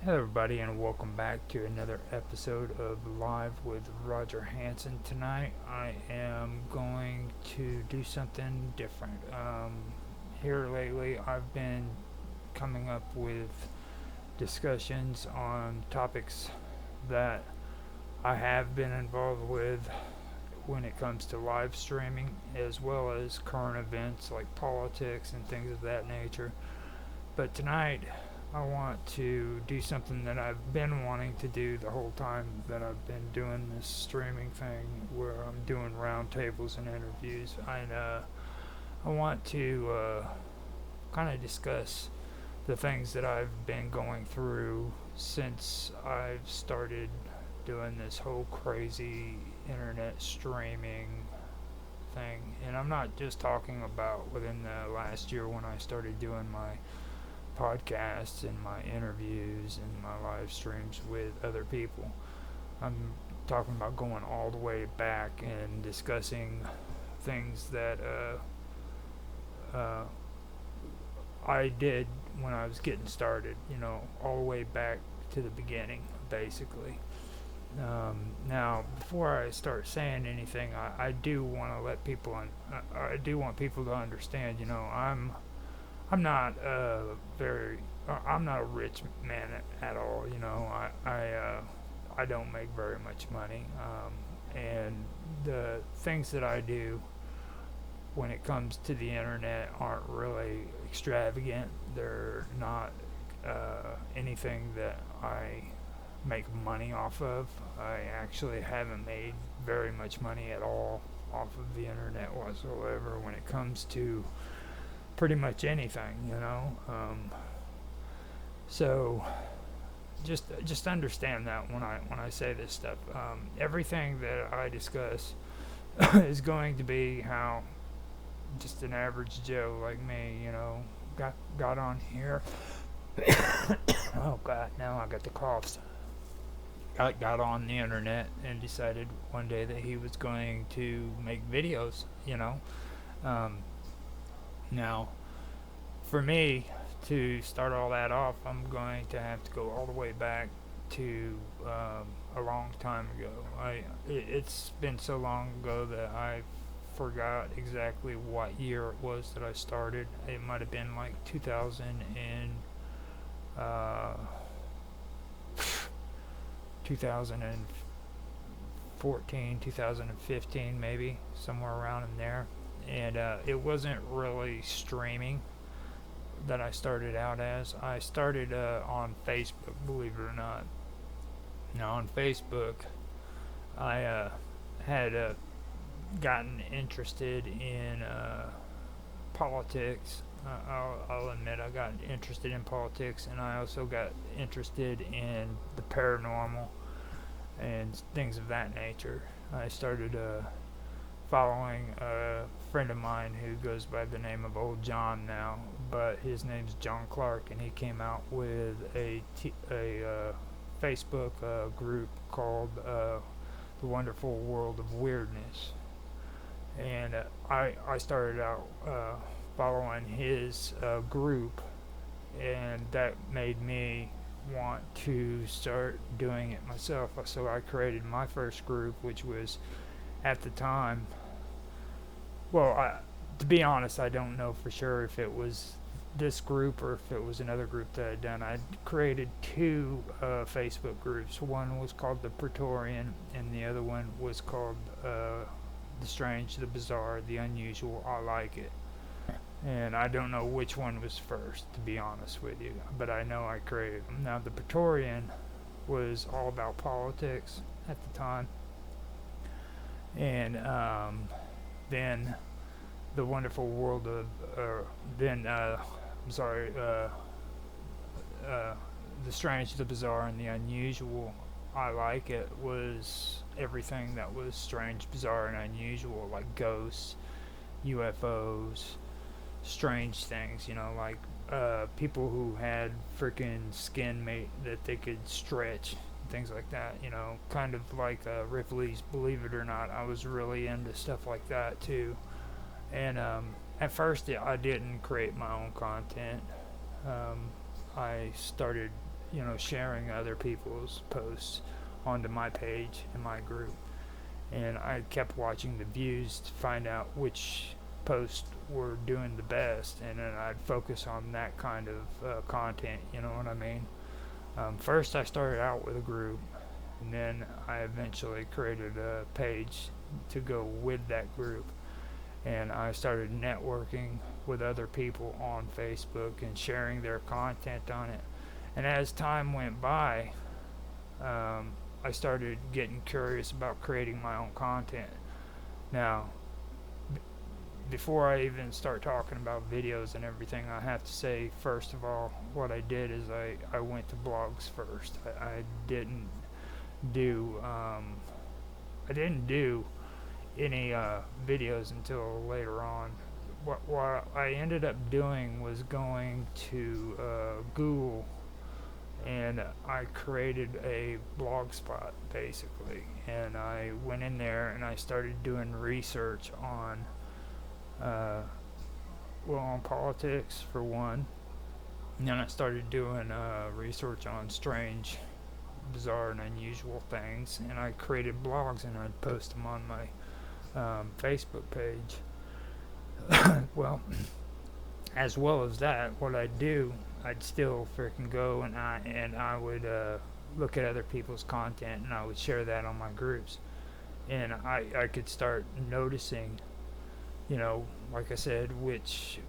Hello, everybody, and welcome back to another episode of Live with Roger Hanson. Tonight, I am going to do something different. Here lately, I've been coming up with discussions on topics that I have been involved with when it comes to live streaming, as well as current events like politics and things of that nature. But tonight, I want to do something that I've been wanting to do the whole time that I've been doing this streaming thing, where I'm doing roundtables and interviews. I want to kind of discuss the things that I've been going through since I've started doing this whole crazy internet streaming thing. And I'm not just talking about within the last year when I started doing my podcasts and my interviews and my live streams with other people. I'm talking about going all the way back and discussing things that I did when I was getting started, all the way back to the beginning, basically. Now, before I start saying anything, I do want to let people, I do want people to understand, I'm not I'm not a rich man at all. I don't make very much money, and the things that I do when it comes to the internet aren't really extravagant. They're not anything that I make money off of. I actually haven't made very much money at all off of the internet whatsoever when it comes to pretty much anything. So just understand that when I say this stuff, everything that I discuss is going to be how just an average Joe like me, got on here. Oh God, now I got the coughs. Got on the internet and decided one day that he was going to make videos. Um, Now, for me to start all that off, I'm going to have to go all the way back to a long time ago. It's been so long ago that I forgot exactly what year it was that I started. It might have been like 2014, 2015, maybe somewhere around in there. And it wasn't really streaming that I started out as. I started on Facebook, believe it or not. Now, on Facebook, I had gotten interested in politics. I'll admit I got interested in politics, and I also got interested in the paranormal and things of that nature. I started following a friend of mine who goes by the name of Old John now, but his name's John Clark, and he came out with a Facebook group called The Wonderful World of Weirdness. And I started out following his group, and that made me want to start doing it myself. So I created my first group, which was at the time, well, to be honest, I don't know for sure if it was this group or if it was another group that I'd done. I created two Facebook groups. One was called the Praetorian, and the other one was called the Strange, the Bizarre, the Unusual, I Like It. And I don't know which one was first, to be honest with you, but I know I created them. Now, the Praetorian was all about politics at the time, and then the wonderful world of, I'm sorry, the strange, the bizarre, and the unusual. I Like It was everything that was strange, bizarre, and unusual, like ghosts, UFOs, strange things, like people who had freaking skin made that they could stretch, things like that, kind of like Ripley's Believe It or Not. I was really into stuff like that too. And at first I didn't create my own content. I started sharing other people's posts onto my page and my group. And I kept watching the views to find out which posts were doing the best, and then I'd focus on that kind of content. You know what I mean? First, I started out with a group, and then I eventually created a page to go with that group, and I started networking with other people on Facebook and sharing their content on it. And as time went by, I started getting curious about creating my own content. Now, before I even start talking about videos and everything, I have to say, first of all, what I did is I went to blogs first. I didn't do any videos until later on. What I ended up doing was going to Google, and I created a blog spot basically, and I went in there and I started doing research on on politics for one, and then I started doing research on strange, bizarre, and unusual things, and I created blogs and I'd post them on my Facebook page. As well as that, what I'd do, I'd still freaking go and I would look at other people's content and I would share that on my groups, and I could start noticing, like I said, which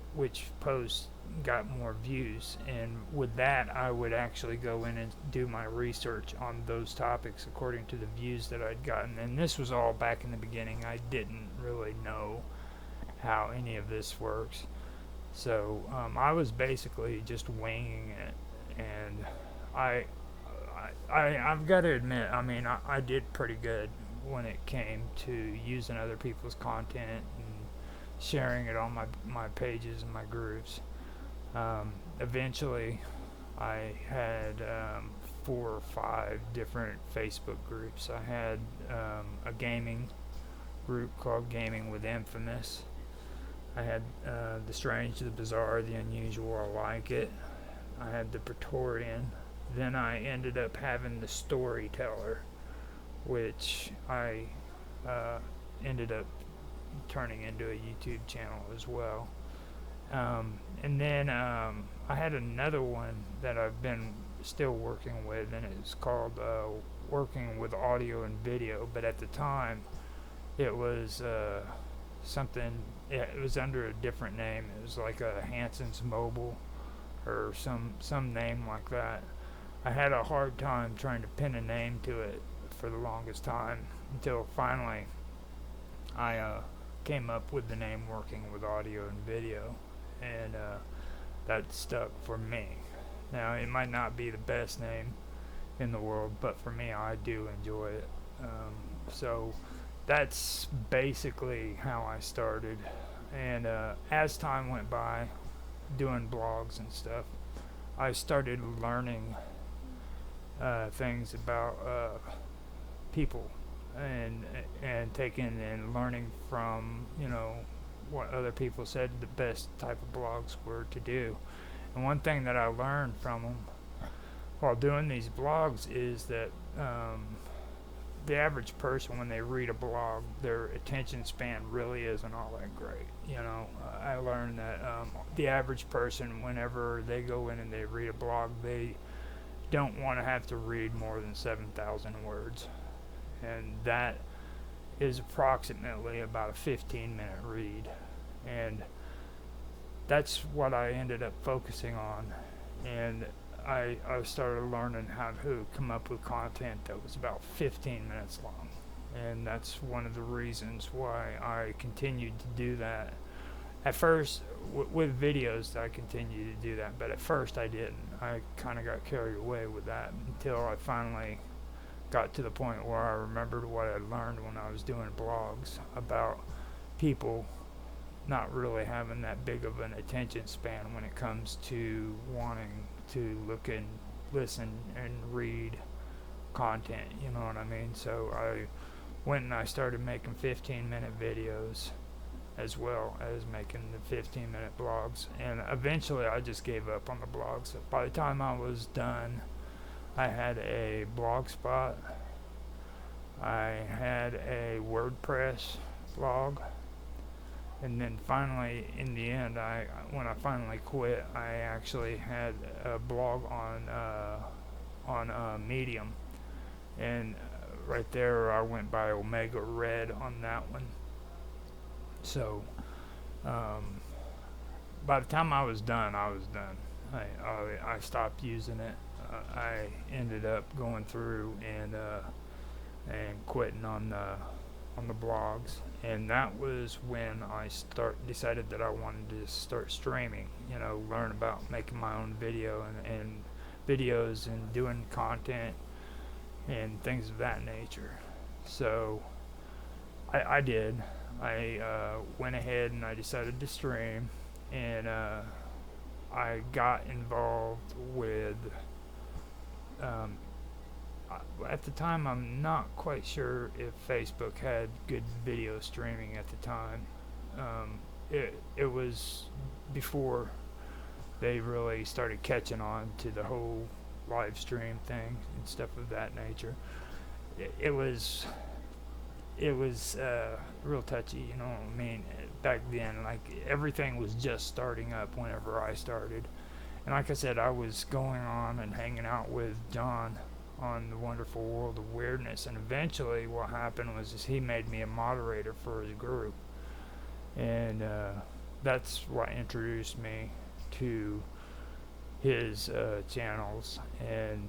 posts got more views, and with that I would actually go in and do my research on those topics according to the views that I'd gotten. And this was all back in the beginning. I didn't really know how any of this works, so I was basically just winging it, and I've got to admit, I mean, I did pretty good when it came to using other people's content and sharing it on my pages and my groups. Eventually, I had 4 or 5 different Facebook groups. I had a gaming group called Gaming with Infamous. I had the strange, the bizarre, the unusual, I like it. I had the Praetorian. Then I ended up having the Storyteller, which I ended up turning into a YouTube channel as well. And then I had another one that I've been still working with, and it's called Working with Audio and Video. But at the time, it was something. It was under a different name. It was like a Hanson's Mobile or some name like that. I had a hard time trying to pin a name to it for the longest time, until finally I came up with the name Working with Audio and Video, and that stuck for me. Now, it might not be the best name in the world, but for me, I do enjoy it. So that's basically how I started. And as time went by, doing blogs and stuff, I started learning things about people, and taking and learning from what other people said the best type of blogs were to do. And one thing that I learned from them while doing these blogs is that the average person, when they read a blog, their attention span really isn't all that great. I learned that the average person, whenever they go in and they read a blog, they don't want to have to read more than 7,000 words, and that is approximately about a 15-minute read. And that's what I ended up focusing on, and I started learning how to come up with content that was about 15 minutes long, and that's one of the reasons why I continued to do that. At first, with videos, I continued to do that, but at first I didn't. I kind of got carried away with that until I finally got to the point where I remembered what I learned when I was doing blogs about people not really having that big of an attention span when it comes to wanting to look and listen and read content, you know what I mean? So I went and I started making 15-minute videos as well as making the 15-minute blogs, and eventually I just gave up on the blogs. By the time I was done I had a blog spot. I had a WordPress blog, and then finally, in the end, when I finally quit, I actually had a blog on Medium, and right there I went by Omega Red on that one. So um, by the time I was done, I was done. I stopped using it. I ended up going through and quitting on the blogs, and that was when I decided that I wanted to start streaming. You know, learn about making my own and videos and doing content and things of that nature. So I did. I went ahead and I decided to stream, and I got involved with. Um, at the time, I'm not quite sure if Facebook had good video streaming at the time. It was before they really started catching on to the whole live stream thing and stuff of that nature. It was real touchy, you know what I mean? Back then, like everything was just starting up whenever I started, and like I said, I was going on and hanging out with John on the Wonderful World of Weirdness, and eventually, what happened was he made me a moderator for his group, and that's what introduced me to his channels, and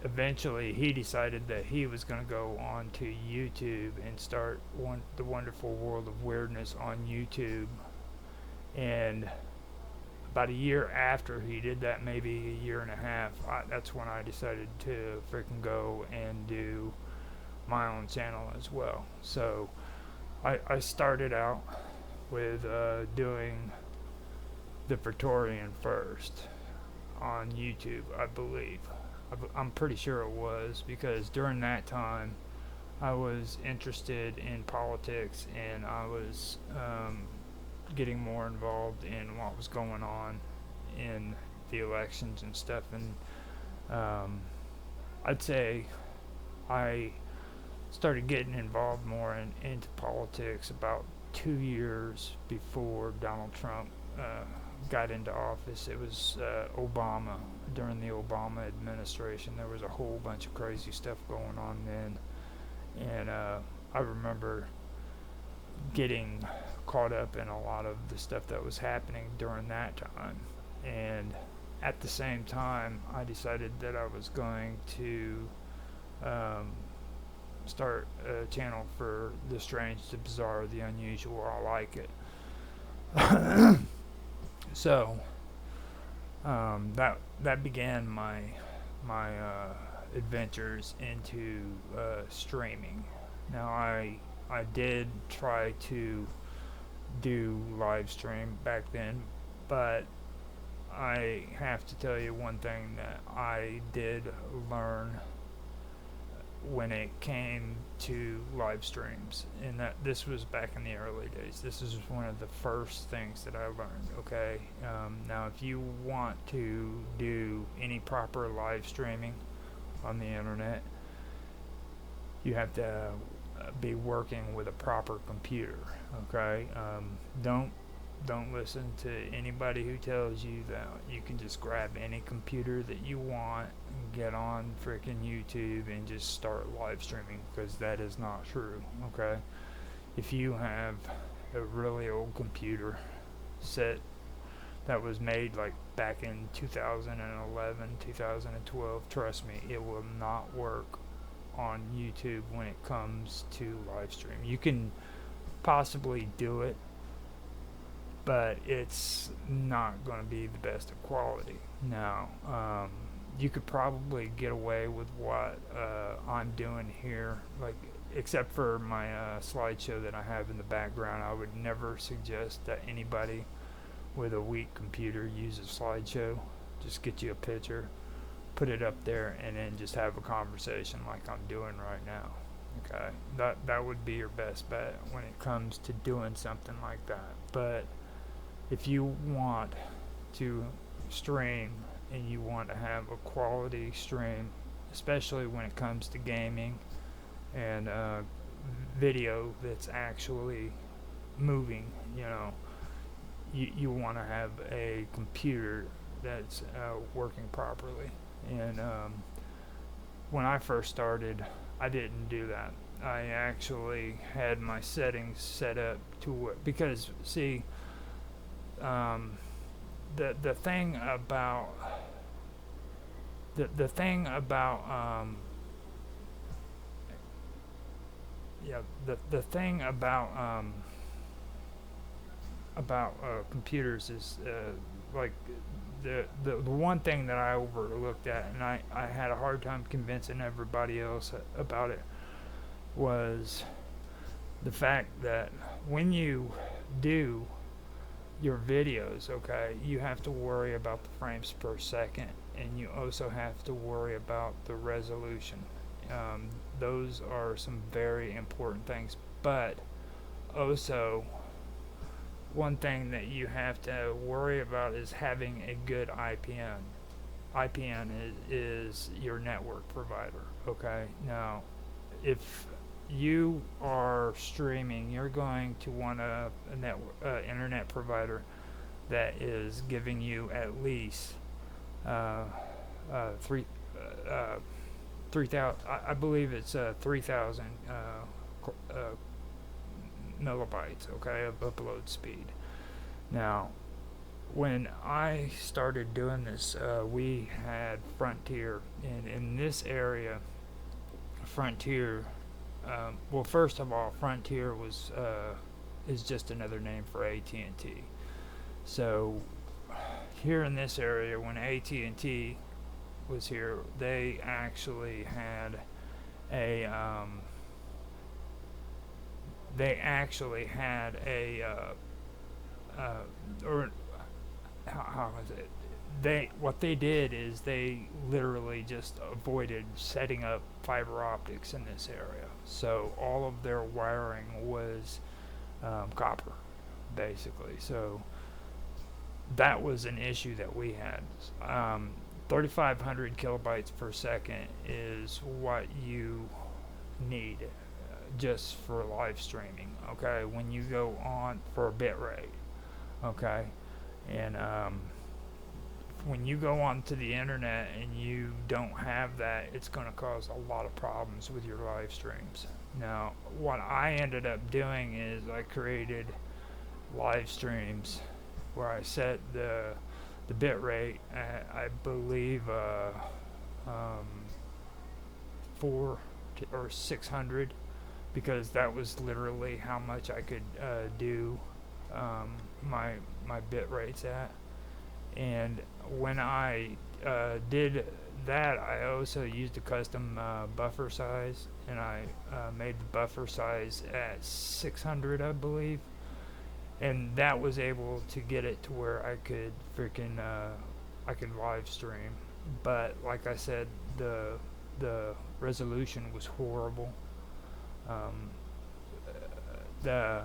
eventually he decided that he was going to go on to YouTube and start the Wonderful World of Weirdness on YouTube. And about a year after he did that, maybe a year and a half, that's when I decided to freaking go and do my own channel as well. So I started out with doing the Praetorian first on YouTube, I believe. I'm pretty sure it was, because during that time I was interested in politics, and I was getting more involved in what was going on in the elections and stuff, and I'd say I started getting involved more into politics about 2 years before Donald Trump got into office. It was Obama. During the Obama administration, there was a whole bunch of crazy stuff going on then, and I remember getting caught up in a lot of the stuff that was happening during that time. And at the same time, I decided that I was going to start a channel for the strange, the bizarre, the unusual. I like it. So that began my adventures into streaming. Now I did try to do live stream back then, but I have to tell you one thing that I did learn when it came to live streams, and that this was back in the early days. This is one of the first things that I learned. Okay, now if you want to do any proper live streaming on the internet, you have to be working with a proper computer. Okay, don't listen to anybody who tells you that you can just grab any computer that you want and get on freaking YouTube and just start live streaming, because that is not true. Okay, if you have a really old computer set that was made like back in 2011, 2012, trust me, it will not work on YouTube when it comes to live stream. You can possibly do it, but it's not going to be the best of quality. Now, you could probably get away with what I'm doing here, like, except for my slideshow that I have in the background. I would never suggest that anybody with a weak computer use a slideshow. Just get you a picture, put it up there, and then just have a conversation like I'm doing right now. Okay, that would be your best bet when it comes to doing something like that. But if you want to stream and you want to have a quality stream, especially when it comes to gaming and video that's actually moving. You know, you want to have a computer that's working properly. And when I first started, I didn't do that. I actually had my settings set up to because see, um, the thing about the thing about yeah the thing about computers is like the one thing that I overlooked at, and I had a hard time convincing everybody else about it, was the fact that when you do your videos, okay, you have to worry about the frames per second, and you also have to worry about the resolution. Those are some very important things, but also one thing that you have to worry about is having a good IPN. IPN is your network provider. Okay, now if you are streaming, you're going to want a network internet provider that is giving you at least uh, three. 3,000. I believe it's 3,000 megabytes, okay, of upload speed. Now, when I started doing this, we had Frontier, and in this area, Frontier. Well, first of all, Frontier was is just another name for AT&T. So here in this area, when AT&T was here, they actually had a or how was it? What they did is they literally just avoided setting up fiber optics in this area. So all of their wiring was copper, basically. So that was an issue that we had. 3,500 kilobytes per second is what you need just for live streaming. Okay, when you go on for a bit rate. Okay, and when you go onto the internet and you don't have that, it's going to cause a lot of problems with your live streams. Now, what I ended up doing is I created live streams where I set the bit rate at, I believe, 4 or 600, because that was literally how much I could do my bit rates at. And when I did that, I also used a custom buffer size, and I made the buffer size at 600, I believe, and that was able to get it to where I could freaking I could live stream. But like I said, the resolution was horrible. Um, the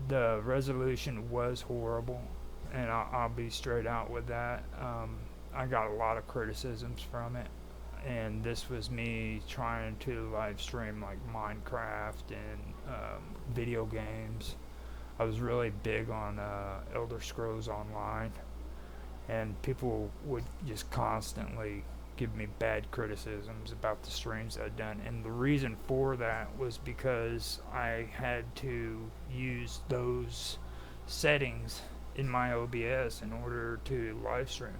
the resolution was horrible, and I'll be straight out with that. I got a lot of criticisms from it, and this was me trying to live stream like Minecraft and video games. I was really big on Elder Scrolls Online, and people would just constantly give me bad criticisms about the streams I'd done, and the reason for that was because I had to use those settings in my OBS in order to live stream.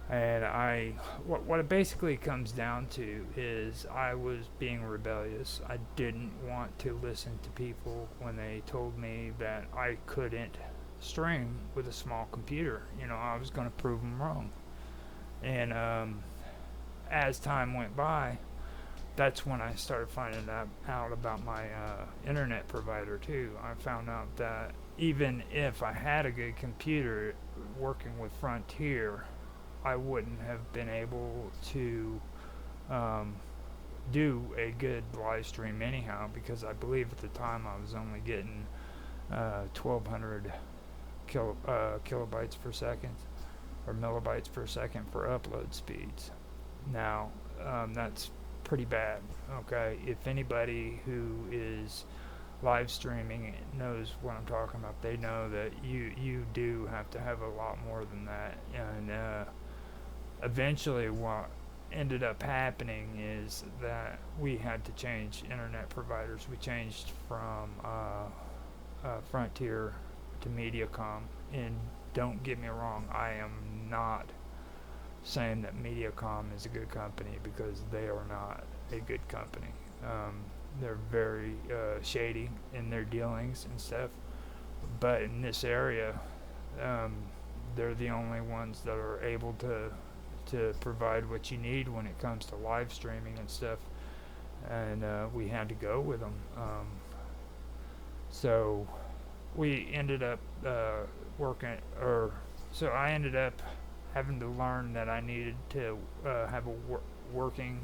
And what it basically comes down to is I was being rebellious. I didn't want to listen to people when they told me that I couldn't stream with a small computer. You know, I was going to prove them wrong. And as time went by, that's when I started finding out about my internet provider too. I found out that even if I had a good computer working with Frontier, I wouldn't have been able to do a good live stream anyhow, because I believe at the time I was only getting 1,200 kilobytes per second. or millibytes per second for upload speeds. Now, that's pretty bad. Okay, if anybody who is live streaming knows what I'm talking about, they know that you do have to have a lot more than that. And eventually, what ended up happening is that we had to change internet providers. We changed from Frontier to Mediacom. And don't get me wrong, I am not saying that Mediacom is a good company, because they are not a good company. They're very shady in their dealings and stuff. But in this area, they're the only ones that are able to provide what you need when it comes to live streaming and stuff. And we had to go with them. So we ended up working, or so I ended up having to learn that I needed to have a working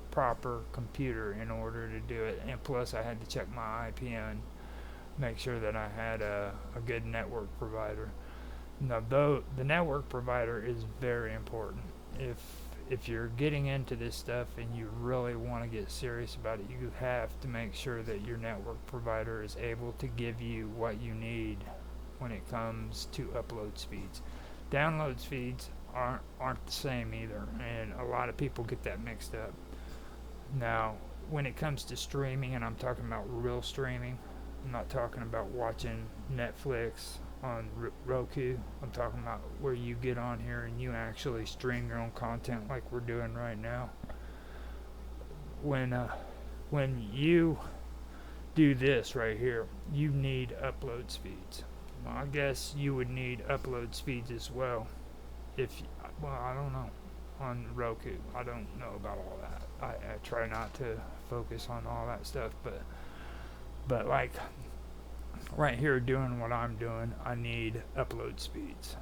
proper computer in order to do it, and plus I had to check my IPN, make sure that I had a good network provider. Now, though, the network provider is very important. If you're getting into this stuff and you really want to get serious about it, you have to make sure that your network provider is able to give you what you need when it comes to upload speeds. Download speeds aren't the same either, and a lot of people get that mixed up. Now, when it comes to streaming, and I'm talking about real streaming, I'm not talking about watching Netflix on Roku. I'm talking about where you get on here and you actually stream your own content like we're doing right now. When you do this right here, you need upload speeds. Well, I guess you would need upload speeds as well. I don't know. On Roku, I don't know about all that. I try not to focus on all that stuff, but like right here doing what I'm doing, I need upload speeds.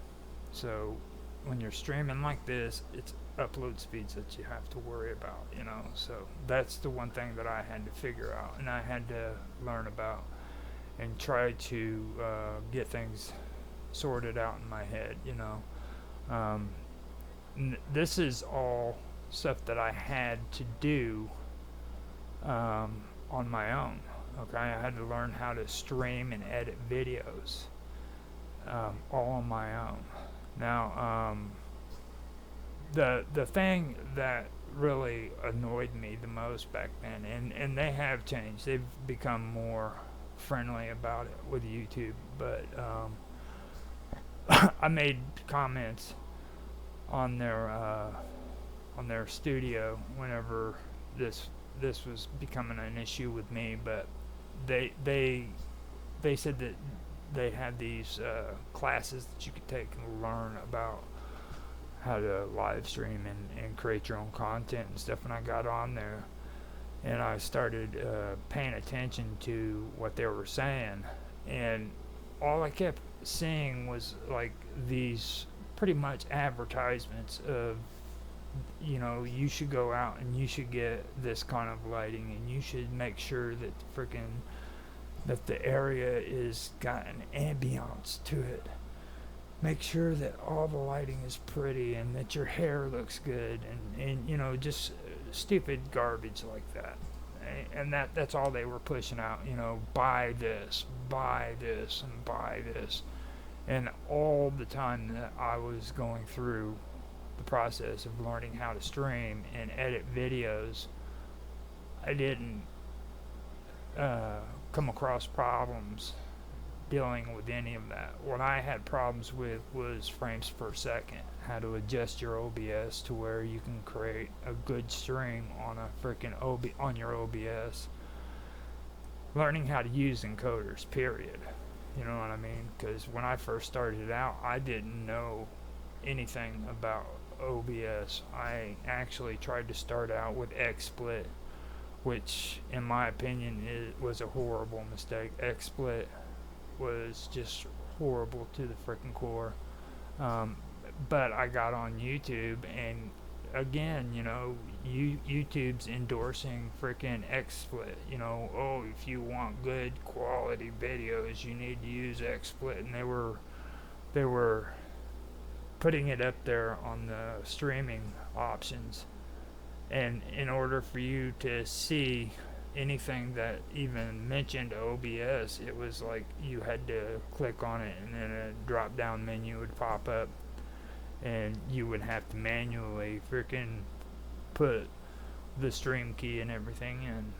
So when you're streaming like this, it's upload speeds that you have to worry about, So that's the one thing that I had to figure out, and I had to learn about and try to get things sorted out in my head, this is all stuff that I had to do on my own. Okay, I had to learn how to stream and edit videos all on my own. Now, the thing that really annoyed me the most back then, and they have changed. They've become more friendly about it with YouTube, but I made comments on their studio whenever this was becoming an issue with me, but they said that they had these classes that you could take and learn about how to live stream and create your own content and stuff. And I got on there and I started paying attention to what they were saying, and all I kept seeing was like these pretty much advertisements of, you should go out and you should get this kind of lighting, and you should make sure that that the area is got an ambiance to it. Make sure that all the lighting is pretty and that your hair looks good, and just stupid garbage like that. And that's all they were pushing out, buy this, and buy this. And all the time that I was going through the process of learning how to stream and edit videos, I didn't come across problems dealing with any of that. What I had problems with was frames per second, how to adjust your OBS to where you can create a good stream on a freaking on your OBS. Learning how to use encoders, period. You know what I mean? Because when I first started out, I didn't know anything about OBS. I actually tried to start out with XSplit, which in my opinion was a horrible mistake. XSplit was just horrible to the freaking core. But I got on YouTube, and again, YouTube's endorsing freaking XSplit. If you want good quality videos, you need to use XSplit, and they were putting it up there on the streaming options. And in order for you to see anything that even mentioned OBS, it was like you had to click on it and then a drop down menu would pop up and you would have to manually freaking put the stream key and everything in.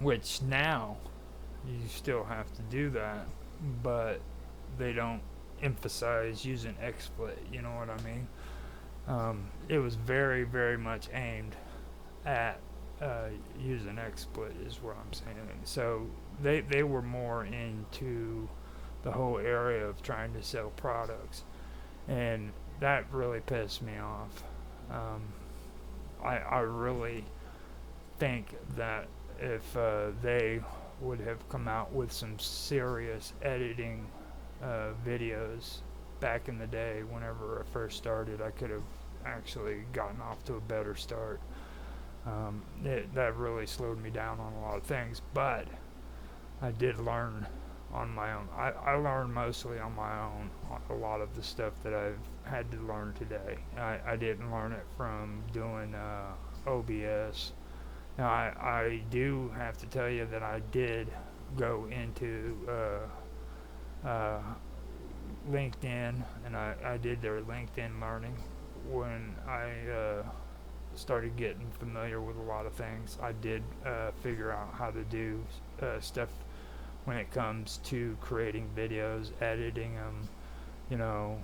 Which now you still have to do that, but they don't emphasize using XSplit, you know what I mean? It was very, very much aimed at using XSplit is what I'm saying. So they were more into the whole area of trying to sell products, and that really pissed me off. I really think that if they would have come out with some serious editing videos back in the day, whenever I first started, I could have actually gotten off to a better start. That really slowed me down on a lot of things, but I did learn on my own. I learned mostly on my own a lot of the stuff that I've had to learn today. I didn't learn it from doing OBS. Now, I do have to tell you that I did go into LinkedIn, and I did their LinkedIn learning when I started getting familiar with a lot of things. I did figure out how to do stuff when it comes to creating videos, editing them, you know,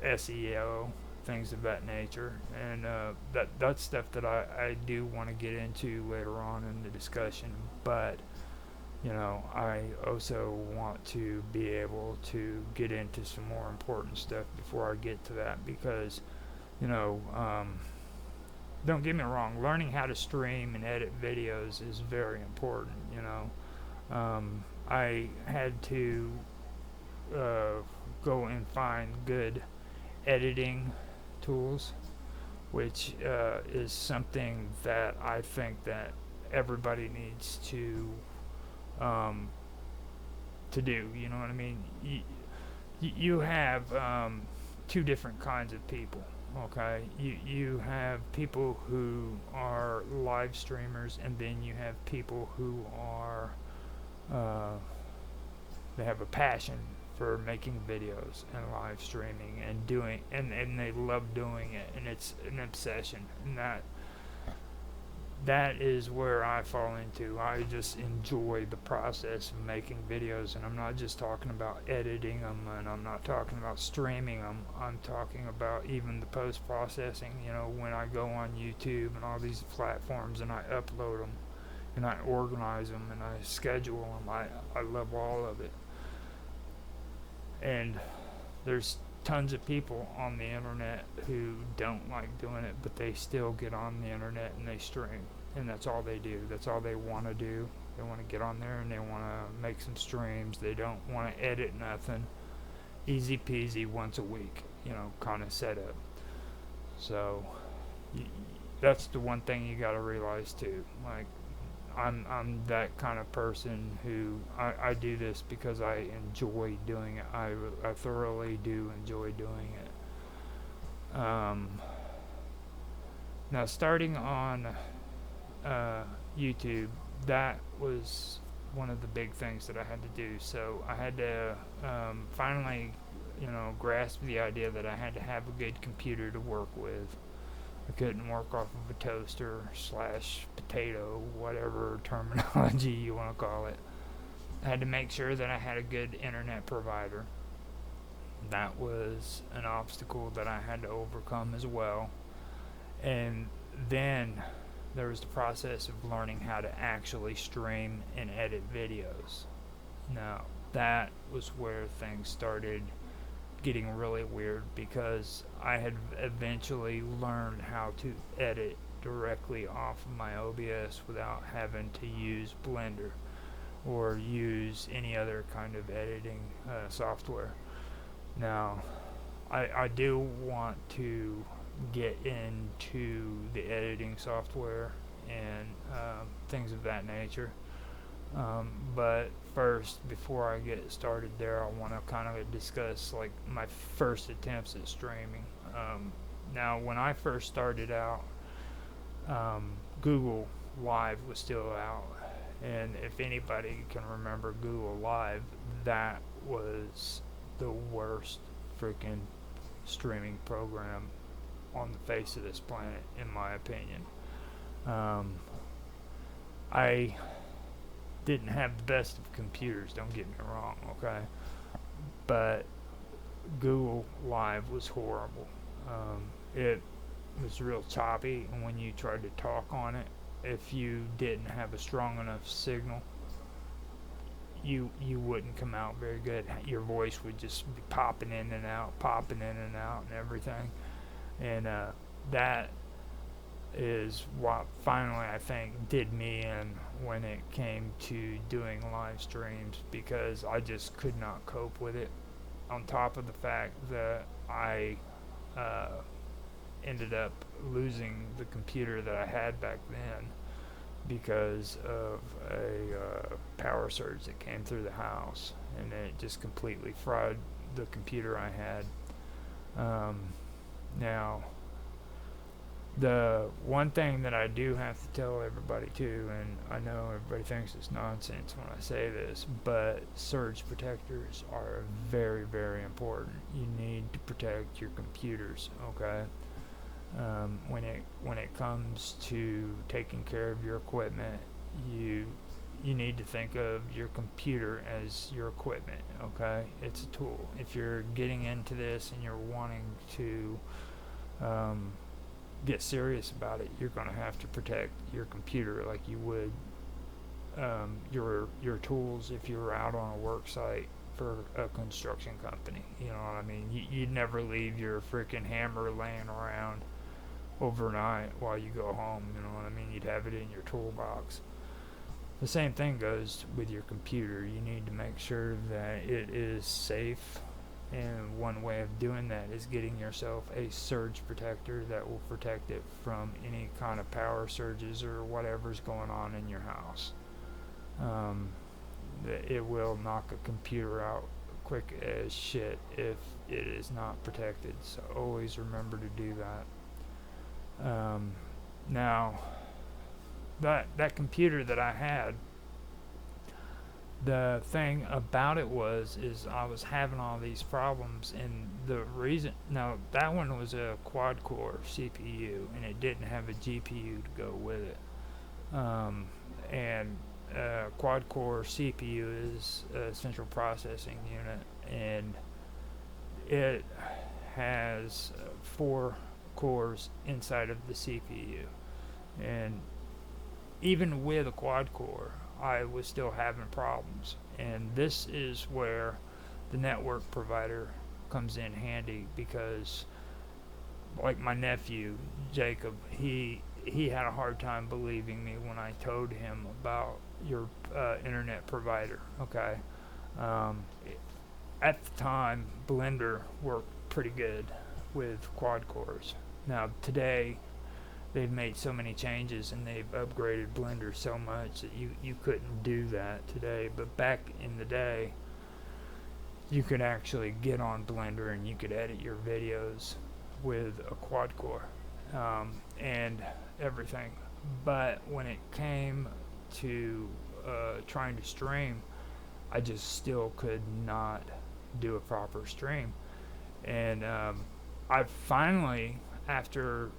SEO, things of that nature, and that's stuff that I do want to get into later on in the discussion, but you know, I also want to be able to get into some more important stuff before I get to that, because you know, don't get me wrong, learning how to stream and edit videos is very important, you know. I had to go and find good editing tools, which is something that I think that everybody needs to do, you know what I mean? You have two different kinds of people. Okay, you have people who are live streamers, and then you have people who are they have a passion for making videos and live streaming and doing, and they love doing it, and it's an obsession, and that is where I fall into. I just enjoy the process of making videos, and I'm not just talking about editing them, and I'm not talking about streaming them. I'm talking about even the post-processing, you know, when I go on YouTube and all these platforms and I upload them and I organize them and I schedule them. I love all of it. And there's tons of people on the internet who don't like doing it, but they still get on the internet and they stream, and that's all they do. That's all they want to do. They want to get on there and they want to make some streams. They don't want to edit nothing. Easy peasy, once a week, you know, kind of setup. So that's the one thing you got to realize too. Like, I'm that kind of person who I do this because I enjoy doing it. I thoroughly do enjoy doing it. Now, starting on YouTube, that was one of the big things that I had to do. So I had to finally, you know, grasp the idea that I had to have a good computer to work with. I couldn't work off of a toaster / potato, whatever terminology you want to call it. I had to make sure that I had a good internet provider. That was an obstacle that I had to overcome as well. And then there was the process of learning how to actually stream and edit videos. Now, that was where things started getting really weird, because I had eventually learned how to edit directly off of my OBS without having to use Blender or use any other kind of editing software. Now, I do want to get into the editing software and things of that nature, but first, before I get started there, I want to kind of discuss like my first attempts at streaming. Now, when I first started out, Google Live was still out, and if anybody can remember Google Live, that was the worst freaking streaming program on the face of this planet, in my opinion. Um, I didn't have the best of computers, don't get me wrong, okay? But Google Live was horrible. It was real choppy, and when you tried to talk on it, if you didn't have a strong enough signal, you wouldn't come out very good. Your voice would just be popping in and out, popping in and out, and everything. And that is what finally I think did me in when it came to doing live streams, because I just could not cope with it. On top of the fact that I uh, ended up losing the computer that I had back then because of a power surge that came through the house, and it just completely fried the computer I had. Now, the one thing that I do have to tell everybody too, and I know everybody thinks it's nonsense when I say this, but surge protectors are very, very important. You need to protect your computers, okay? When it comes to taking care of your equipment, you need to think of your computer as your equipment, okay? It's a tool. If you're getting into this and you're wanting to get serious about it, you're going to have to protect your computer like you would your tools if you were out on a work site for a construction company. You know what I mean? You'd never leave your freaking hammer laying around overnight while you go home. You know what I mean? You'd have it in your toolbox. The same thing goes with your computer. You need to make sure that it is safe, and one way of doing that is getting yourself a surge protector that will protect it from any kind of power surges or whatever's going on in your house. It will knock a computer out quick as shit if it is not protected, so always remember to do that. Now, that computer that I had, the thing about it is I was having all these problems, and the reason, now that one was a quad core CPU, and it didn't have a GPU to go with it. And quad core CPU is a central processing unit, and it has 4 cores inside of the CPU, and even with a quad core I was still having problems, and this is where the network provider comes in handy, because like my nephew Jacob, he had a hard time believing me when I told him about your internet provider, okay? At the time, Blender worked pretty good with quad cores. Now today they've made so many changes and they've upgraded Blender so much that you couldn't do that today, but back in the day you could actually get on Blender and you could edit your videos with a quad core and everything. But when it came to trying to stream, I just still could not do a proper stream. And I finally, after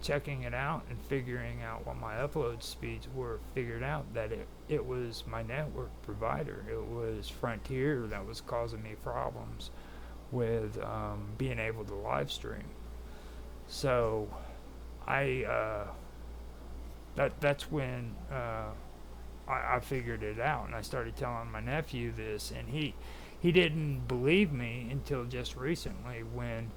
checking it out and figuring out what my upload speeds were, figured out that it was my network provider. It was Frontier that was causing me problems with being able to live stream. So that's when I figured it out, and I started telling my nephew this, and he didn't believe me until just recently, when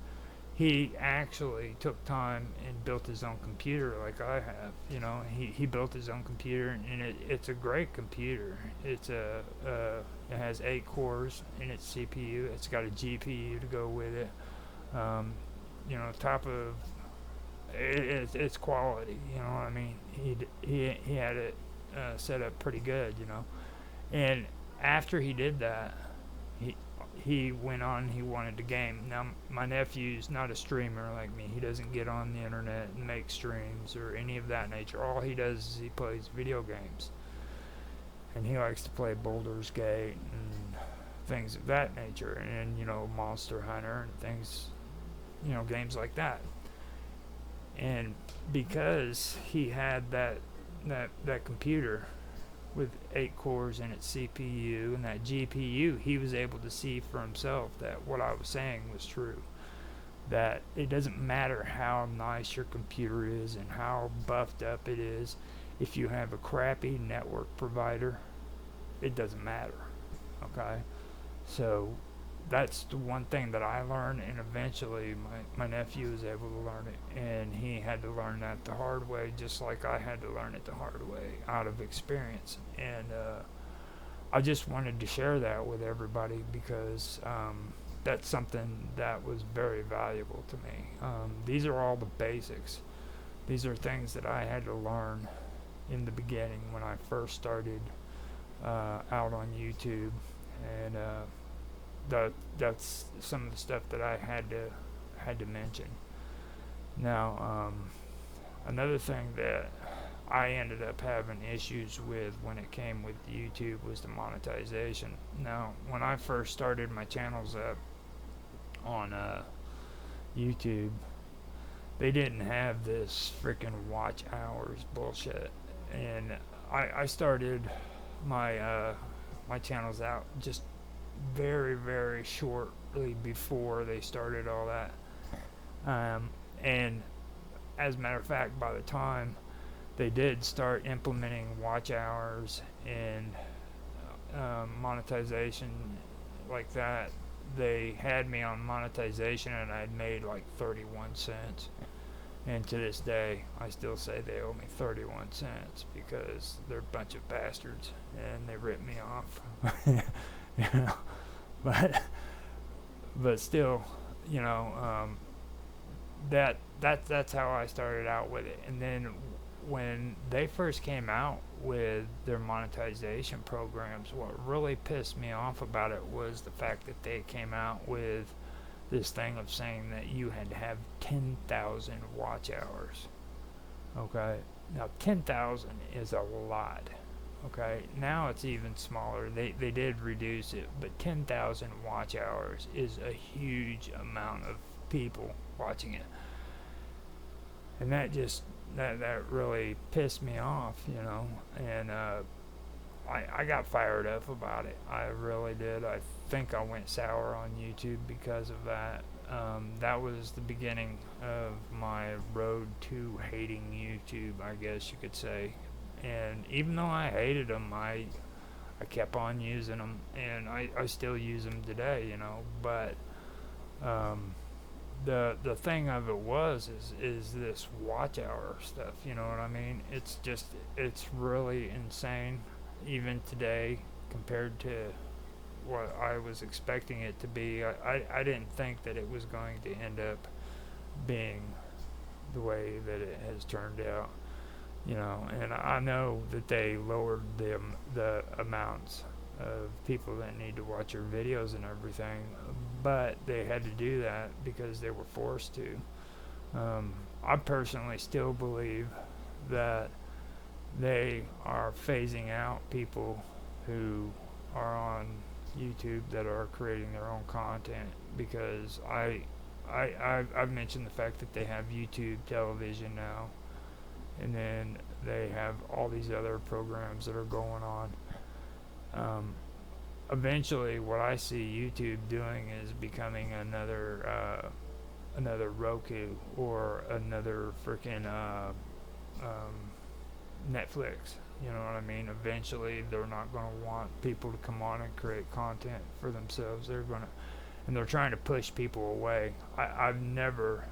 he actually took time and built his own computer like I have. You know, he built his own computer, and it's a great computer. It has 8 cores in its CPU. It's got a GPU to go with it. You know, top of it's quality. You know what I mean? He had it set up pretty good. You know, And after he did that, he he went on. He wanted to game. Now my nephew's not a streamer like me. He doesn't get on the internet and make streams or any of that nature. All he does is he plays video games, and he likes to play Boulder's Gate and things of that nature, and Monster Hunter and things, games like that. And because he had that computer with 8 cores in its CPU and that GPU, he was able to see for himself that what I was saying was true. That it doesn't matter how nice your computer is and how buffed up it is, if you have a crappy network provider, it doesn't matter. Okay? So that's the one thing that I learned, and eventually my nephew was able to learn it, and he had to learn that the hard way, just like I had to learn it the hard way out of experience. And I just wanted to share that with everybody because that's something that was very valuable to me. These are all the basics. These are things that I had to learn in the beginning when I first started out on YouTube, and that's some of the stuff that I had to mention. Now, another thing that I ended up having issues with when it came with YouTube was the monetization. Now, when I first started my channels up on YouTube, they didn't have this freaking watch hours bullshit, and I started my channels out just very, very shortly before they started all that. And as a matter of fact, by the time they did start implementing watch hours and monetization like that, they had me on monetization and I'd made like 31 cents. And to this day, I still say they owe me 31 cents because they're a bunch of bastards and they ripped me off. you know, but still, that's how I started out with it. And then when they first came out with their monetization programs, what really pissed me off about it was the fact that they came out with this thing of saying that you had to have 10,000 watch hours. Okay, now 10,000 is a lot. Okay, now it's even smaller. They did reduce it, but 10,000 watch hours is a huge amount of people watching it, and that really pissed me off, and I got fired up about it. I really did. I think I went sour on YouTube because of that. That was the beginning of my road to hating YouTube, I guess you could say. And even though I hated them, I kept on using them, and I still use them today, But the thing of it is this watch hour stuff. You know what I mean? It's really insane, even today, compared to what I was expecting it to be. I didn't think that it was going to end up being the way that it has turned out. And I know that they lowered the amounts of people that need to watch your videos and everything, but they had to do that because they were forced to. I personally still believe that they are phasing out people who are on YouTube that are creating their own content, because I've mentioned the fact that they have YouTube television now, and then they have all these other programs that are going on. Eventually, what I see YouTube doing is becoming another Roku or another freaking Netflix. You know what I mean? Eventually, they're not going to want people to come on and create content for themselves. And they're trying to push people away. I've never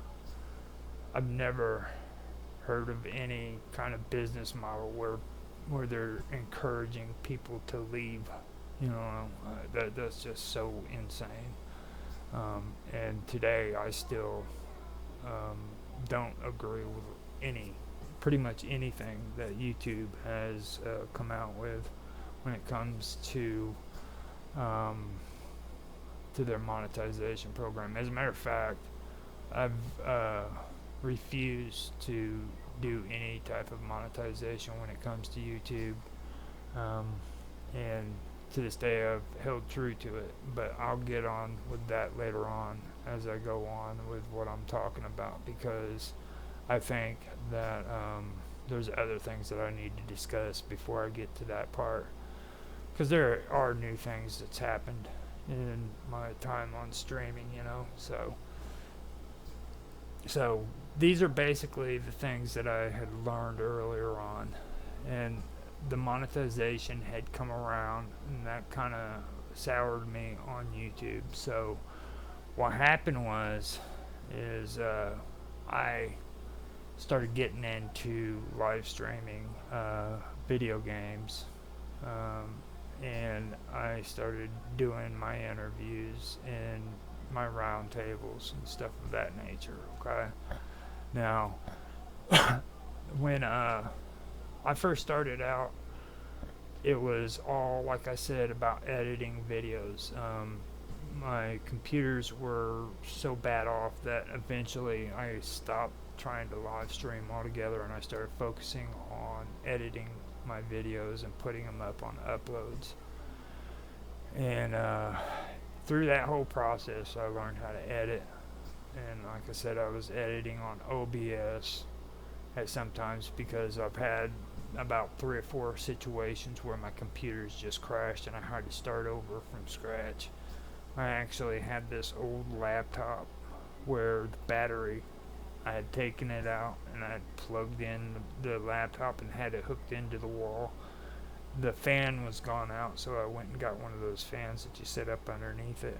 heard of any kind of business model where they're encouraging people to leave. That's just so insane. And today, I still don't agree with pretty much anything that YouTube has come out with when it comes to their monetization program. As a matter of fact, I've refused to do any type of monetization when it comes to YouTube, and to this day I've held true to it. But I'll get on with that later on as I go on with what I'm talking about, because I think that there's other things that I need to discuss before I get to that part, because there are new things that's happened in my time on streaming, so these are basically the things that I had learned earlier on, and the monetization had come around, and that kind of soured me on YouTube. So what happened is I started getting into live streaming video games, and I started doing my interviews and my roundtables and stuff of that nature. Okay, now when I first started out, it was all, like I said, about editing videos. My computers were so bad off that eventually I stopped trying to live stream altogether, and I started focusing on editing my videos and putting them up on uploads. And through that whole process, I learned how to edit. And like I said, I was editing on OBS at sometimes, because I've had about 3 or 4 situations where my computers just crashed and I had to start over from scratch. I actually had this old laptop where the battery, I had taken it out and I had plugged in the laptop and had it hooked into the wall. The fan was gone out, so I went and got one of those fans that you set up underneath it,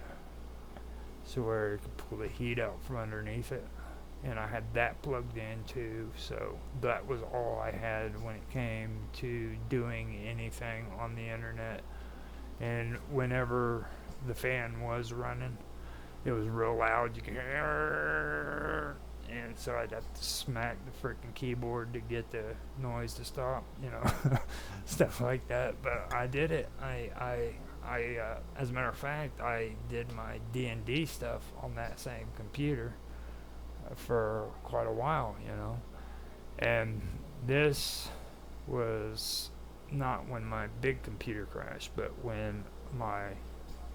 so where you could pull the heat out from underneath it. And I had that plugged in too, so that was all I had when it came to doing anything on the internet. And whenever the fan was running, it was real loud. You could hear, and so I'd have to smack the freaking keyboard to get the noise to stop, stuff like that. But I did it. I as a matter of fact, I did my D&D stuff on that same computer for quite a while, and this was not when my big computer crashed, but when my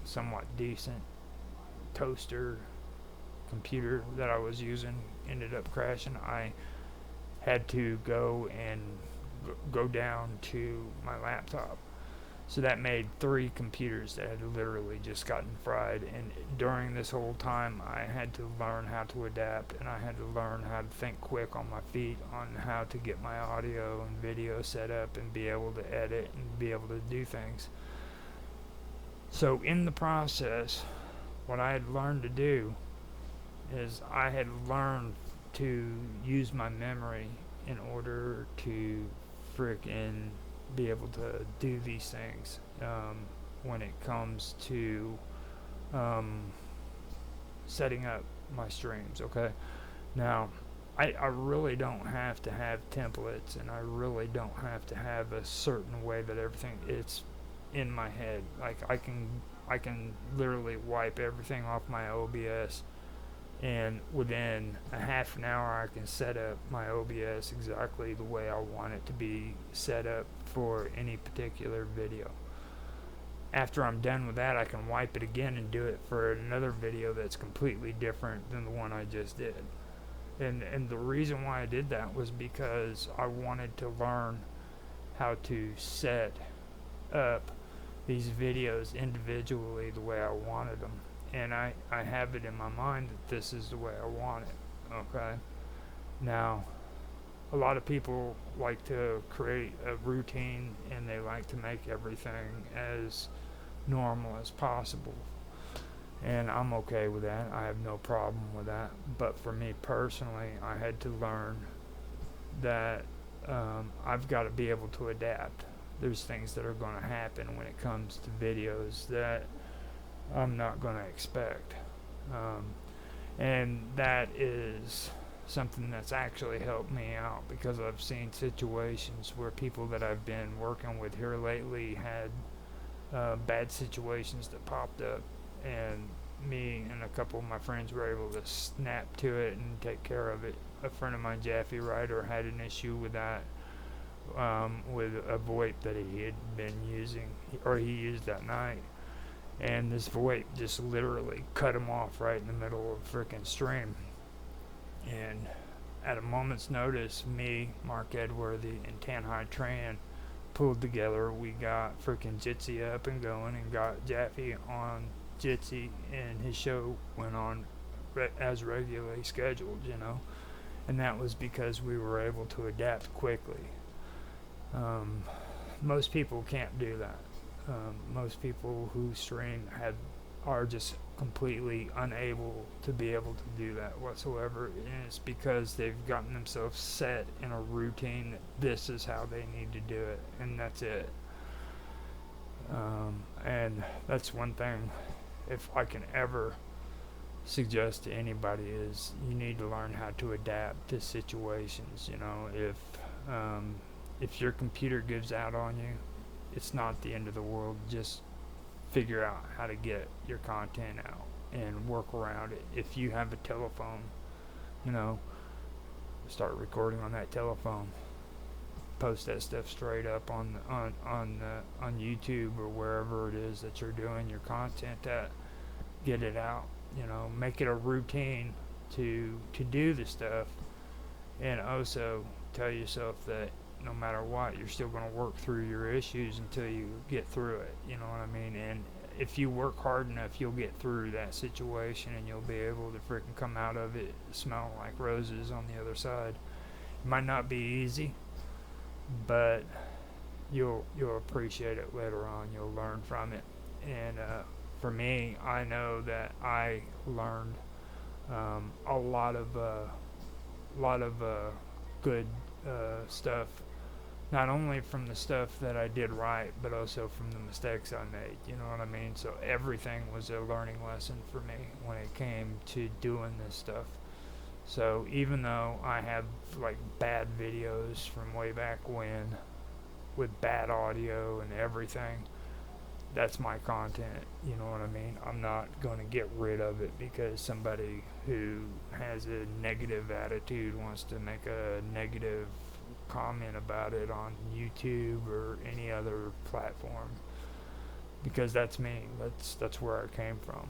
somewhat decent toaster computer that I was using ended up crashing. I had to go down to my laptop. So that made 3 computers that had literally just gotten fried. And during this whole time, I had to learn how to adapt, and I had to learn how to think quick on my feet on how to get my audio and video set up and be able to edit and be able to do things. So in the process, what I had learned to do is I had learned to use my memory in order to frickin' be able to do these things when it comes to setting up my streams. Okay, now I really don't have to have templates, and I really don't have to have a certain way that everything, it's in my head. Like I can literally wipe everything off my OBS, and within a half an hour I can set up my OBS exactly the way I want it to be set up for any particular video. After I'm done with that, I can wipe it again and do it for another video that's completely different than the one I just did. And the reason why I did that was because I wanted to learn how to set up these videos individually the way I wanted them. And I have it in my mind that this is the way I want it. Okay, now a lot of people like to create a routine, and they like to make everything as normal as possible, and I'm okay with that. I have no problem with that. But for me personally, I had to learn that I've got to be able to adapt. There's things that are going to happen when it comes to videos that I'm not going to expect, and that is something that's actually helped me out, because I've seen situations where people that I've been working with here lately had bad situations that popped up, and me and a couple of my friends were able to snap to it and take care of it. A friend of mine, Jaffe Ryder, had an issue with that, with a VoIP that he had been using, or he used that night. And this VoIP just literally cut him off right in the middle of freaking stream. And at a moment's notice, me, Mark Edworthy, and Tanhai Tran pulled together. We got freaking Jitsi up and going, and got Jaffe on Jitsi, and his show went on as regularly scheduled, you know. And that was because we were able to adapt quickly. Most people can't do that. Most people who stream are just completely unable to be able to do that whatsoever, and it's because they've gotten themselves set in a routine that this is how they need to do it, and that's it. And that's one thing, if I can ever suggest to anybody, is you need to learn how to adapt to situations. You know, if your computer gives out on you, it's not the end of the world. Just figure out how to get your content out and work around it. If you have a telephone, you know, start recording on that telephone. Post that stuff straight up on YouTube or wherever it is that you're doing your content at. Get it out. You know, make it a routine to do the stuff, and also tell yourself that no matter what, you're still going to work through your issues until you get through it. You know what I mean? And if you work hard enough, you'll get through that situation, and you'll be able to freaking come out of it smelling like roses on the other side. It might not be easy, but you'll appreciate it later on. You'll learn from it. And for me, I know that I learned a lot of good stuff, not only from the stuff that I did right, but also from the mistakes I made. You know what I mean? So everything was a learning lesson for me when it came to doing this stuff. So even though I have like bad videos from way back when, with bad audio and everything, that's my content. You know what I mean? I'm not going to get rid of it because somebody who has a negative attitude wants to make a negative comment about it on YouTube or any other platform, because that's me. That's where I came from.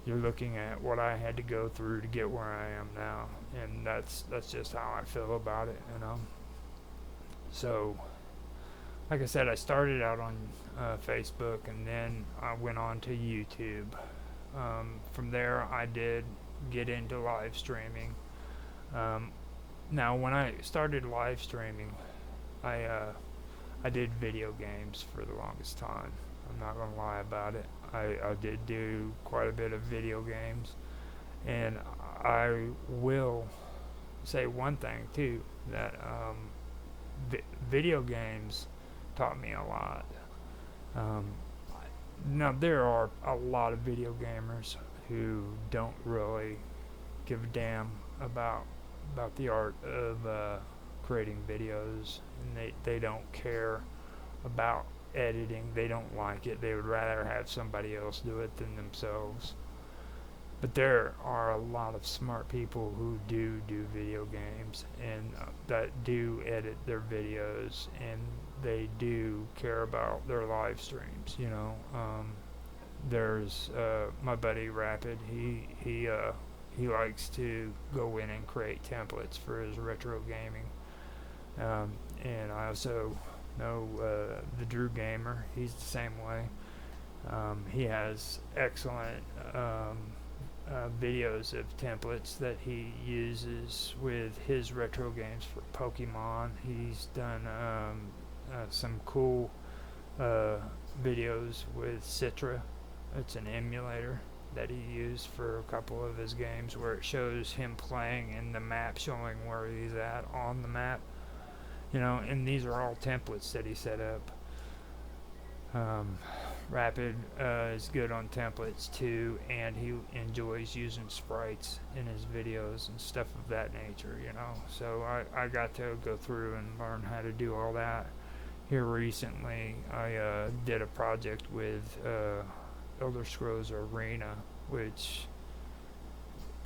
You're looking at what I had to go through to get where I am now, and that's just how I feel about it, you know. So, like I said, I started out on Facebook, and then I went on to YouTube. From there, I did get into live streaming. Now, when I started live streaming, I did video games for the longest time. I'm not going to lie about it. I did do quite a bit of video games, and I will say one thing too, that video games taught me a lot. Now, there are a lot of video gamers who don't really give a damn about the art of creating videos, and they don't care about editing. They don't like it. They would rather have somebody else do it than themselves. But there are a lot of smart people who do video games, and that do edit their videos, and they do care about their live streams, you know. There's my buddy Rapid. He likes to go in and create templates for his retro gaming. And I also know the Drew Gamer. He's the same way. He has excellent videos of templates that he uses with his retro games for Pokemon. He's done some cool videos with Citra. It's an emulator that he used for a couple of his games, where it shows him playing and the map showing where he's at on the map, you know. And these are all templates that he set up. Rapid is good on templates too, and he enjoys using sprites in his videos and stuff of that nature, you know. So I got to go through and learn how to do all that. Here recently, I did a project with Elder Scrolls Arena, which,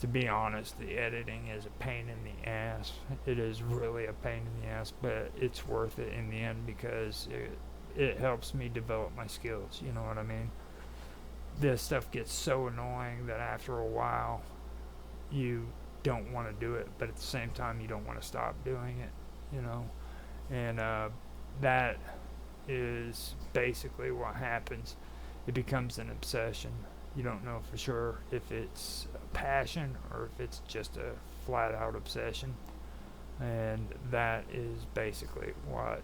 to be honest, the editing is a pain in the ass. It is really a pain in the ass, but it's worth it in the end because it helps me develop my skills, you know what I mean? This stuff gets so annoying that after a while you don't want to do it, but at the same time you don't want to stop doing it, you know? And that is basically what happens. It becomes an obsession. You don't know for sure if it's a passion or if it's just a flat out obsession. And that is basically what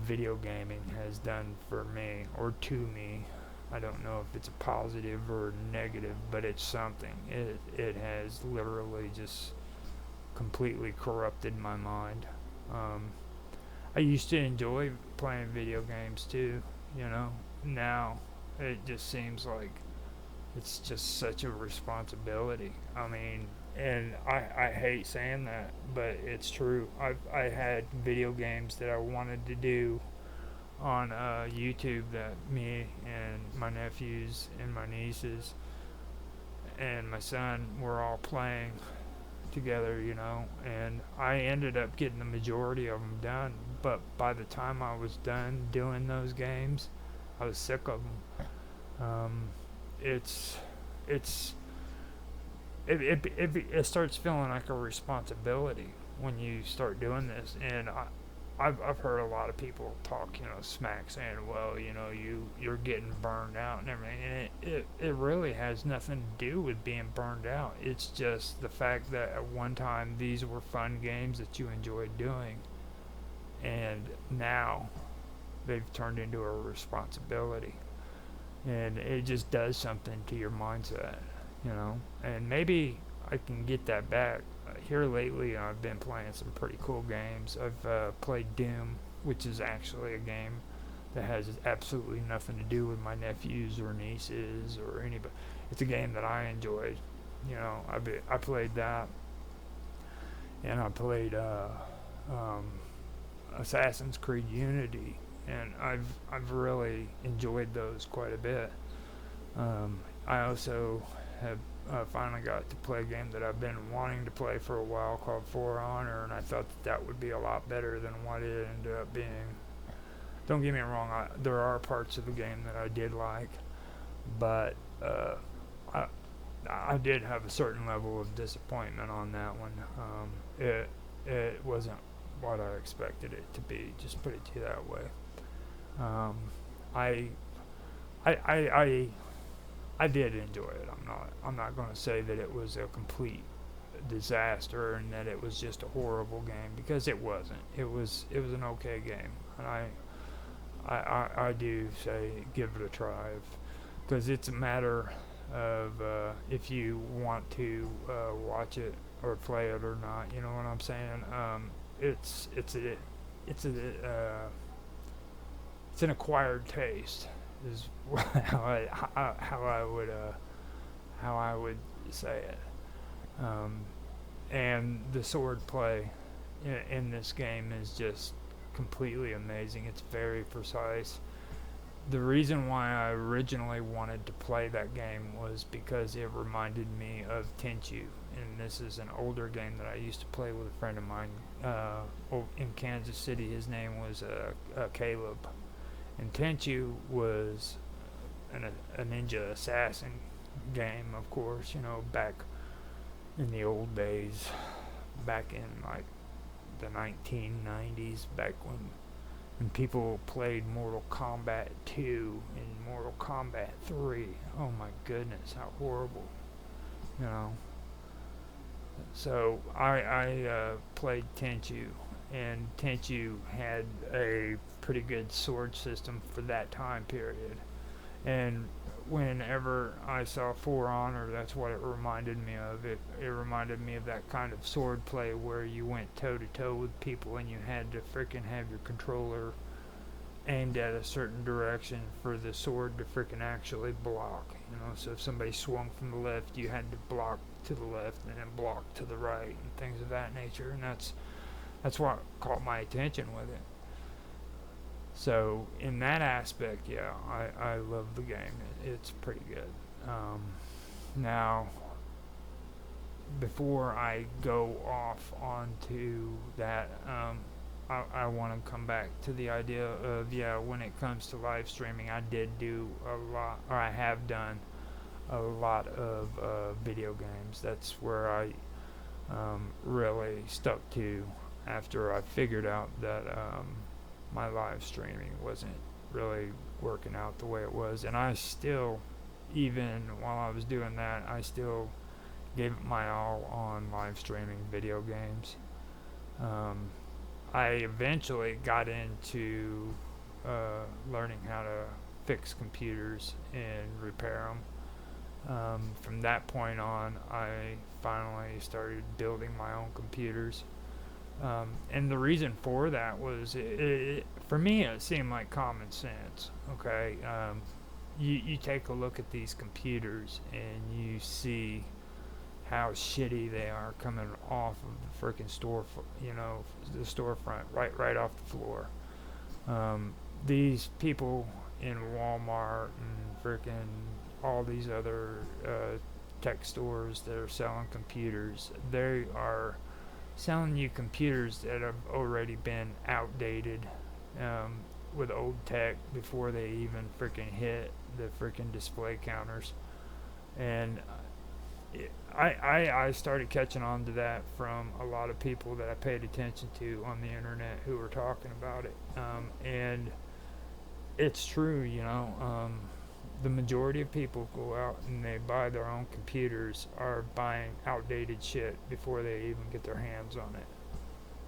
video gaming has done for me, or to me. I don't know if it's a positive or negative, but it's something. It has literally just completely corrupted my mind. I used to enjoy playing video games too, you know. Now it just seems like it's just such a responsibility. I mean, and I hate saying that, but it's true. I had video games that I wanted to do on YouTube that me and my nephews and my nieces and my son were all playing together, you know, and I ended up getting the majority of them done. But by the time I was done doing those games, I was sick of them. It's it starts feeling like a responsibility when you start doing this, and I've heard a lot of people talk, you know, smack, saying, well, you know, you're getting burned out and everything, and it really has nothing to do with being burned out. It's just the fact that at one time these were fun games that you enjoyed doing, and now they've turned into a responsibility, and it just does something to your mindset, you know. And maybe I can get that back. Here lately, I've been playing some pretty cool games. I've played Doom, which is actually a game that has absolutely nothing to do with my nephews or nieces or anybody. It's a game that I enjoyed. You know, I played that, and I played Assassin's Creed Unity, and I've really enjoyed those quite a bit. I also have finally got to play a game that I've been wanting to play for a while called For Honor, and I thought that would be a lot better than what it ended up being. Don't get me wrong, there are parts of the game that I did like, but I did have a certain level of disappointment on that one. It wasn't what I expected it to be. Just put it to you that way. I I did enjoy it. I'm not going to say that it was a complete disaster and that it was just a horrible game, because it wasn't. It was an okay game, and I do say give it a try, because it's a matter of if you want to watch it or play it or not. You know what I'm saying? It's an acquired taste, is how I would say it. And the sword play in this game is just completely amazing. It's very precise. The reason why I originally wanted to play that game was because it reminded me of Tenchu, and this is an older game that I used to play with a friend of mine in Kansas City. His name was Caleb, and Tenchu was a ninja assassin game, of course, you know, back in the old days, back in like the 1990s, back when people played Mortal Kombat 2 and Mortal Kombat 3. Oh my goodness, how horrible, you know. So I played Tenchu, and Tenchu had a pretty good sword system for that time period. And whenever I saw For Honor, that's what it reminded me of. It reminded me of that kind of sword play where you went toe to toe with people and you had to frickin' have your controller aimed at a certain direction for the sword to freaking actually block. So if somebody swung from the left, you had to block to the left and then block to the right and things of that nature. And that's what caught my attention with it. So in that aspect, yeah, I love the game. It's pretty good. Now, before I go off onto that, I want to come back to the idea of, yeah, when it comes to live streaming, I did do a lot, or I have done a lot of video games. That's where I really stuck to after I figured out that my live streaming wasn't really working out the way it was. And I still, even while I was doing that, I still gave it my all on live streaming video games. I eventually got into learning how to fix computers and repair them. From that point on, I finally started building my own computers. And the reason for that was, for me, it seemed like common sense. Okay, you take a look at these computers and you see how shitty they are coming off of the freaking store, the storefront, right off the floor. These people in Walmart and freaking all these other tech stores that are selling computers, they are selling you computers that have already been outdated, with old tech before they even freaking hit the freaking display counters. And I started catching on to that from a lot of people that I paid attention to on the internet who were talking about it. And it's true, the majority of people go out and they buy their own computers are buying outdated shit before they even get their hands on it.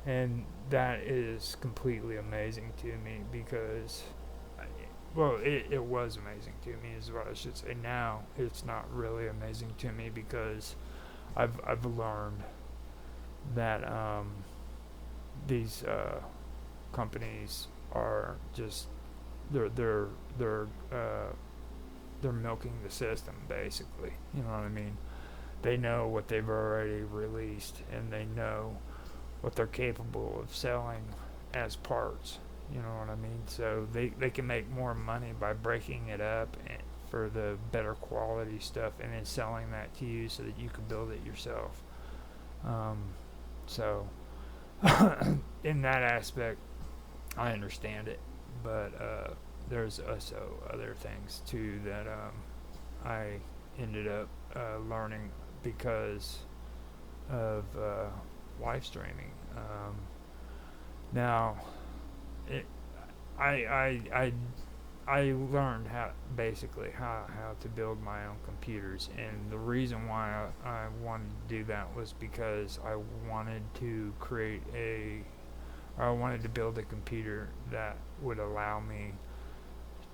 And that is completely amazing to me because, well, it was amazing to me is what I should say. Now it's not really amazing to me because I've learned that these companies are just they're milking the system basically. You know what I mean? They know what they've already released and they know what they're capable of selling as parts. You know what I mean? So they can make more money by breaking it up for the better quality stuff and then selling that to you so that you can build it yourself. So in that aspect, I understand it. But there's also other things too that I ended up learning because of live streaming. Now, I learned how to build my own computers, and the reason why I wanted to do that was because I wanted to build a computer that would allow me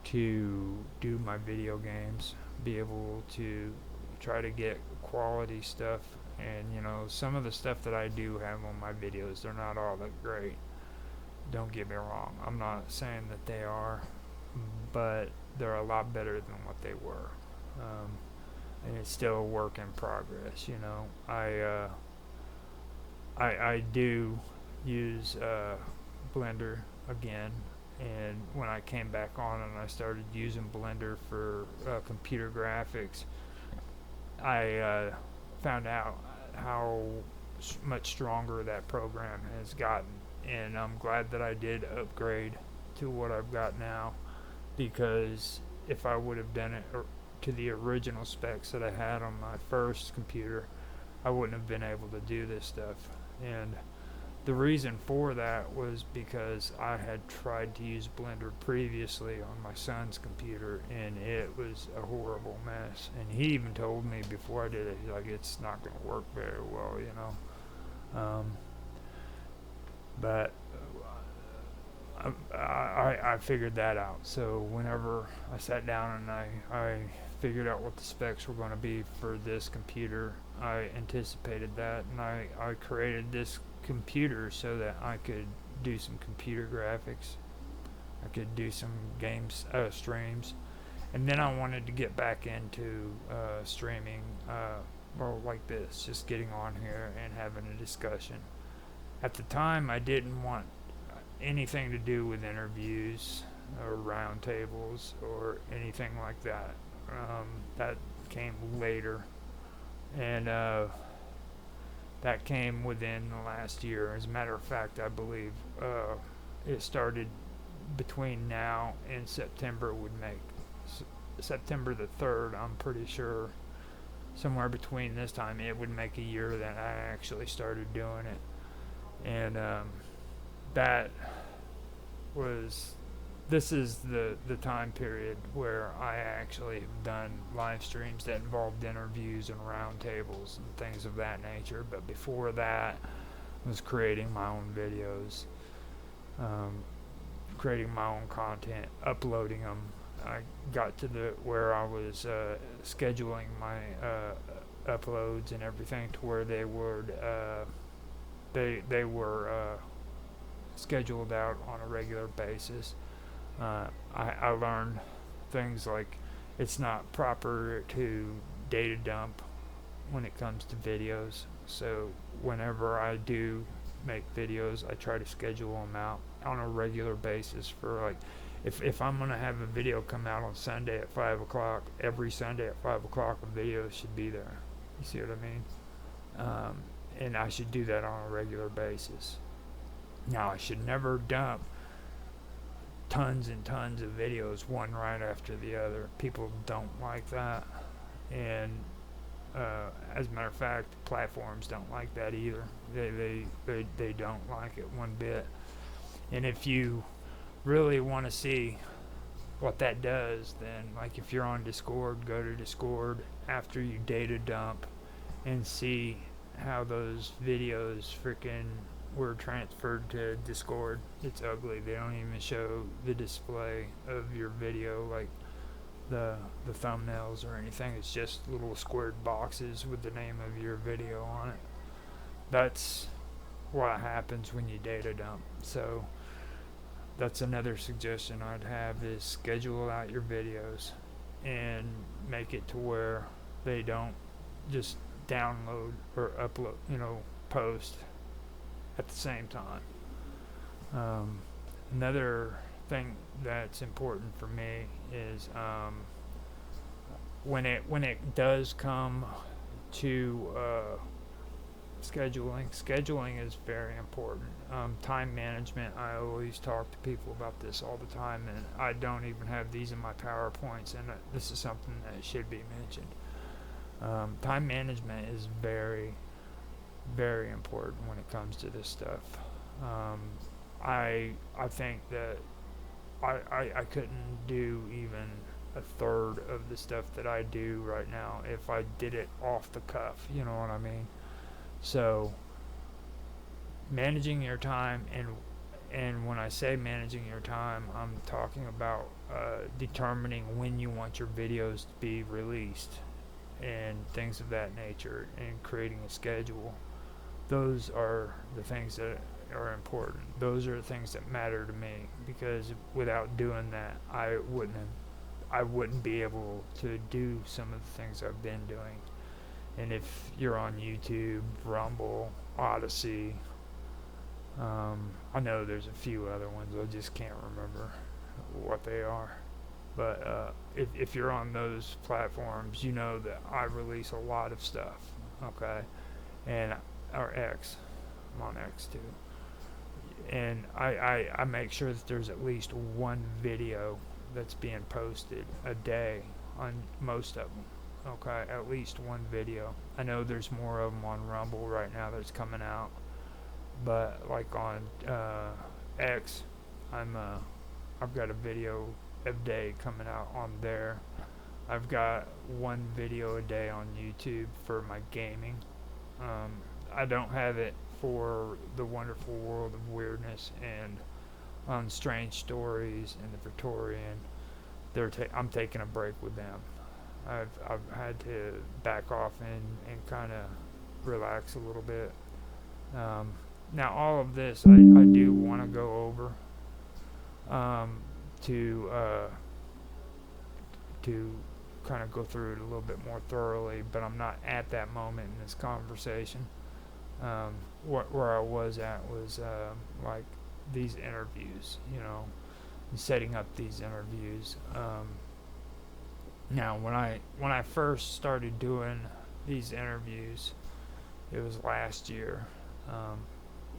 to do my video games, be able to try to get quality stuff. And some of the stuff that I do have on my videos, they're not all that great. Don't get me wrong, I'm not saying that they are, but they're a lot better than what they were. And it's still a work in progress. I do use Blender again, and when I came back on and I started using Blender for computer graphics, I found out how much stronger that program has gotten, and I'm glad that I did upgrade to what I've got now, because if I would have done it to the original specs that I had on my first computer, I wouldn't have been able to do this stuff. And the reason for that was because I had tried to use Blender previously on my son's computer, and it was a horrible mess. And he even told me before I did it, he's like, it's not going to work very well, But I figured that out. So whenever I sat down and I figured out what the specs were going to be for this computer, I anticipated that, and I created this computer so that I could do some computer graphics. I could do some games streams, and then I wanted to get back into streaming, well, like this, just getting on here and having a discussion. At the time, I didn't want anything to do with interviews or roundtables or anything like that. That came later, and that came within the last year. As a matter of fact, I believe it started between now and September. Would make September the 3rd. I'm pretty sure somewhere between this time it would make a year that I actually started doing it, and that was this is the time period where I actually have done live streams that involved interviews and roundtables and things of that nature. But before that, I was creating my own videos, creating my own content, uploading them. I got to the where I was scheduling my uploads and everything to where they would they were scheduled out on a regular basis. I learned things like it's not proper to data dump when it comes to videos. So whenever I do make videos, I try to schedule them out on a regular basis for like if I'm going to have a video come out on Sunday at 5 o'clock, every Sunday at 5 o'clock a video should be there. You see what I mean? And I should do that on a regular basis. Now, I should never dump tons and tons of videos one right after the other. People don't like that, and as a matter of fact, platforms don't like that either. They don't like it one bit. And if you really want to see what that does, then like if you're on Discord, go to Discord after you data dump and see how those videos freaking were transferred to Discord. It's ugly. They don't even show the display of your video, like the thumbnails or anything. It's just little squared boxes with the name of your video on it. That's what happens when you data dump. So that's another suggestion I'd have, is schedule out your videos and make it to where they don't just download or upload, post at the same time. Another thing that's important for me is when it does come to scheduling is very important. Time management, I always talk to people about this all the time, and I don't even have these in my PowerPoints, and this is something that should be mentioned. Time management is very, very important when it comes to this stuff. I think that I couldn't do even a third of the stuff that I do right now if I did it off the cuff, you know what I mean? So managing your time, and when I say managing your time, I'm talking about determining when you want your videos to be released and things of that nature, and creating a schedule. Those are the things that are important. Those are the things that matter to me, because without doing that, I wouldn't be able to do some of the things I've been doing. And if you're on YouTube, Rumble, Odyssey, I know there's a few other ones, I just can't remember what they are. But if you're on those platforms, you know that I release a lot of stuff, okay? Or X, I'm on X too. And I make sure that there's at least one video that's being posted a day on most of them. Okay, at least one video. I know there's more of them on Rumble right now that's coming out, but like on X, I've got a video a day coming out on there. I've got one video a day on YouTube for my gaming. I don't have it for the Wonderful World of Weirdness and on Strange Stories and the Victorian. I'm taking a break with them. I've had to back off and kind of relax a little bit. Now all of this I do want to go over. to to kind of go through it a little bit more thoroughly, but I'm not at that moment in this conversation. Where I was at was like these interviews, setting up these interviews. Now, when I first started doing these interviews, it was last year. Um,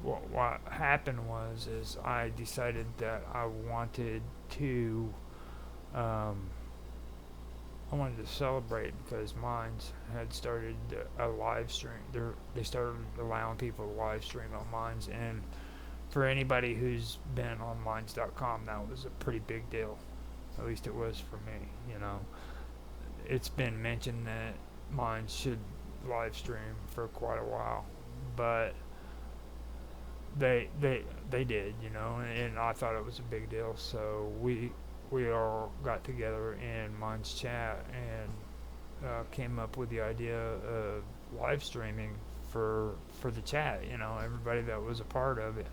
what happened was is I decided that to um, I wanted to celebrate because Minds had started a live stream. They started allowing people to live stream on Minds, and for anybody who's been on Minds.com, that was a pretty big deal. At least it was for me. It's been mentioned that Minds should live stream for quite a while, but they did, and I thought it was a big deal. So we all got together in Minds chat and came up with the idea of live streaming for the chat. Everybody that was a part of it,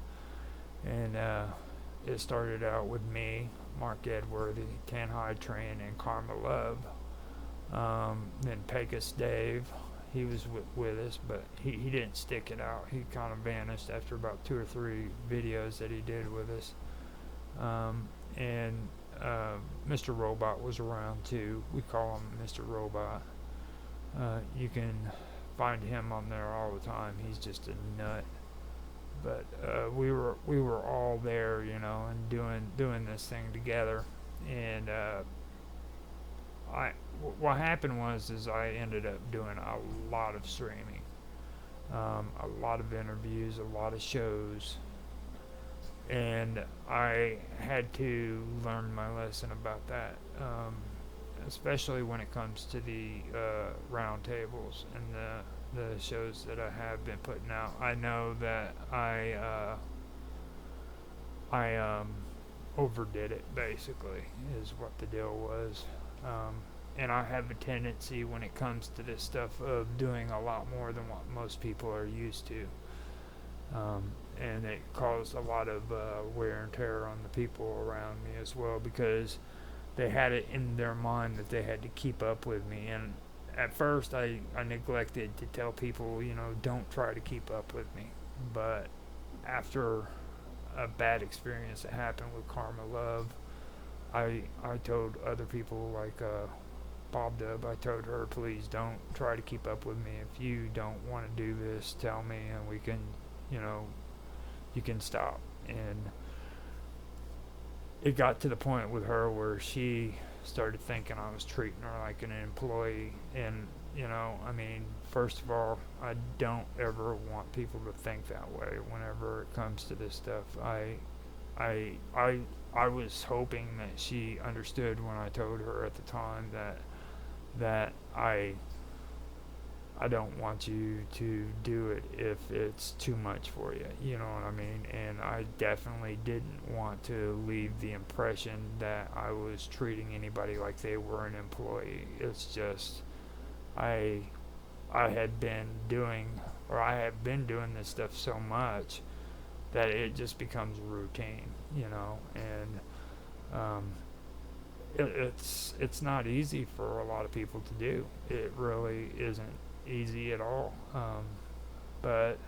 and it started out with me, Mark Edworthy, Tan Hyde Train, and Karma Love. Then Pecos Dave, he was with us, but he didn't stick it out. He kind of vanished after about 2 or 3 videos that he did with us. And Mr. Robot was around too. We call him Mr. Robot. You can find him on there all the time. He's just a nut. But we were all there, and doing this thing together. And what happened was I ended up doing a lot of streaming, a lot of interviews, a lot of shows, and I had to learn my lesson about that, especially when it comes to the roundtables and the shows that I have been putting out. I know that I overdid it, basically, is what the deal was. And I have a tendency when it comes to this stuff of doing a lot more than what most people are used to. And it caused a lot of wear and tear on the people around me as well, because they had it in their mind that they had to keep up with me. And at first I neglected to tell people, don't try to keep up with me. But after a bad experience that happened with Karma Love, I told other people like Bob Dub, I told her, please don't try to keep up with me. If you don't want to do this, tell me, and we can, you can stop. And it got to the point with her where she started thinking I was treating her like an employee. And, first of all, I don't ever want people to think that way whenever it comes to this stuff. I was hoping that she understood when I told her at the time that I don't want you to do it if it's too much for you, you know what I mean? And I definitely didn't want to leave the impression that I was treating anybody like they were an employee. It's just I have been doing this stuff so much that it just becomes routine, and it's not easy for a lot of people to do. It really isn't easy at all. But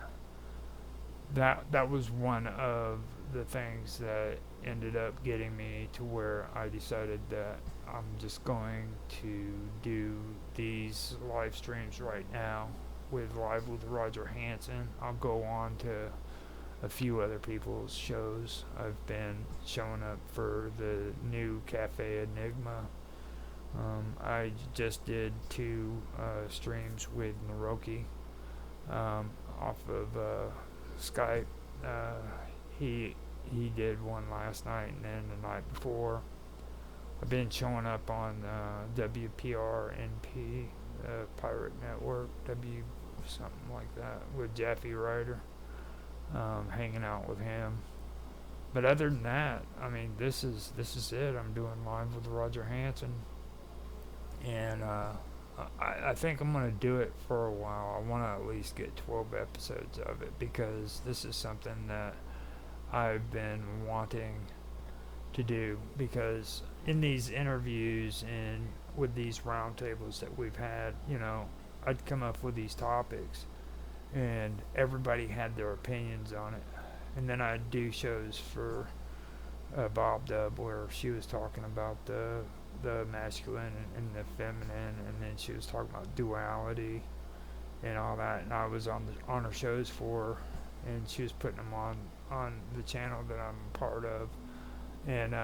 that was one of the things that ended up getting me to where I decided that I'm just going to do these live streams right now with Live with Roger Hanson. I'll go on to a few other people's shows. I've been showing up for the new Cafe Enigma. I just did 2 streams with Naroki off of Skype. He did one last night and then the night before. I've been showing up on WPRNP, Pirate Network, something like that, with Jeffy Ryder. Hanging out with him. But other than that, this is it. I'm doing Live with Roger Hanson, and I think I'm going to do it for a while. I want to at least get 12 episodes of it, because this is something that I've been wanting to do, because in these interviews and with these roundtables that we've had, I'd come up with these topics and everybody had their opinions on it. And then I'd do shows for Bob Dub where she was talking about the masculine and the feminine, and then she was talking about duality and all that. And I was on her shows for her, and she was putting them on the channel that I'm a part of. And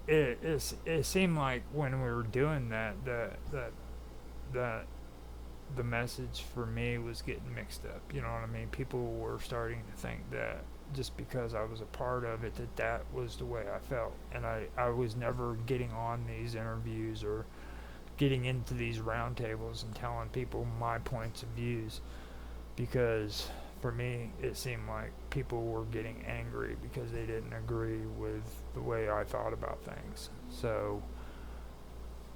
it seemed like when we were doing that the message for me was getting mixed up. You know what I mean? People were starting to think that just because I was a part of it, that was the way I felt. And I was never getting on these interviews or getting into these roundtables and telling people my points of views, because for me it seemed like people were getting angry because they didn't agree with the way I thought about things. So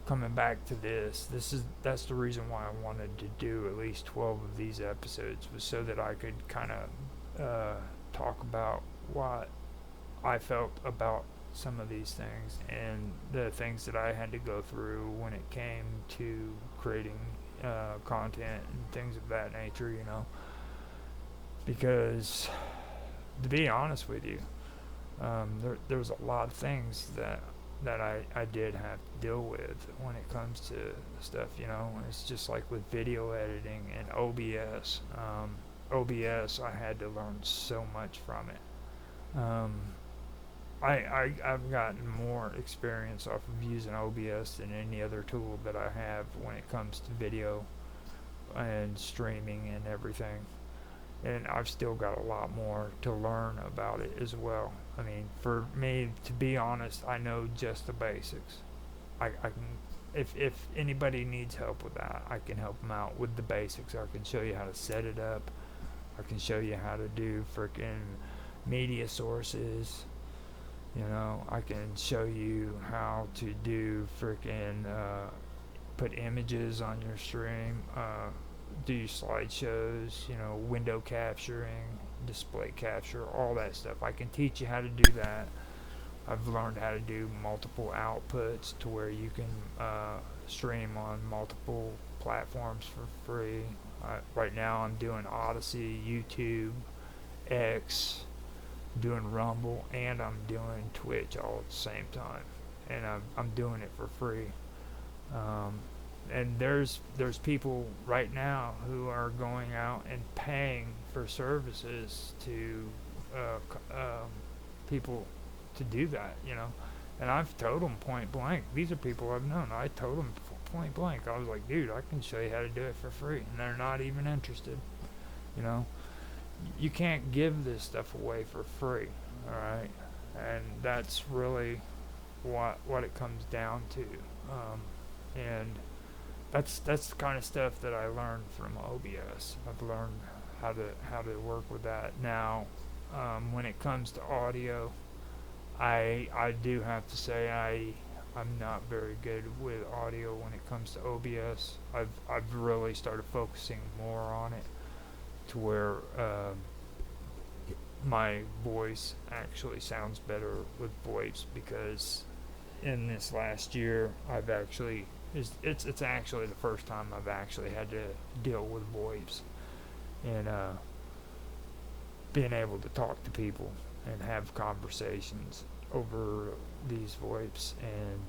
coming back to that's the reason why I wanted to do at least 12 of these episodes, was so that I could kind of talk about what I felt about some of these things and the things that I had to go through when it came to creating content and things of that nature, because to be honest with you, there was a lot of things that I did have to deal with when it comes to stuff, and it's just like with video editing and OBS. OBS, I had to learn so much from it. I've gotten more experience off of using OBS than any other tool that I have when it comes to video and streaming and everything. And I've still got a lot more to learn about it as well. I mean, for me, to be honest, I know just the basics. I can, if anybody needs help with that, I can help them out with the basics. I can show you how to set it up. I can show you how to do freaking media sources. I can show you how to do freaking put images on your stream, do slideshows, window capturing, display capture, all that stuff. I can teach you how to do that. I've learned how to do multiple outputs to where you can stream on multiple platforms for free. Right now I'm doing Odyssey, YouTube, X, doing Rumble, and I'm doing Twitch all at the same time, and I'm doing it for free. And there's people right now who are going out and paying for services to people to do that, and I've told them point blank. These are people I've known. I told them point blank. I was like, dude, I can show you how to do it for free, and they're not even interested. You can't give this stuff away for free, all right? And that's really what it comes down to. And that's the kind of stuff that I learned from OBS. I've learned how to work with that. Now, when it comes to audio, I do have to say I'm not very good with audio when it comes to OBS. I've really started focusing more on it, to where my voice actually sounds better with VoIPs, because in this last year I've actually it's actually the first time I've actually had to deal with VoIPs, and being able to talk to people and have conversations over these VoIPs. And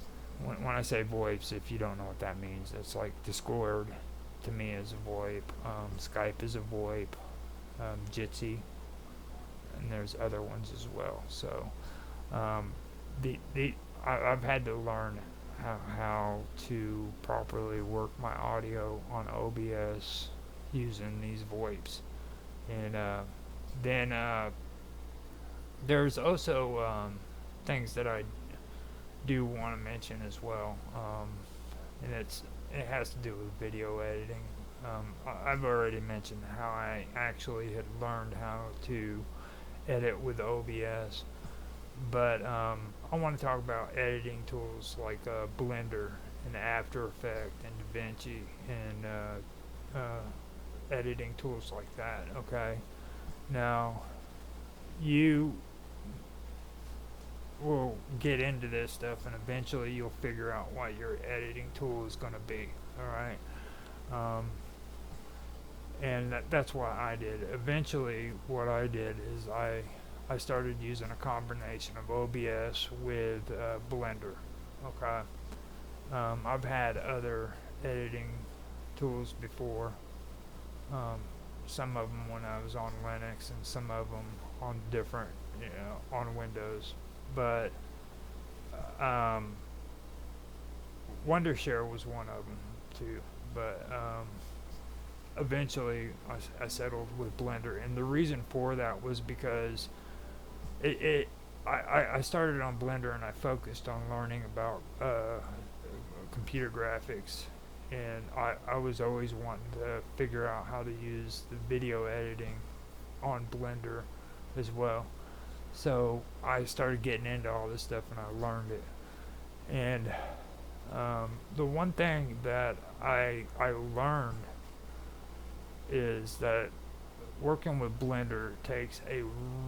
when I say VoIPs, if you don't know what that means, it's like Discord to me is a VoIP, Skype is a VoIP, Jitsi, and there's other ones as well. So I've had to learn how to properly work my audio on OBS using these VoIPs. And then there's also things that I do want to mention as well, and it has to do with video editing. I've already mentioned how I actually had learned how to edit with OBS, but I want to talk about editing tools like Blender and After Effects and DaVinci and editing tools like that. Okay, now you will get into this stuff, and eventually you'll figure out what your editing tool is going to be. All right. Um, and that's what I did. Eventually, what I did is I started using a combination of OBS with Blender. Okay. I've had other editing tools before. Um, some of them when I was on Linux, and some of them on different, on Windows. But um, Wondershare was one of them too. But eventually, I settled with Blender, and the reason for that was because it I started on Blender, and I focused on learning about computer graphics, and I was always wanting to figure out how to use the video editing on Blender as well. So I started getting into all this stuff, and I learned it. And the one thing that I learned is that working with Blender takes a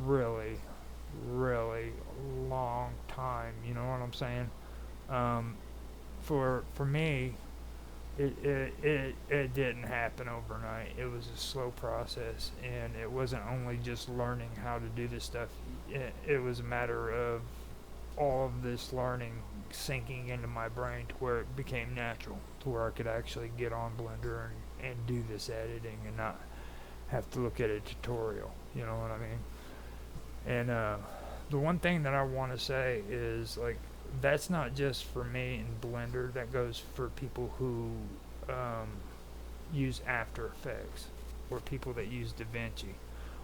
really, really long time. You know what I'm saying? Um, for me, it didn't happen overnight. It was a slow process, and it wasn't only just learning how to do this stuff. It was a matter of all of this learning sinking into my brain to where it became natural, to where I could actually get on Blender and do this editing and not have to look at a tutorial. You know what I mean? And the one thing that I want to say is, like, that's not just for me in Blender. That goes for people who use After Effects, or people that use DaVinci,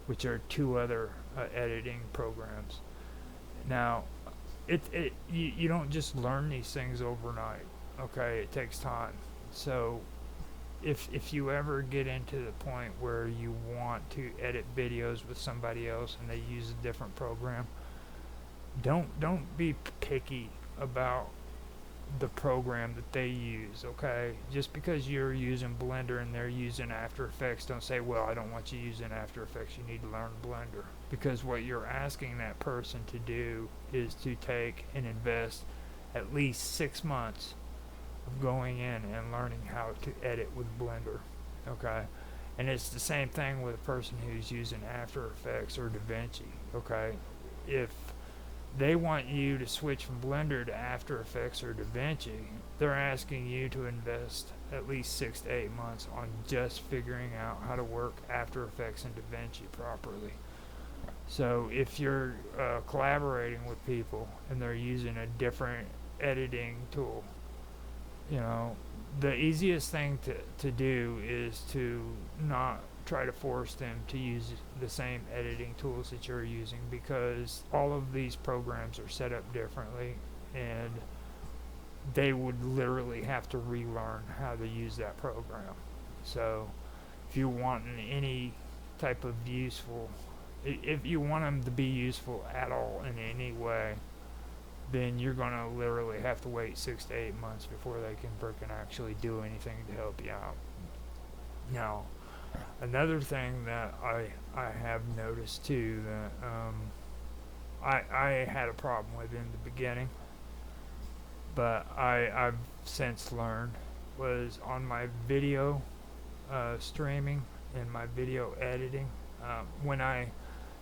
which are two other editing programs. Now, you don't just learn these things overnight. Okay, it takes time. So if you ever get into the point where you want to edit videos with somebody else and they use a different program, don't be picky about the program that they use. Okay, just because you're using Blender and they're using After Effects, don't say, well, I don't want you using After Effects, you need to learn Blender. Because what you're asking that person to do is to take and invest at least 6 months of going in and learning how to edit with Blender. Okay, and it's the same thing with a person who's using After Effects or DaVinci. Okay, if they want you to switch from Blender to After Effects or DaVinci, they're asking you to invest at least 6 to 8 months on just figuring out how to work After Effects and DaVinci properly. So if you're collaborating with people and they're using a different editing tool, the easiest thing to do is to not try to force them to use the same editing tools that you're using, because all of these programs are set up differently, and they would literally have to relearn how to use that program. So if you want any type of if you want them to be useful at all in any way, then you're going to literally have to wait 6 to 8 months before they can freaking actually do anything to help you out. Now, another thing that I have noticed too, that I had a problem with in the beginning, but I've since learned, was on my video streaming and my video editing. When I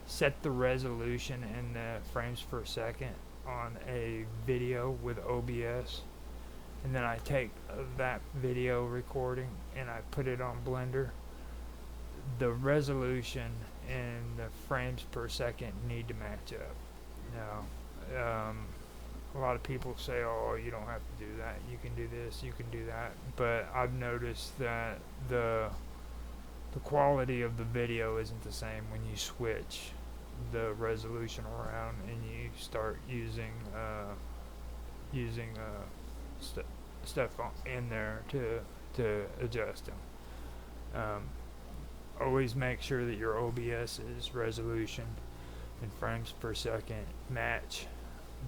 set the resolution and the frames per second on a video with OBS, and then I take that video recording and I put it on Blender, the resolution and the frames per second need to match up. Now, a lot of people say, oh, you don't have to do that, you can do this, you can do that, but I've noticed that the quality of the video isn't the same when you switch the resolution around and you start using stuff in there to adjust them. Always make sure that your OBS's resolution and frames per second match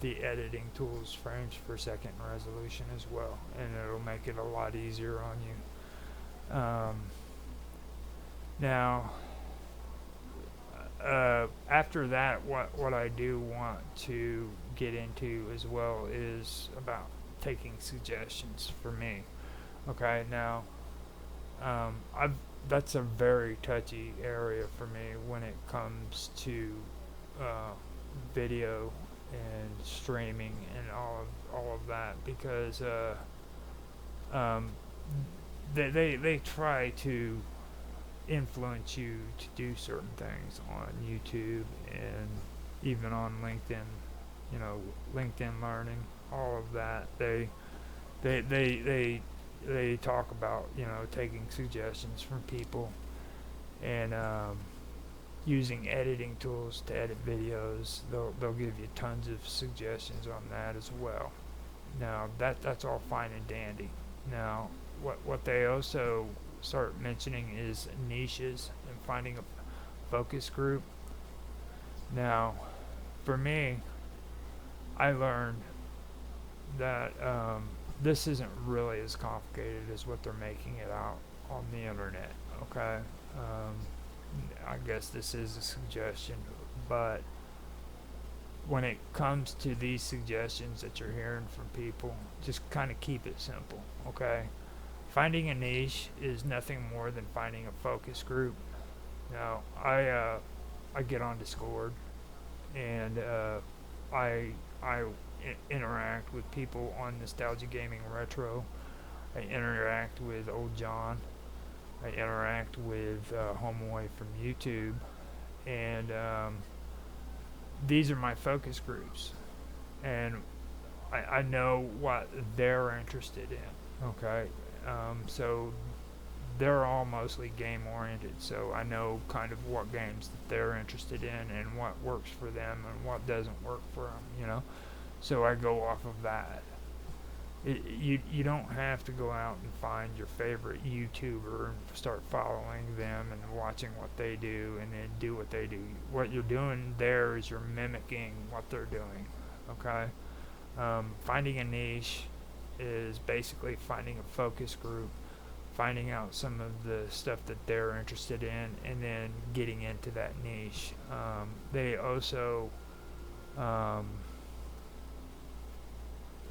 the editing tool's frames per second resolution as well, and it'll make it a lot easier on you. Now, After that, what I do want to get into as well is about taking suggestions for me. Okay, now I've that's a very touchy area for me when it comes to uh, video and streaming and all of that because um, they try to influence you to do certain things on YouTube and even on LinkedIn. You know, LinkedIn Learning, all of that. They they they they talk about taking suggestions from people and using editing tools to edit videos. They'll give you tons of suggestions on that as well. Now that's all fine and dandy. Now what they also start mentioning is niches and finding a focus group. Now for me, I learned that this isn't really as complicated as what they're making it out on the internet. Okay, I guess this is a suggestion, but when it comes to these suggestions that you're hearing from people, just kind of keep it simple. Okay, finding a niche is nothing more than finding a focus group. Now, I get on Discord and I interact with people on Nostalgia Gaming Retro. I interact with Old John. I interact with Homeboy from YouTube, and these are my focus groups, and I know what they're interested in. Okay, so they're all mostly game oriented, so I know kind of what games that they're interested in and what works for them and what doesn't work for them. So I go off of that. You don't have to go out and find your favorite YouTuber and start following them and watching what they do and then do what they do. What you're doing there is you're mimicking what they're doing. Okay, finding a niche is basically finding a focus group, finding out some of the stuff that they're interested in, and then getting into that niche. They also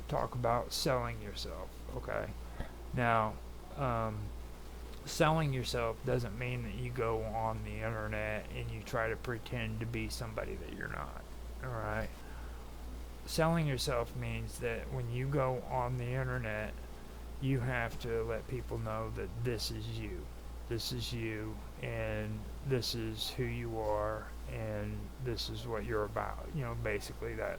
talk about selling yourself. Okay, now selling yourself doesn't mean that you go on the internet and you try to pretend to be somebody that you're not. All right, selling yourself means that when you go on the internet, you have to let people know that this is you. This is you, and this is who you are, and this is what you're about. Basically that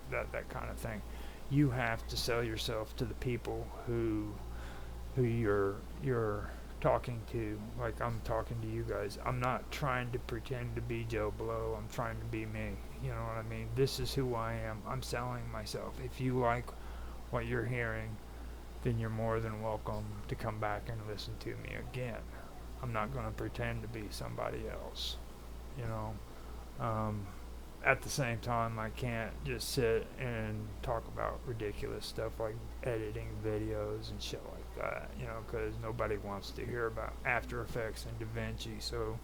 kind of thing. You have to sell yourself to the people who you're talking to. Like I'm talking to you guys. I'm not trying to pretend to be Joe Blow. I'm trying to be me. You know what I mean? This is who I am. I'm selling myself. If you like what you're hearing, then you're more than welcome to come back and listen to me again. I'm not going to pretend to be somebody else. You know. At the same time, I can't just sit and talk about ridiculous stuff like editing videos and shit like that, because nobody wants to hear about After Effects and DaVinci. So,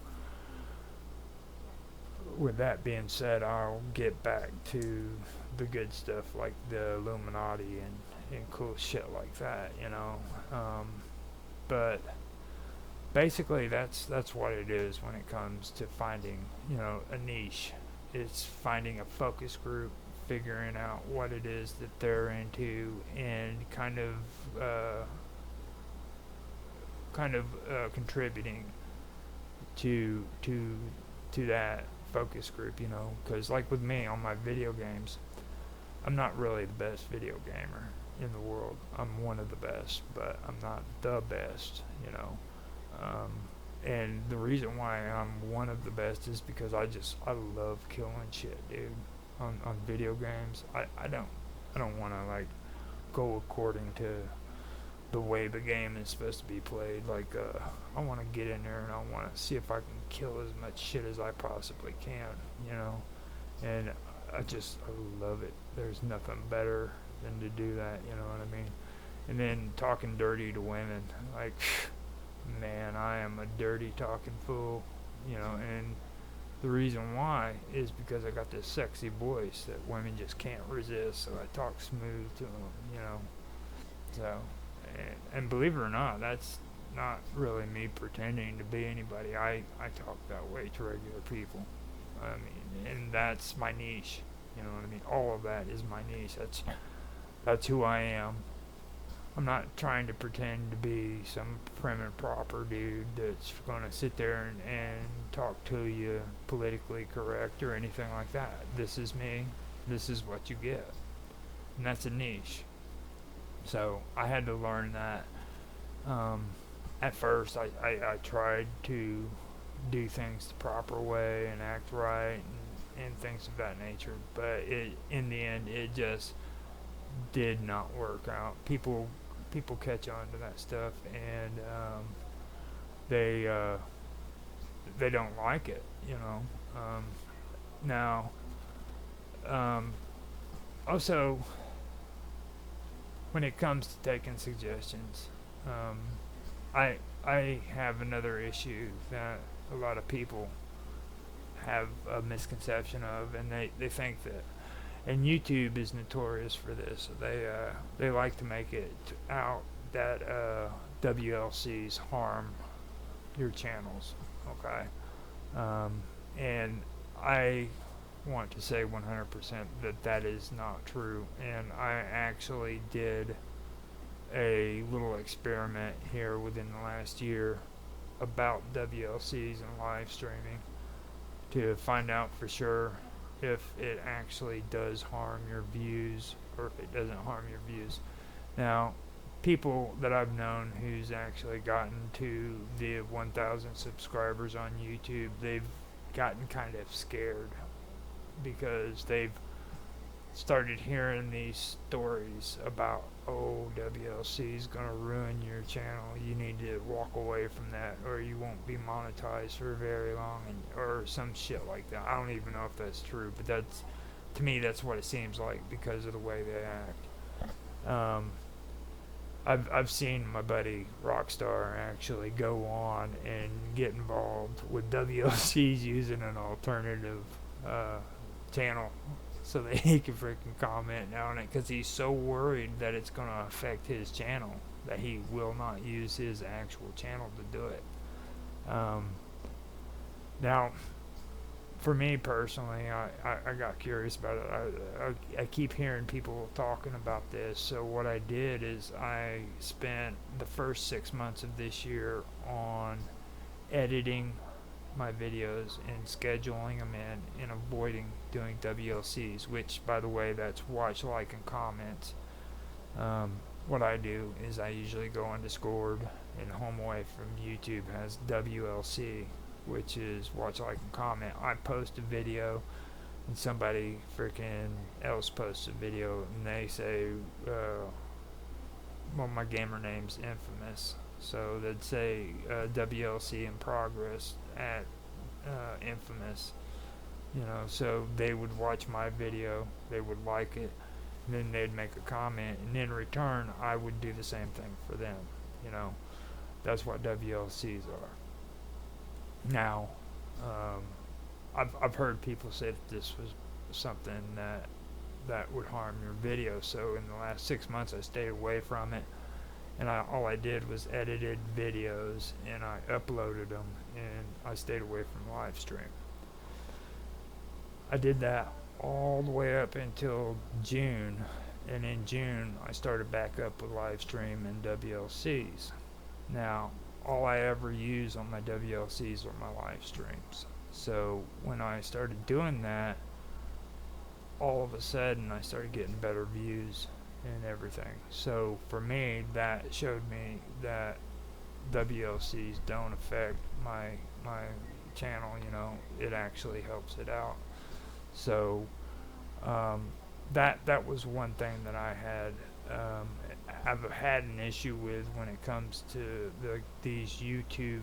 with that being said, I'll get back to the good stuff like the Illuminati and cool shit like that, but basically, that's what it is when it comes to finding, a niche. It's finding a focus group, figuring out what it is that they're into, and kind of contributing to that focus group. Because like with me on my video games, I'm not really the best video gamer in the world. I'm one of the best, but I'm not the best. And the reason why I'm one of the best is because I love killing shit, dude. On video games, I don't want to like go according to the way the game is supposed to be played. Like I want to get in there and I want to see if I can kill as much shit as I possibly can, And I love it. There's nothing better than to do that. You know what I mean? And then talking dirty to women, like. Man, I am a dirty talking fool, and The reason why is because I got this sexy voice that women just can't resist, so I talk smooth to them, So, and believe it or not, that's not really me pretending to be anybody. I talk that way to regular people. I mean, and that's my niche. You know what I mean? All of that is my niche. That's who I am. I'm not trying to pretend to be some prim and proper dude that's going to sit there and talk to you politically correct or anything like that. This is me. This is what you get. And that's a niche. So I had to learn that. At first, I tried to do things the proper way and act right and things of that nature. But in the end, it just did not work out. People catch on to that stuff, and they they don't like it. Now, also when it comes to taking suggestions, I have another issue that a lot of people have a misconception of, and they think that, and YouTube is notorious for this. They like to make it out that WLCs harm your channels. Okay, and I want to say 100% that is not true. And I actually did a little experiment here within the last year about WLCs and live streaming to find out for sure if it actually does harm your views or if it doesn't harm your views. Now, people that I've known who's actually gotten to the 1,000 subscribers on YouTube, they've gotten kind of scared because they've started hearing these stories about, oh, WLC is going to ruin your channel, you need to walk away from that or you won't be monetized for very long, or some shit like that. I don't even know if that's true, but that's, to me, that's what it seems like because of the way they act. I've seen my buddy Rockstar actually go on and get involved with WLCs using an alternative channel so that he can freaking comment on it because he's so worried that it's going to affect his channel that he will not use his actual channel to do it. Now, for me personally, I got curious about it. I keep hearing people talking about this, so what I did is I spent the first 6 months of this year on editing my videos and scheduling them in and avoiding doing WLCs, which, by the way, that's watch, like, and comment. What I do is I usually go on Discord, and Home Away from YouTube has WLC, which is watch, like, and comment. I post a video and somebody freaking else posts a video and they say, well, my gamer name's Infamous, so they'd say WLC in progress at Infamous, so they would watch my video, they would like it, and then they'd make a comment, and in return I would do the same thing for them. That's what WLCs are. Now, I've heard people say that this was something that would harm your video, so in the last 6 months I stayed away from it, and all I did was edited videos and I uploaded them, and I stayed away from live stream. I did that all the way up until June, and in June I started back up with live stream and WLCs. Now, all I ever use on my WLCs are my live streams. So when I started doing that, all of a sudden I started getting better views and everything. So for me, that showed me that WLCs don't affect my channel. It actually helps it out. So that was one thing that I had I've had an issue with when it comes to these YouTube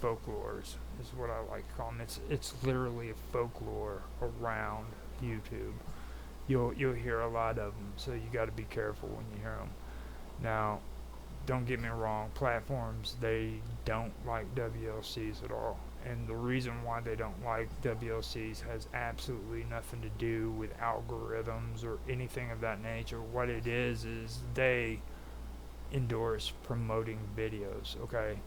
folklores, is what I like to call them. It's literally a folklore around YouTube. You'll hear a lot of them, so you got to be careful when you hear them. Now, don't get me wrong, platforms, they don't like WLCs at all, And the reason why they don't like WLCs has absolutely nothing to do with algorithms or anything of that nature. What it is they endorse promoting videos, okay?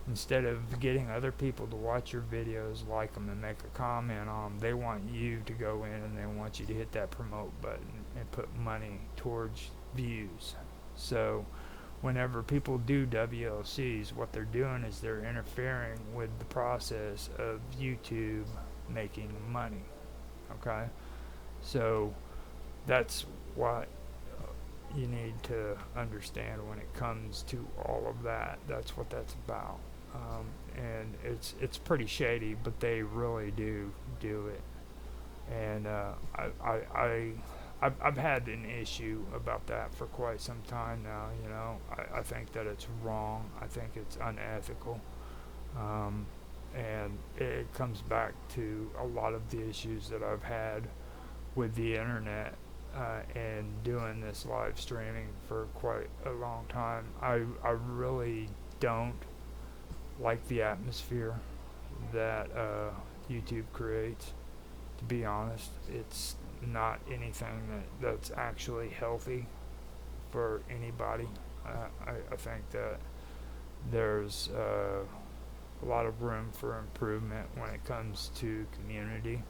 Instead of getting other people to watch your videos, like them, and make a comment on them, they want you to go in and they want you to hit that promote button and put money towards views. So whenever people do WLCs, what they're doing is they're interfering with the process of YouTube making money, okay? So that's what you need to understand when it comes to all of that. That's what that's about. And it's pretty shady, but they really do it. And I've had an issue about that for quite some time now. You know, I think that it's wrong. I think it's unethical. And it comes back to a lot of the issues that I've had with the internet and doing this live streaming for quite a long time. I really don't like the atmosphere that YouTube creates. To be honest, it's not anything that's actually healthy for anybody. I think that there's a lot of room for improvement when it comes to community.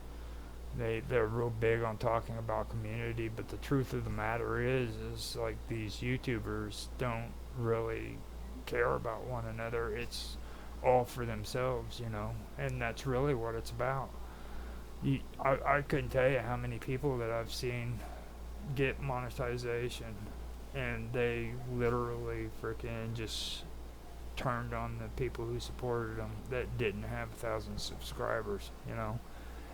They're real big on talking about community, but the truth of the matter is like these YouTubers don't really care about one another. It's all for themselves, you know, and that's really what it's about. I couldn't tell you how many people that I've seen get monetization and they literally freaking just turned on the people who supported them that didn't have 1,000 subscribers, you know.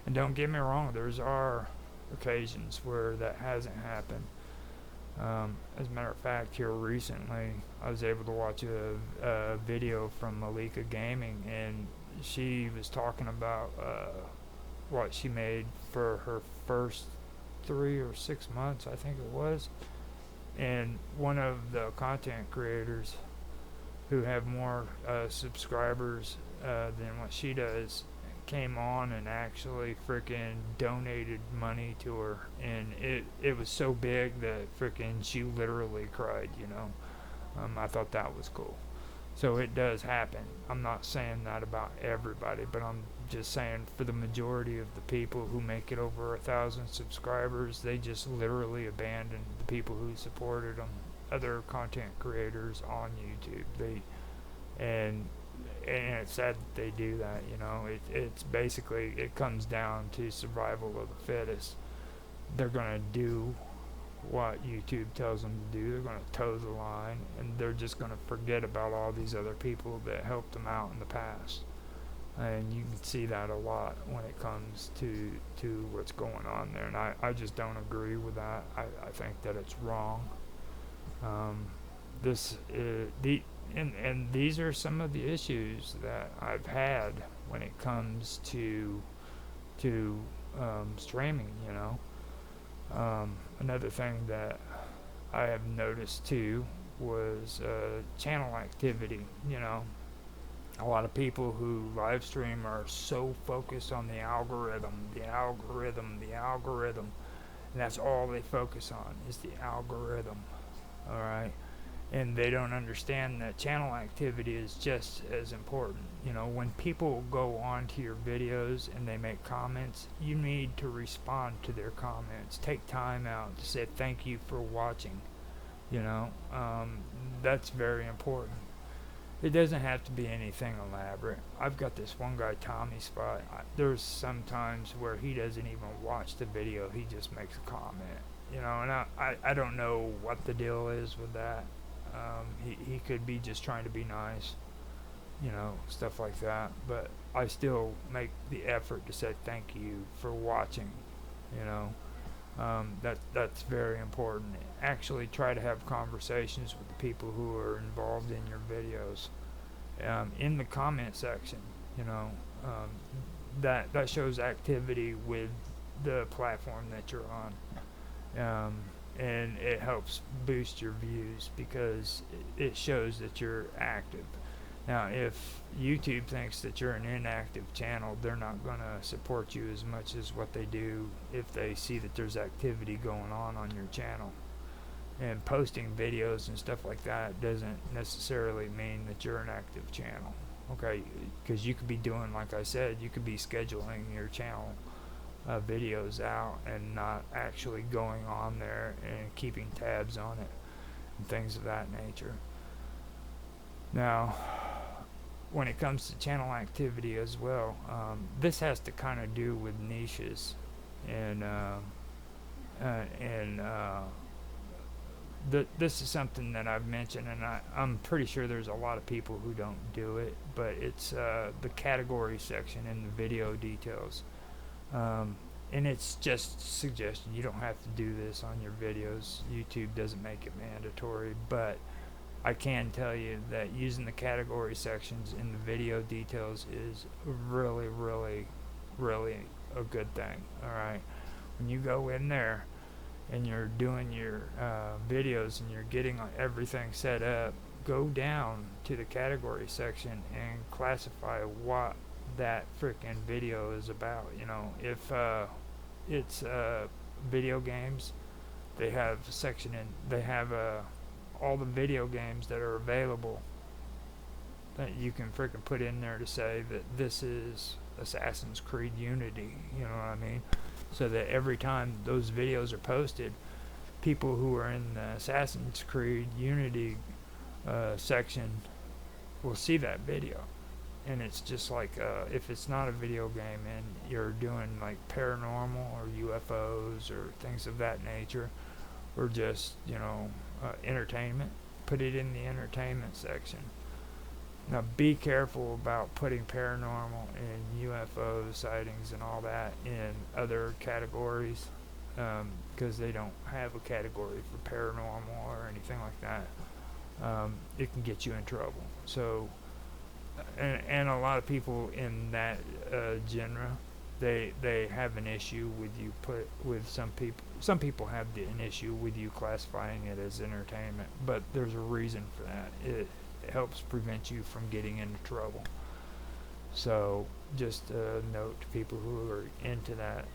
And don't get me wrong, there's are occasions where that hasn't happened. As a matter of fact, here recently, I was able to watch a video from Malika Gaming, and she was talking about what she made for her first 3 or 6 months, I think it was. And one of the content creators who have more subscribers than what she does came on and actually freaking donated money to her, and it was so big that freaking she literally cried, you know. I thought that was cool. So it does happen. I'm not saying that about everybody, but I'm just saying for the majority of the people who make it over 1,000 subscribers, they just literally abandon the people who supported them, other content creators on YouTube. And it's sad that they do that, you know. It's basically, it comes down to survival of the fittest. They're going to do what YouTube tells them to do. They're going to toe the line, and they're just going to forget about all these other people that helped them out in the past. And you can see that a lot when it comes to what's going on there. And I just don't agree with that. I think that it's wrong. And these are some of the issues that I've had when it comes to streaming, you know. Another thing that I have noticed too was channel activity, you know. A lot of people who live stream are so focused on the algorithm, and that's all they focus on is the algorithm, alright? And they don't understand that channel activity is just as important. You know, when people go onto your videos and they make comments, you need to respond to their comments. Take time out to say thank you for watching. You know, that's very important. It doesn't have to be anything elaborate. I've got this one guy, Tommy Spot. There's some times where he doesn't even watch the video. He just makes a comment. You know, and I don't know what the deal is with that. He could be just trying to be nice, you know, stuff like that. But I still make the effort to say thank you for watching, you know. That's very important. Actually try to have conversations with the people who are involved in your videos. In the comment section, you know, that shows activity with the platform that you're on. And it helps boost your views because it shows that you're active. Now, if YouTube thinks that you're an inactive channel, they're not going to support you as much as what they do if they see that there's activity going on your channel. And posting videos and stuff like that doesn't necessarily mean that you're an active channel. Okay, because you could be doing, like I said, you could be scheduling your channel videos out and not actually going on there and keeping tabs on it and things of that nature. Now, when it comes to channel activity as well, this has to kind of do with niches, and this is something that I've mentioned, and I'm pretty sure there's a lot of people who don't do it, but it's the category section in the video details. And it's just suggestion. You don't have to do this on your videos. YouTube doesn't make it mandatory, but I can tell you that using the category sections in the video details is really, really, really a good thing. Alright, when you go in there and you're doing your videos and you're getting everything set up, go down to the category section and classify what that freaking video is about. You know, if it's video games, they have a section in, they have all the video games that are available that you can freaking put in there to say that this is Assassin's Creed Unity, you know what I mean? So that every time those videos are posted, people who are in the Assassin's Creed Unity section will see that video. And it's just like, if it's not a video game and you're doing like paranormal or UFOs or things of that nature, or just, you know, entertainment, put it in the entertainment section. Now be careful about putting paranormal and UFO sightings and all that in other categories, because they don't have a category for paranormal or anything like that. It can get you in trouble. So and a lot of people in that genre, they have an issue with you put with some people have an issue with you classifying it as entertainment, but there's a reason for that. It helps prevent you from getting into trouble. So just a note to people who are into that,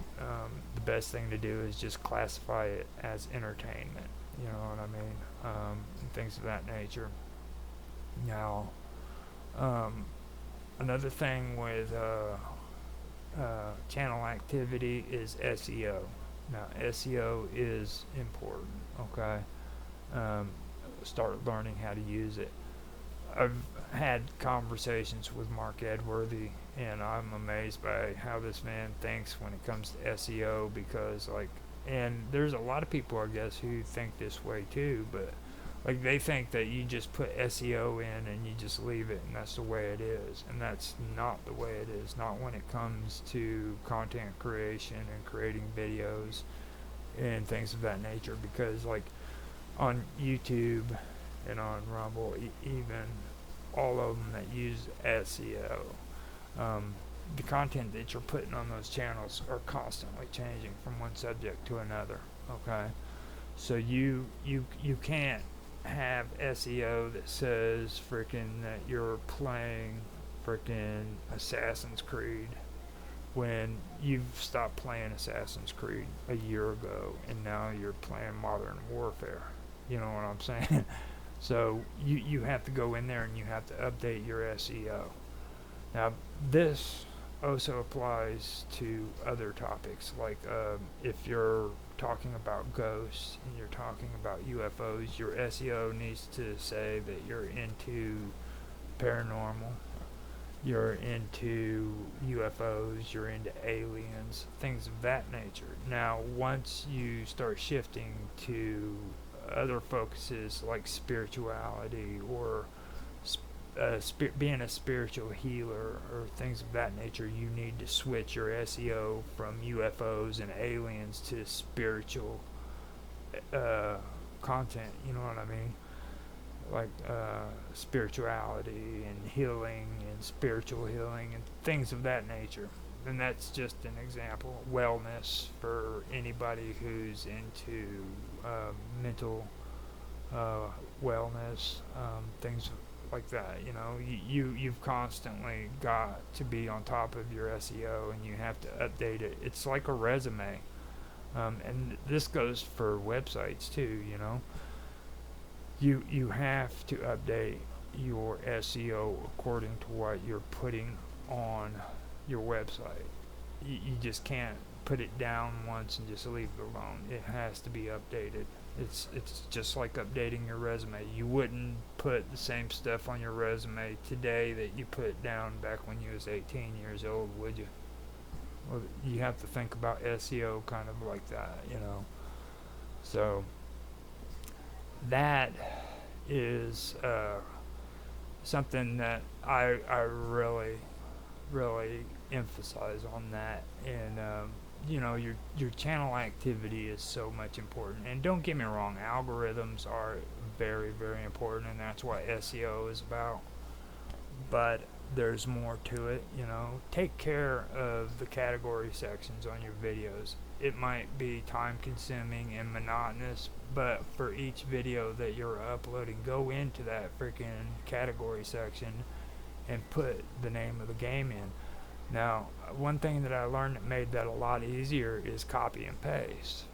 the best thing to do is just classify it as entertainment, you know what I mean, and things of that nature. Now, another thing with channel activity is SEO. Now, SEO is important, okay? Start learning how to use it. I've had conversations with Mark Edworthy, and I'm amazed by how this man thinks when it comes to SEO, because, like, and there's a lot of people, I guess, who think this way too, but like they think that you just put SEO in and you just leave it and that's the way it is, and that's not the way it is. Not when it comes to content creation and creating videos and things of that nature, because like on YouTube and on Rumble, even all of them that use SEO, the content that you're putting on those channels are constantly changing from one subject to another, okay? So you can't have SEO that says freaking that you're playing freaking Assassin's Creed when you've stopped playing Assassin's Creed a year ago and now you're playing Modern Warfare. You know what I'm saying? So you have to go in there and you have to update your SEO. Now this also applies to other topics, like if you're talking about ghosts and you're talking about UFOs, your SEO needs to say that you're into paranormal, you're into UFOs, you're into aliens, things of that nature. Now once you start shifting to other focuses like spirituality or being a spiritual healer or things of that nature, you need to switch your SEO from UFOs and aliens to spiritual content, you know what I mean? Like spirituality and healing and spiritual healing and things of that nature. And that's just an example. Wellness for anybody who's into mental wellness, things like that. You know, you've constantly got to be on top of your SEO, and you have to update it. It's like a resume, and this goes for websites too. You know, you have to update your SEO according to what you're putting on your website. You just can't put it down once and just leave it alone. It has to be updated. It's just like updating your resume. You wouldn't put the same stuff on your resume today that you put down back when you was 18 years old, would you? Well, you have to think about SEO kind of like that, you know. So that is something that I really emphasize on that. And you know, your channel activity is so much important. And don't get me wrong, algorithms are very important, and that's what SEO is about. But there's more to it. You know, take care of the category sections on your videos. It might be time consuming and monotonous, but for each video that you're uploading, go into that freaking category section and put the name of the game in. Now, one thing that I learned that made that a lot easier is copy and paste.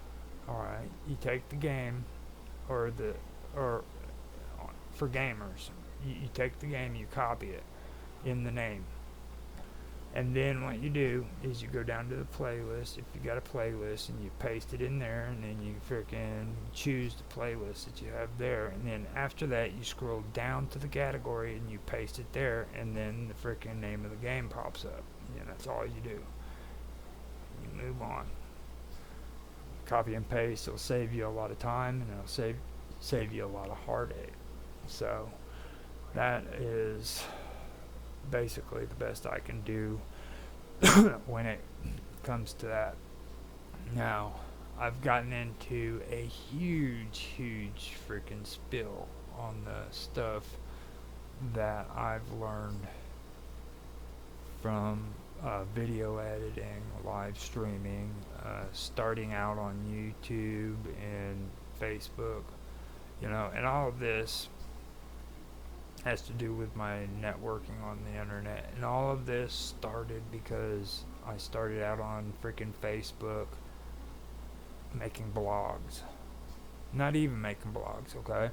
Alright, you take the game, or for gamers, you take the game, you copy it in the name. And then what you do is you go down to the playlist, if you got a playlist, and you paste it in there, and then you freaking choose the playlist that you have there. And then after that, you scroll down to the category and you paste it there, and then the freaking name of the game pops up. And that's all you do. You move on. Copy and paste will save you a lot of time, and it'll save you a lot of heartache. So that is basically the best I can do when it comes to that. Now, I've gotten into a huge freaking spill on the stuff that I've learned from video editing, live streaming, starting out on YouTube and Facebook, you know, and all of this has to do with my networking on the internet. And all of this started because I started out on freaking Facebook making blogs. Not even making blogs, okay?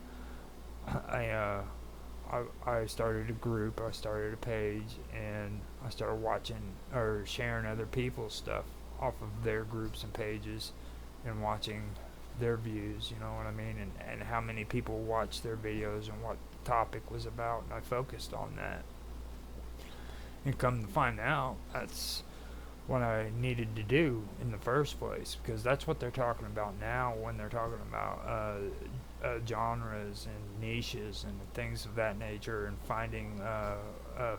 I started a group, I started a page, and I started watching or sharing other people's stuff off of their groups and pages and watching their views, you know what I mean, and how many people watched their videos and what the topic was about, and I focused on that. And come to find out, that's what I needed to do in the first place, because that's what they're talking about now when they're talking about genres and niches and things of that nature, and finding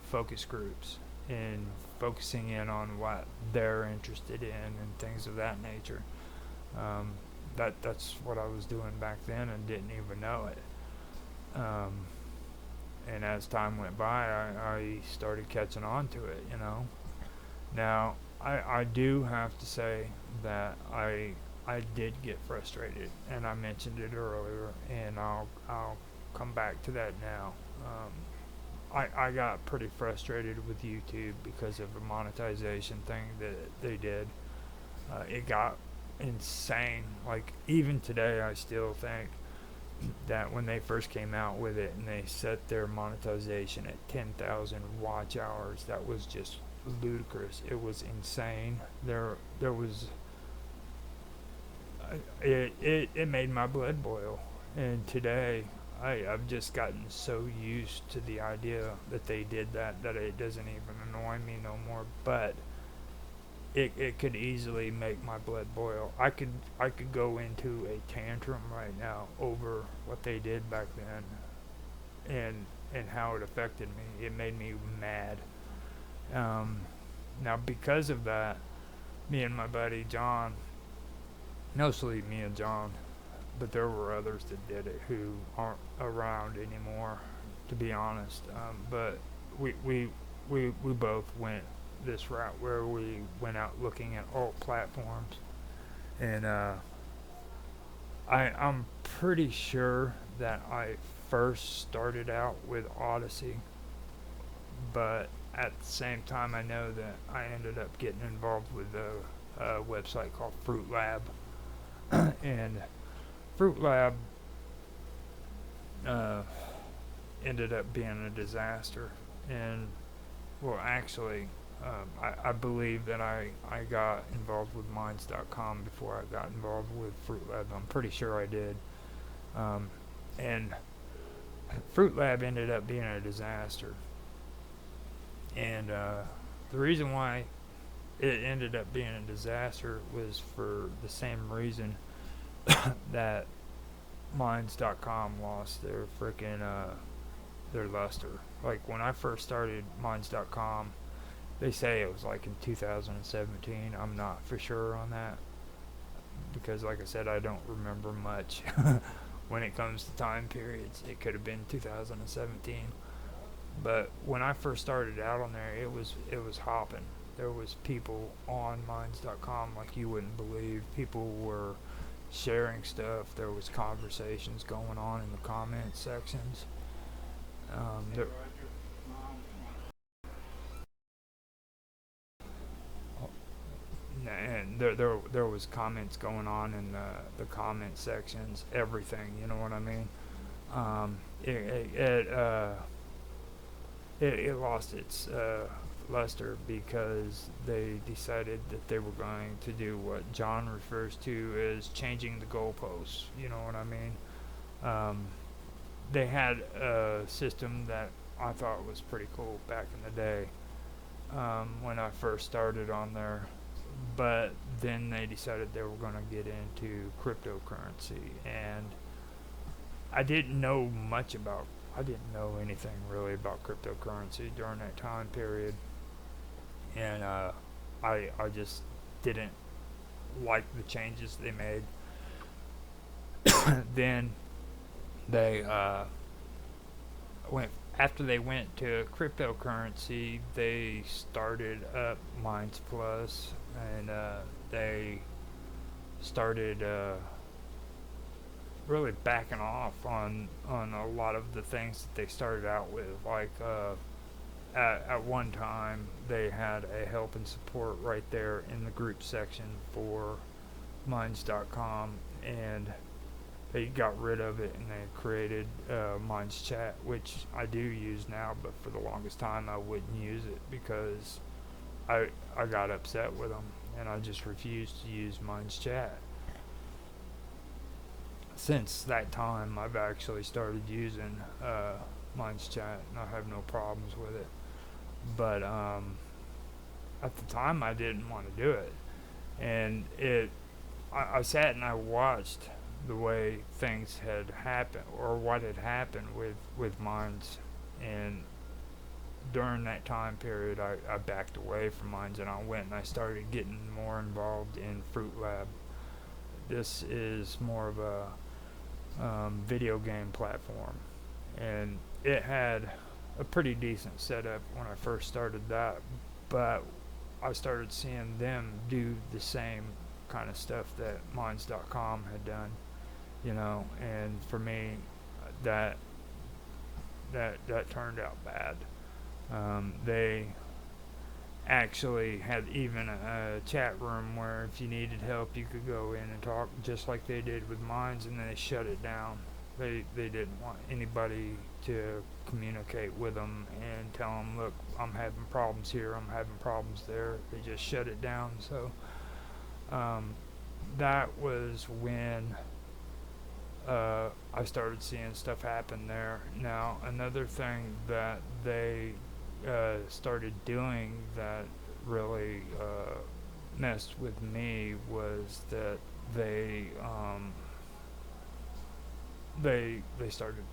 focus groups and focusing in on what they're interested in and things of that nature. That's what I was doing back then and didn't even know it. And as time went by, I started catching on to it, you know. Now, I do have to say that I did get frustrated, and I mentioned it earlier, and I'll come back to that now. I got pretty frustrated with YouTube because of the monetization thing that they did. It got insane. Like, even today, I still think that when they first came out with it and they set their monetization at 10,000 watch hours, that was just ludicrous. It was insane. There was it made my blood boil. And today I've just gotten so used to the idea that they did that it doesn't even annoy me no more. But it could easily make my blood boil. I could go into a tantrum right now over what they did back then and how it affected me. It made me mad. Now, because of that, me and my buddy John, mostly me and John, but there were others that did it who aren't around anymore, to be honest. But we both went this route where we went out looking at alt platforms, and I'm pretty sure that I first started out with Odyssey, but at the same time, I know that I ended up getting involved with a website called Fruit Lab, and Fruit Lab uh, ended up being a disaster. And well, actually, I believe that I got involved with Minds.com before I got involved with Fruit Lab. I'm pretty sure I did. Um, and Fruit Lab ended up being a disaster. And the reason why it ended up being a disaster was for the same reason that Minds.com lost their freaking their luster. Like when I first started Minds.com, they say it was like in 2017. I'm not for sure on that because, like I said, I don't remember much when it comes to time periods. It could have been 2017. But when I first started out on there, it was hopping. There was people on Minds.com like you wouldn't believe. People were sharing stuff. There was conversations going on in the comment sections. There, and there was comments going on in the comment sections. Everything, you know what I mean? Um, it, it, it it lost its luster because they decided that they were going to do what John refers to as changing the goalposts. You know what I mean? Um, they had a system that I thought was pretty cool back in the day when I first started on there. But then they decided they were going to get into cryptocurrency, and I didn't know anything really about cryptocurrency during that time period, and I just didn't like the changes they made. Then they went after they went to cryptocurrency. They started up Minds Plus, and they started really backing off on a lot of the things that they started out with. Like at one time, they had a help and support right there in the group section for Minds.com, and they got rid of it and they created Minds Chat, which I do use now, but for the longest time I wouldn't use it because I got upset with them and I just refused to use Minds Chat. Since that time, I've actually started using Minds Chat, and I have no problems with it. But at the time, I didn't want to do it, and I sat and I watched the way things had happened, or what had happened with Minds, and during that time period, I backed away from Minds, and I went and I started getting more involved in Fruit Lab. This is more of a video game platform, and it had a pretty decent setup when I first started that, but I started seeing them do the same kind of stuff that Minds.com had done, you know, and for me, that that turned out bad. They actually had even a chat room where if you needed help you could go in and talk just like they did with Minds, and then they shut it down. They didn't want anybody to communicate with them and tell them, look, I'm having problems here, I'm having problems there. They just shut it down. So that was when I started seeing stuff happen there. Now another thing that they started doing that really messed with me was that they started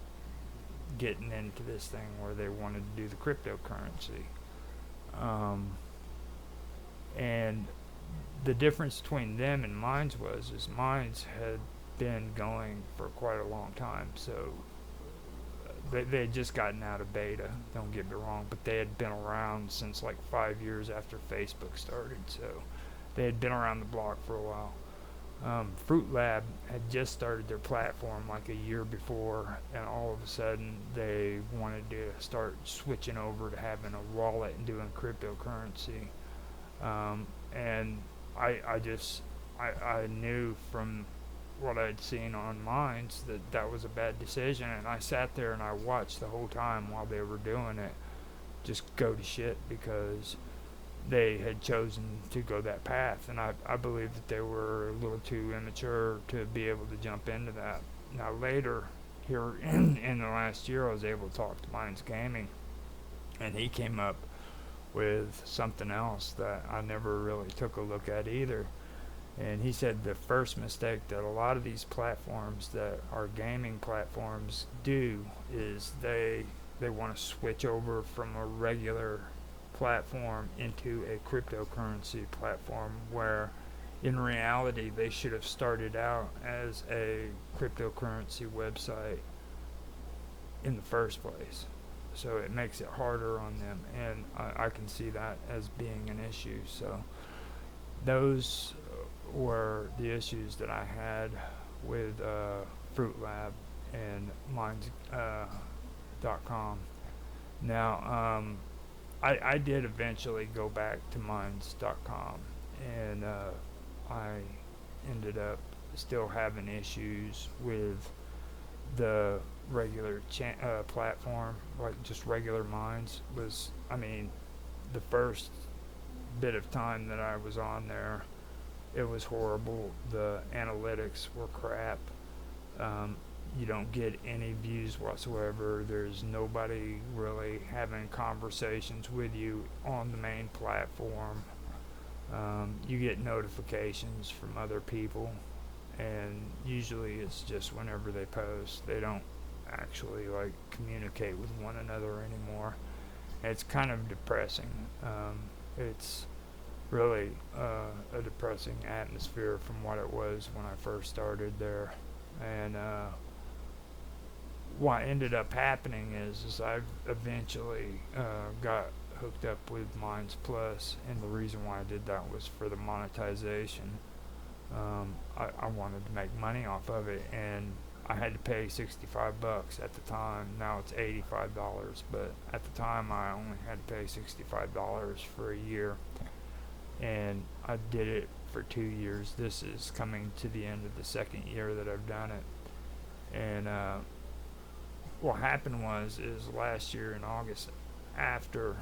getting into this thing where they wanted to do the cryptocurrency, and the difference between them and Minds is Minds had been going for quite a long time, so they had just gotten out of beta, don't get me wrong, but they had been around since like 5 years after Facebook started, so they had been around the block for a while. Fruit Lab had just started their platform like a year before, and all of a sudden they wanted to start switching over to having a wallet and doing cryptocurrency. And I knew from what I'd seen on Minds that that was a bad decision, and I sat there and I watched the whole time while they were doing it just go to shit because they had chosen to go that path, and I believe that they were a little too immature to be able to jump into that. Now later, here in the last year, I was able to talk to Minds Gaming, and he came up with something else that I never really took a look at either. And he said the first mistake that a lot of these platforms that are gaming platforms do is they want to switch over from a regular platform into a cryptocurrency platform, where in reality they should have started out as a cryptocurrency website in the first place. So it makes it harder on them, and I can see that as being an issue. So those were the issues that I had with Fruit Lab and Minds.com. Now, I did eventually go back to Minds.com, and I ended up still having issues with the regular platform, like just regular Minds. I mean, the first bit of time that I was on there, it was horrible. The analytics were crap. You don't get any views whatsoever. There's nobody really having conversations with you on the main platform. You get notifications from other people, and usually it's just whenever they post. They don't actually like communicate with one another anymore. It's kind of depressing. It's really a depressing atmosphere from what it was when I first started there. And what ended up happening is I eventually got hooked up with Minds Plus, and the reason why I did that was for the monetization. I wanted to make money off of it, and I had to pay $65 at the time. Now it's $85, but at the time I only had to pay $65 for a year, and I did it for 2 years. This is coming to the end of the second year that I've done it. And what happened is last year in August, after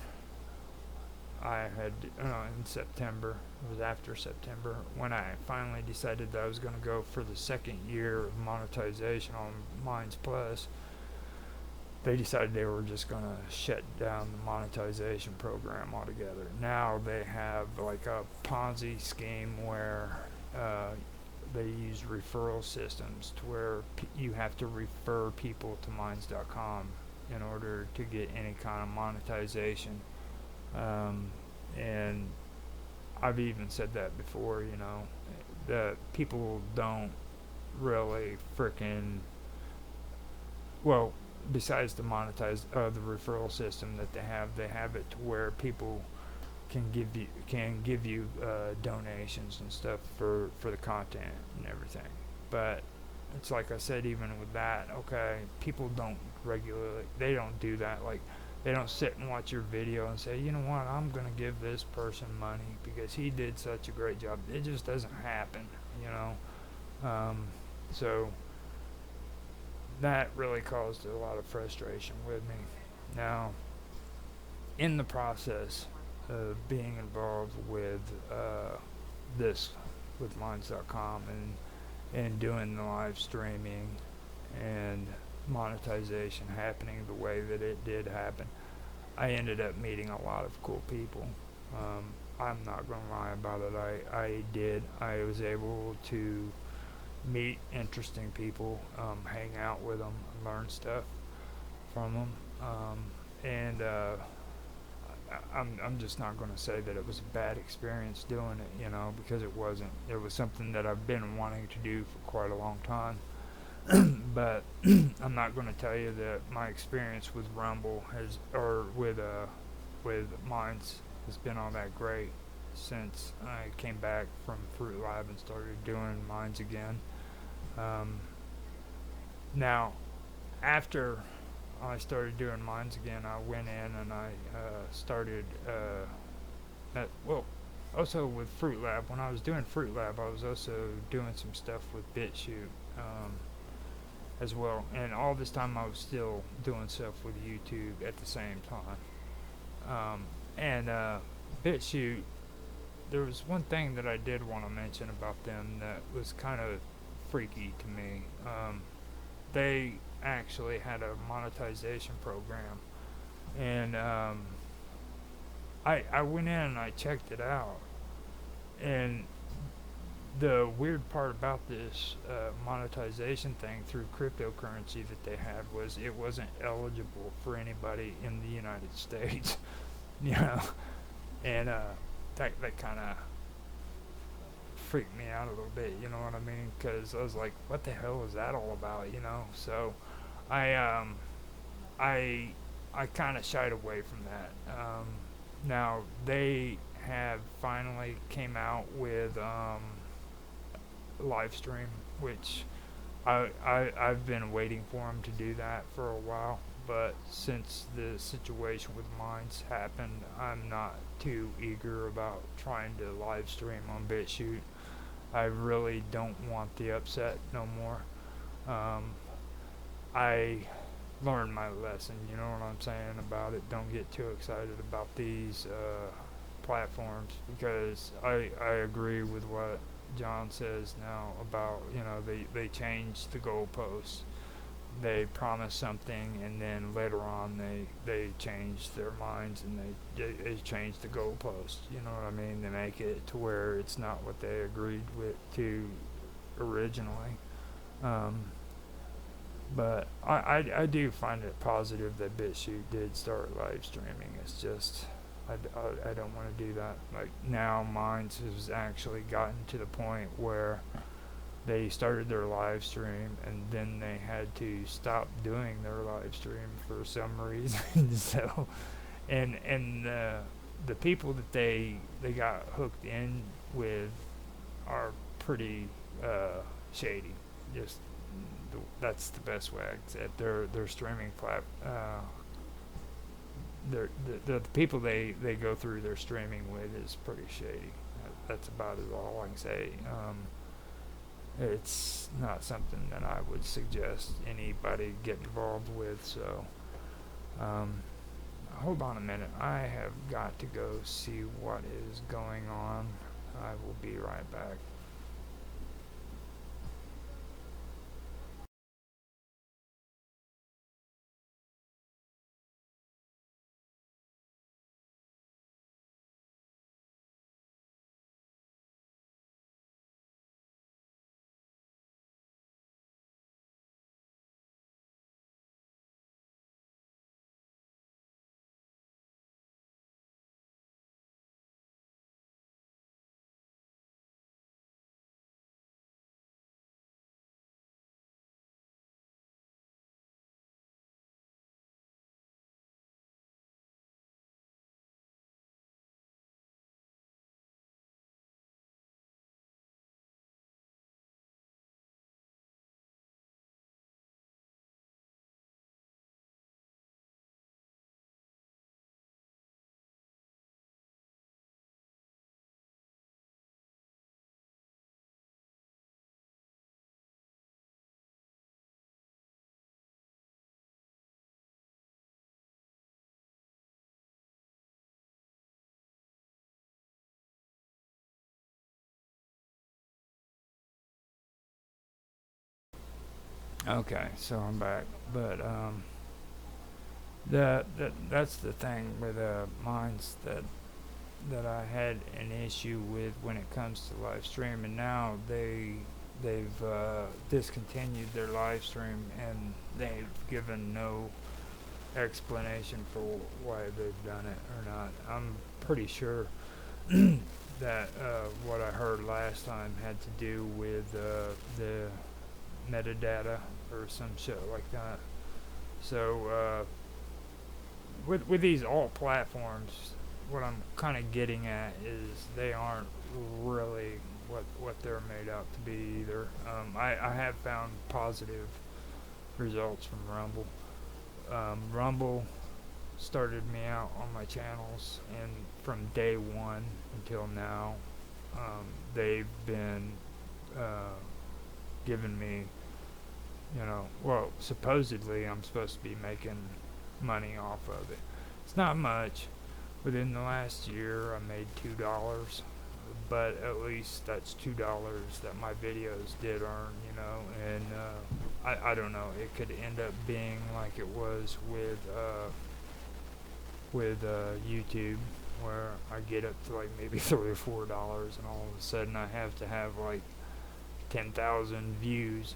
I had in September, it was after September, when I finally decided that I was going to go for the second year of monetization on Minds Plus. They decided they were just going to shut down the monetization program altogether. Now they have like a Ponzi scheme where they use referral systems to where you have to refer people to Minds.com in order to get any kind of monetization. And I've even said that before, that people don't really freaking, well, besides the the referral system that they have it to where people can give you donations and stuff for the content and everything. But it's like I said, even with that, okay, people don't regularly, they don't do that. Like, they don't sit and watch your video and say, you know what, I'm going to give this person money because he did such a great job. It just doesn't happen, So that really caused a lot of frustration with me. Now, in the process of being involved with with Minds.com and doing the live streaming and monetization happening the way that it did happen, I ended up meeting a lot of cool people. I'm not going to lie about it. I did. I was able to meet interesting people, hang out with them, learn stuff from them, and I'm just not going to say that it was a bad experience doing it, because it wasn't. It was something that I've been wanting to do for quite a long time. But I'm not going to tell you that my experience with Rumble with Minds has been all that great. since I came back from Fruit Lab and started doing mines again. Um, Now, after I started doing mines again, I went in and I started well, also with Fruit Lab. When I was doing Fruit Lab, I was also doing some stuff with BitChute as well. And all this time, I was still doing stuff with YouTube at the same time. And BitChute, there was one thing that I did want to mention about them that was kind of freaky to me. They actually had a monetization program, and I went in and I checked it out, and the weird part about this monetization thing through cryptocurrency that they had was it wasn't eligible for anybody in the United States, you know, and that kind of freaked me out a little bit, you know what I mean? Because I was like, what the hell is that all about, you know? So I I kind of shied away from that. Now they have finally came out with live stream, which I've been waiting for them to do that for a while. But since the situation with mines happened, I'm not too eager about trying to live stream on BitChute. I really don't want the upset no more. Um, I learned my lesson, you know what I'm saying about it. Don't get too excited about these platforms because I agree with what John says now about, you know, they changed the goalposts. They promise something and then later on they change their minds and they change the goalposts, you know what I mean? They make it to where it's not what they agreed with to originally. um, but I do find it positive that BitChute did start live streaming. It's just I don't want to do that. Like now Minds has actually gotten to the point where they started their live stream and then they had to stop doing their live stream for some reason. So and the people that they got hooked in with are pretty shady. Just that's the best way I can say it. Their streaming the people they go through their streaming with is pretty shady. That's about all I can say. It's not something that I would suggest anybody get involved with. So, hold on a minute. I have got to go see what is going on. I will be right back. Okay, so I'm back. But that's the thing with mines that I had an issue with when it comes to live stream, and now they've discontinued their live stream and they've given no explanation for why they've done it or not. I'm pretty sure that what I heard last time had to do with the metadata or some shit like that. So with these alt platforms, what I'm kind of getting at is they aren't really what they're made out to be either. I have found positive results from Rumble. Rumble started me out on my channels, and from day one until now, they've been uh, giving me, well, supposedly I'm supposed to be making money off of it. It's not much. Within the last year, I made $2, but at least that's $2 that my videos did earn, and I don't know. It could end up being like it was with YouTube, where I get up to like maybe $3 or $4, and all of a sudden I have to have like 10,000 views,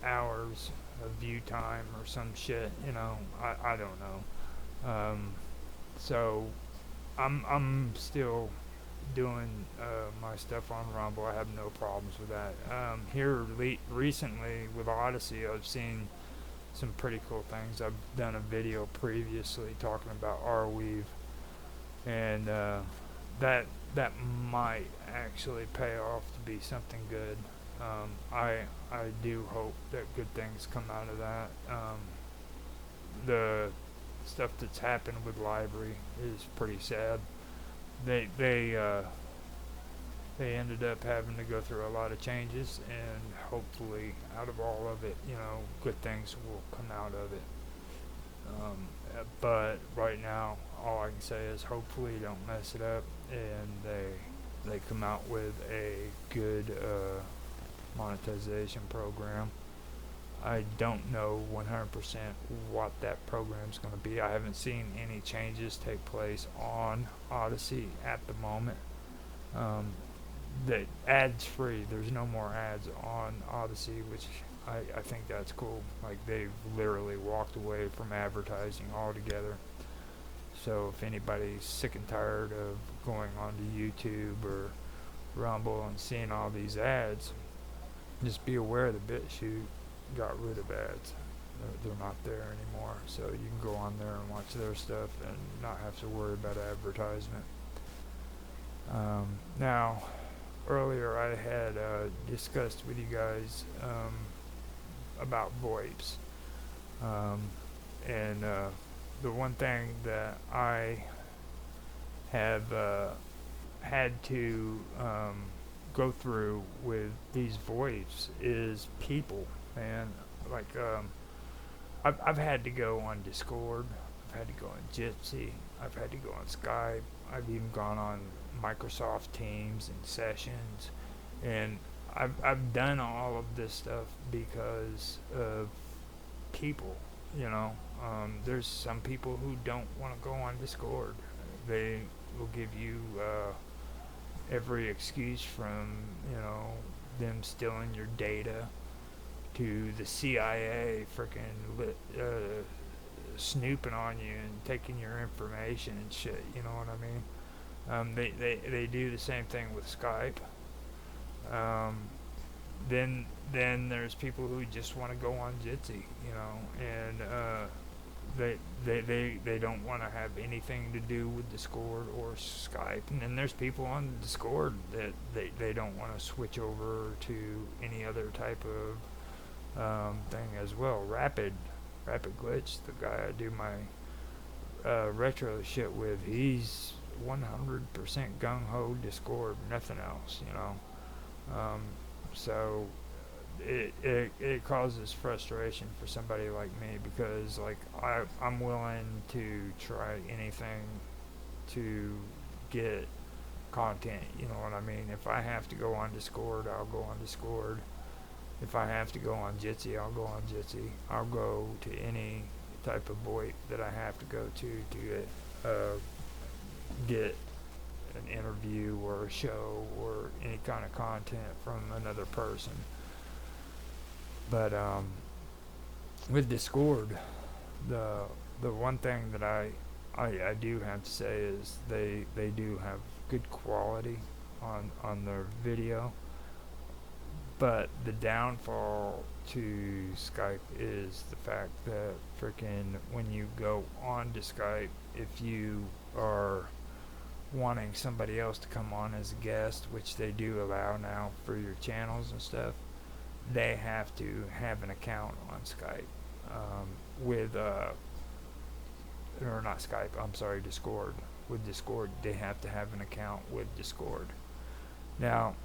hours of view time or some shit, I don't know. So I'm still doing my stuff on Rumble. I have no problems with that. Here recently with Odyssey, I've seen some pretty cool things. I've done a video previously talking about Arweave, and that might actually pay off to be something good. I do hope that good things come out of that. The stuff that's happened with Library is pretty sad. They ended up having to go through a lot of changes, and hopefully out of all of it, good things will come out of it. But right now, all I can say is hopefully don't mess it up, and they come out with a good monetization program. I don't know 100% what that program's going to be. I haven't seen any changes take place on Odyssey at the moment. The ads free. There's no more ads on Odyssey, which I think that's cool. Like, they've literally walked away from advertising altogether. So if anybody's sick and tired of going onto YouTube or Rumble and seeing all these ads, just be aware the BitChute got rid of ads. They're not there anymore, so you can go on there and watch their stuff and not have to worry about advertisement. Now, earlier I had discussed with you guys about VoIPs, and the one thing that I have had to go through with these VoIPs is people, man. Like, I've had to go on Discord, I've had to go on Jitsi, I've had to go on Skype, I've even gone on Microsoft Teams and sessions, and I've done all of this stuff because of people, there's some people who don't want to go on Discord. They will give you every excuse from, them stealing your data to the CIA freaking snooping on you and taking your information and shit, you know what I mean? They do the same thing with Skype. Then there's people who just want to go on Jitsi, and they don't want to have anything to do with Discord or Skype. And then there's people on Discord that they don't want to switch over to any other type of thing as well. Rapid Glitch, the guy I do my retro shit with, he's 100% gung-ho Discord, nothing else, so it causes frustration for somebody like me, because like I'm willing to try anything to get content, you know what I mean? If I have to go on Discord, I'll go on Discord. If I have to go on Jitsi, I'll go on Jitsi. I'll go to any type of VoIP that I have to go to get an interview or a show or any kind of content from another person. But with Discord, the one thing that I do have to say is they do have good quality on their video. But the downfall to Skype is the fact that freaking when you go on to Skype, if you are wanting somebody else to come on as a guest, which they do allow now for your channels and stuff, they have to have an account on Skype with, or not Skype, I'm sorry, Discord. With Discord, they have to have an account with Discord. Now,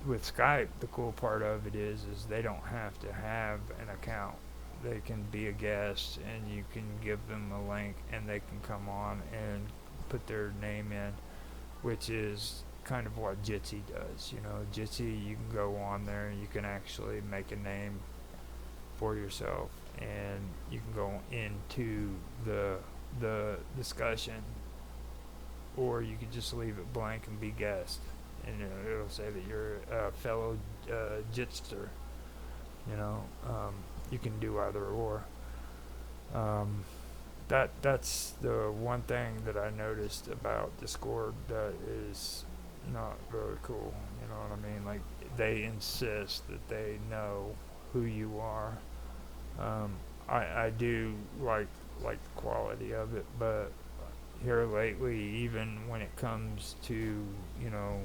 with Skype, the cool part of it is they don't have to have an account. They can be a guest, and you can give them a link, and they can come on and put their name in, which is kind of what Jitsi does. You know, Jitsi, you can go on there and you can actually make a name for yourself, and you can go into the discussion, or you can just leave it blank and be guest, and it'll say that you're a fellow Jitster. You know, you can do either or. That's the one thing that I noticed about Discord that is not really cool. You know what I mean? Like, they insist that they know who you are. I do like the quality of it, but here lately, even when it comes to, you know,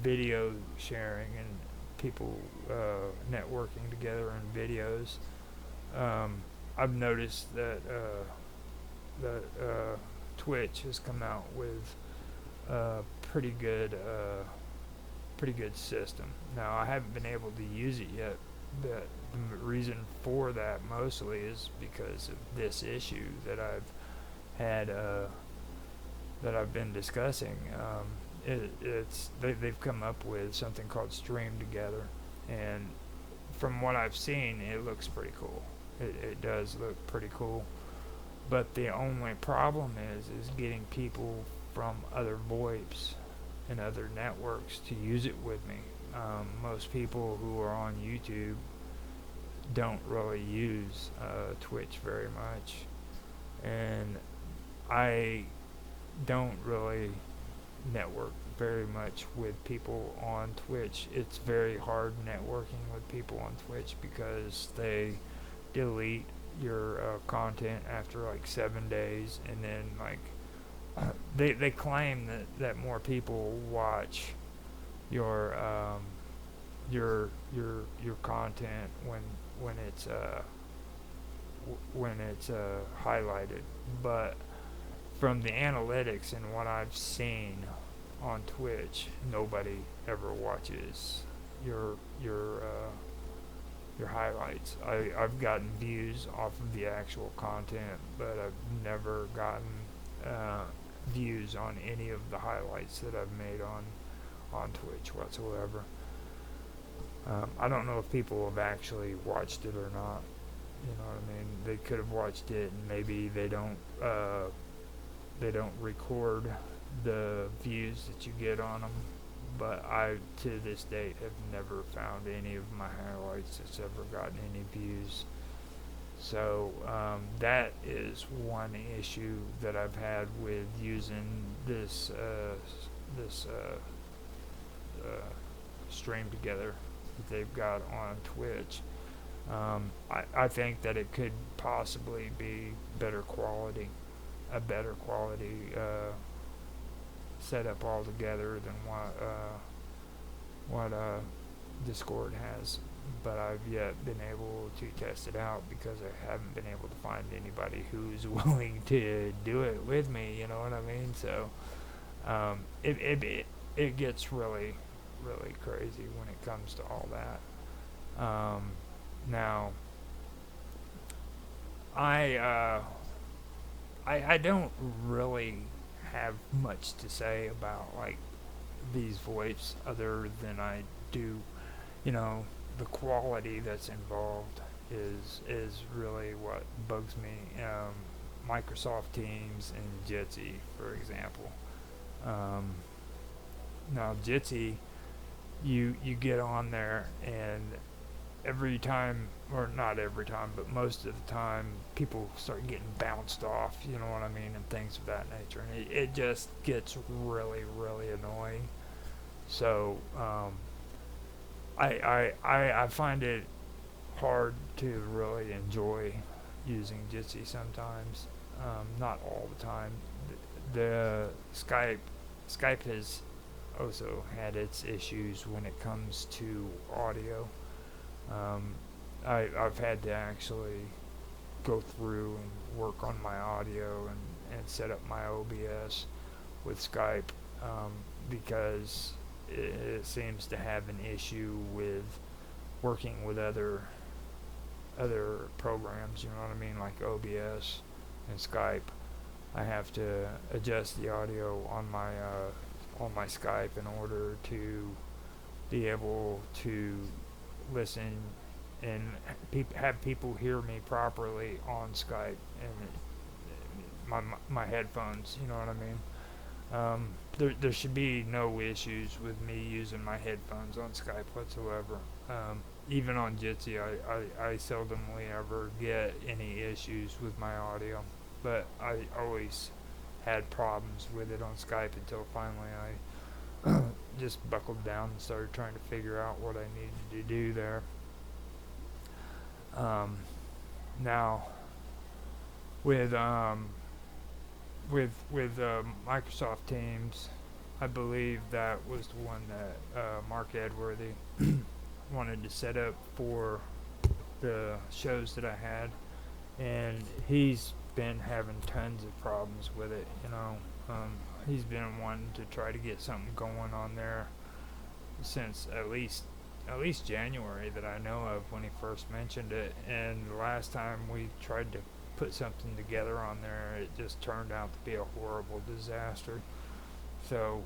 video sharing and people networking together in videos, I've noticed that Twitch has come out with a pretty good system. Now, I haven't been able to use it yet, but the reason for that mostly is because of this issue that I've had, that I've been discussing. They've come up with something called Stream Together, and from what I've seen, it looks pretty cool. It does look pretty cool, but the only problem is getting people from other VoIPs and other networks to use it with me. Most people who are on YouTube don't really use Twitch very much, and I don't really network very much with people on Twitch. It's very hard networking with people on Twitch because they delete your content after like 7 days, and then like they claim that more people watch your content when it's highlighted, but from the analytics and what I've seen on Twitch, nobody ever watches your highlights. I've gotten views off of the actual content, but I've never gotten views on any of the highlights that I've made on Twitch whatsoever. I don't know if people have actually watched it or not. You know what I mean? They could have watched it, and maybe they don't record the views that you get on them. But I, to this date, have never found any of my highlights that's ever gotten any views. So that is one issue that I've had with using this Stream Together that they've got on Twitch. I think that it could possibly be a better quality setup altogether than what Discord has, but I've yet been able to test it out because I haven't been able to find anybody who's willing to do it with me. You know what I mean? So it gets really crazy when it comes to all that. Now, I don't really have much to say about like these VoIPs other than I do, you know, the quality that's involved is really what bugs me. Microsoft Teams and Jitsi, for example. Now Jitsi, you get on there, and every time, or not every time, but most of the time, people start getting bounced off, you know what I mean, and things of that nature, and it just gets really annoying. So I find it hard to really enjoy using Jitsi sometimes, not all the time. the Skype has also had its issues when it comes to audio. Um, I've had to actually go through and work on my audio and set up my OBS with Skype, um, because it seems to have an issue with working with other programs. You know what I mean, like OBS and Skype. I have to adjust the audio on my Skype in order to be able to listen and have people hear me properly on Skype and my headphones. You know what I mean? There should be no issues with me using my headphones on Skype whatsoever. Even on Jitsi, I seldomly ever get any issues with my audio, but I always had problems with it on Skype until finally I just buckled down and started trying to figure out what I needed to do there. Now, with Microsoft Teams, I believe that was the one that Mark Edworthy wanted to set up for the shows that I had, and he's been having tons of problems with it. He's been wanting to try to get something going on there since at least January that I know of, when he first mentioned it. And the last time we tried to put something together on there, it just turned out to be a horrible disaster. So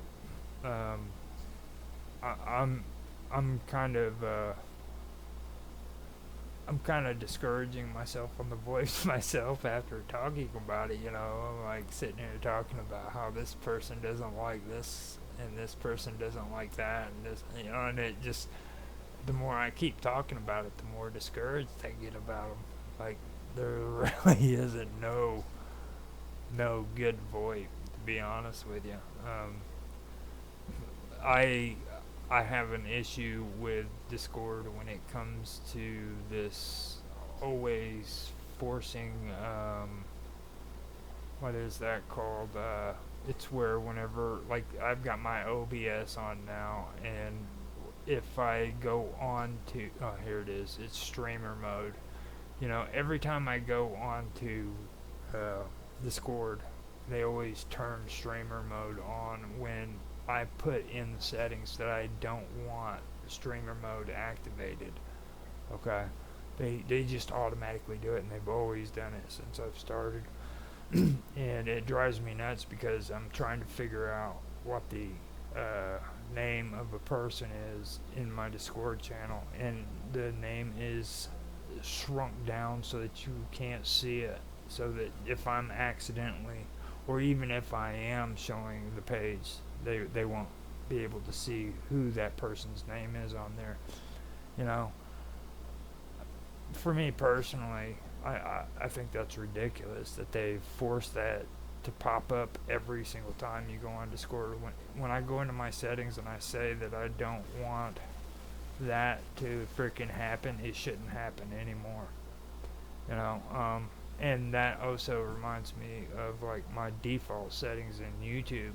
I'm kind of discouraging myself on the voice myself after talking about it. I'm like sitting here talking about how this person doesn't like this and this person doesn't like that, and this, and it just, the more I keep talking about it, the more discouraged I get about them. Like, there really isn't no good VoIP, to be honest with you. I have an issue with Discord when it comes to this always forcing, what is that called? It's where whenever, like, I've got my OBS on now, and if I go on to, oh, here it is, it's streamer mode. Every time I go on to Discord, they always turn streamer mode on when I put in the settings that I don't want streamer mode activated. Okay, they just automatically do it, and they've always done it since I've started. And it drives me nuts because I'm trying to figure out what the name of a person is in my Discord channel, and the name is shrunk down so that you can't see it, so that if I'm accidentally, or even if I am showing the page, they won't be able to see who that person's name is on there. For me personally, I think that's ridiculous that they force that to pop up every single time you go on Discord. When I go into my settings and I say that I don't want that to freaking happen, it shouldn't happen anymore. And that also reminds me of, like, my default settings in YouTube.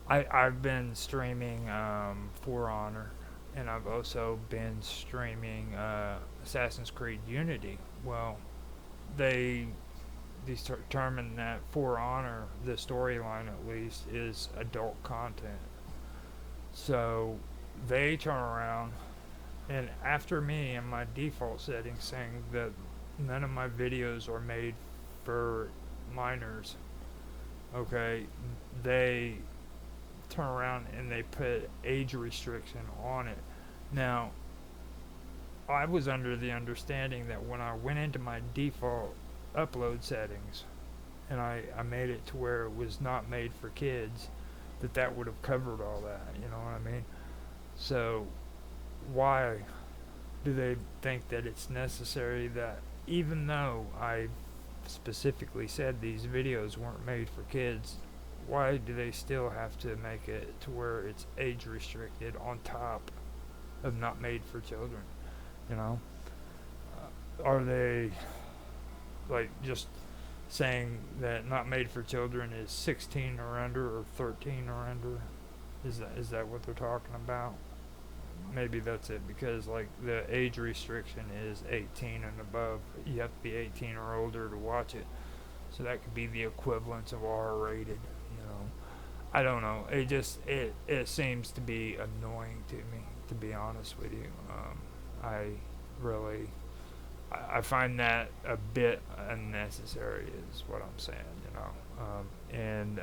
I've been streaming For Honor, and I've also been streaming Assassin's Creed Unity. Well, they determined that For Honor, the storyline at least, is adult content. So they turn around, and after me in my default settings saying that none of my videos are made for minors, okay, they turn around and they put age restriction on it. Now, I was under the understanding that when I went into my default upload settings and I made it to where it was not made for kids, that would have covered all that, you know what I mean? So why do they think that it's necessary that, even though I specifically said these videos weren't made for kids, why do they still have to make it to where it's age restricted on top of not made for children? Are they like just saying that not made for children is 16 or under or 13 or under. Is that what they're talking about? Maybe that's it, because like the age restriction is 18 and above. You have to be 18 or older to watch it. So that could be the equivalent of R rated, you know. I don't know. It seems to be annoying to me, to be honest with you. I really I find that a bit unnecessary, is what I'm saying. You know, and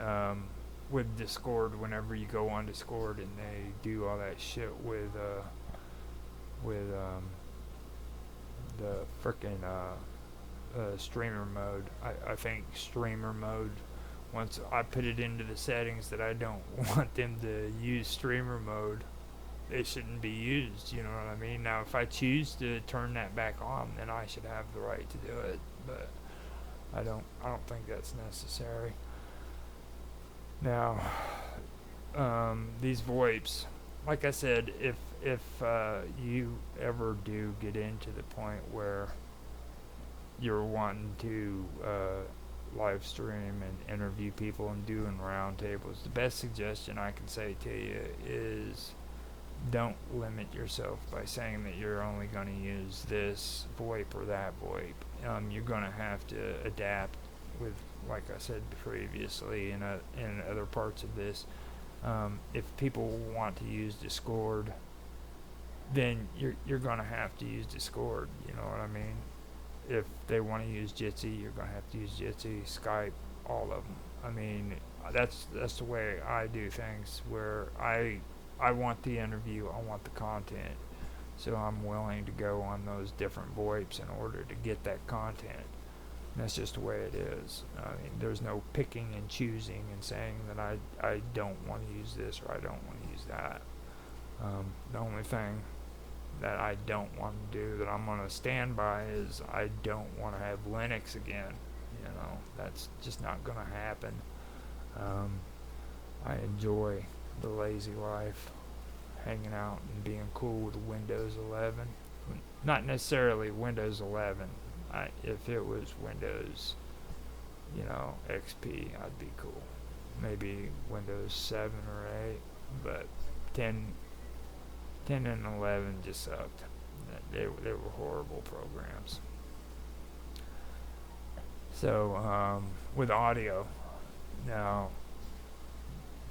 with Discord, whenever you go on Discord and they do all that shit with the frickin' streamer mode. I think streamer mode, once I put it into the settings that I don't want them to use streamer mode, it shouldn't be used. You know what I mean? Now, if I choose to turn that back on, then I should have the right to do it. But I don't think that's necessary. Now, these VoIPs, like I said, if you ever do get into the point where you're wanting to live stream and interview people and doing roundtables, the best suggestion I can say to you is don't limit yourself by saying that you're only going to use this VoIP or that VoIP. You're going to have to adapt with, like I said previously in other parts of this. If people want to use Discord, then you're going to have to use Discord. You know what I mean? If they want to use Jitsi, you're going to have to use Jitsi, Skype, all of them. I mean, that's the way I do things, where I want the interview, I want the content, so I'm willing to go on those different VoIPs in order to get that content. And that's just the way it is. I mean, there's no picking and choosing and saying that I don't want to use this or I don't want to use that. The only thing that I don't want to do, that I'm going to stand by, is I don't want to have Linux again. You know, that's just not going to happen. I enjoy the lazy life, hanging out and being cool with Windows 11. Not necessarily Windows 11. If it was Windows, XP, I'd be cool. Maybe Windows 7 or 8, but 10 and 11 just sucked. They were horrible programs. So, with audio, now,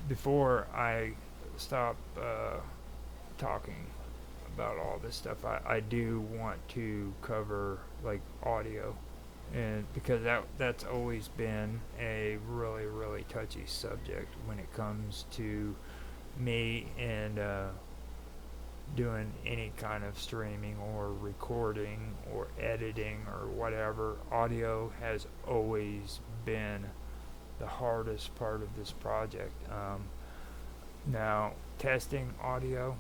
before I stop talking about all this stuff, I do want to cover like audio, and because that's always been a really, really touchy subject when it comes to me and doing any kind of streaming or recording or editing or whatever. Audio has always been the hardest part of this project. Now, testing audio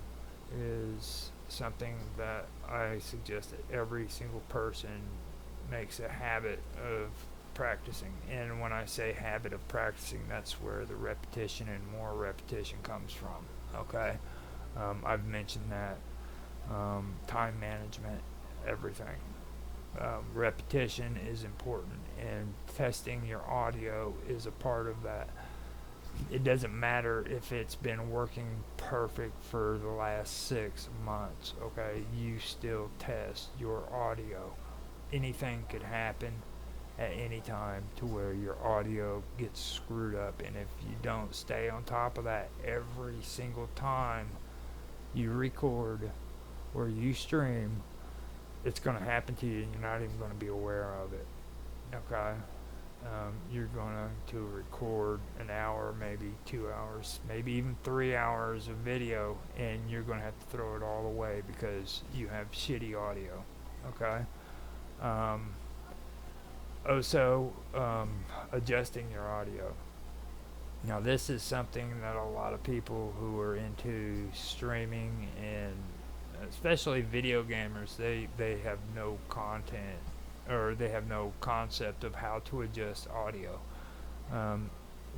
is something that I suggest that every single person makes a habit of practicing. And when I say habit of practicing, that's where the repetition and more repetition comes from. Okay? I've mentioned that. Time management, everything. Repetition is important, and testing your audio is a part of that. It doesn't matter if it's been working perfect for the last 6 months, okay? You still test your audio. Anything could happen at any time to where your audio gets screwed up, and if you don't stay on top of that every single time you record or you stream, it's going to happen to you and you're not even going to be aware of it. Okay? You're going to record an hour, maybe 2 hours, maybe even 3 hours of video, and you're going to have to throw it all away because you have shitty audio. Okay? Also, adjusting your audio. Now, this is something that a lot of people who are into streaming, and especially video gamers, they have no content, or they have no concept of how to adjust audio.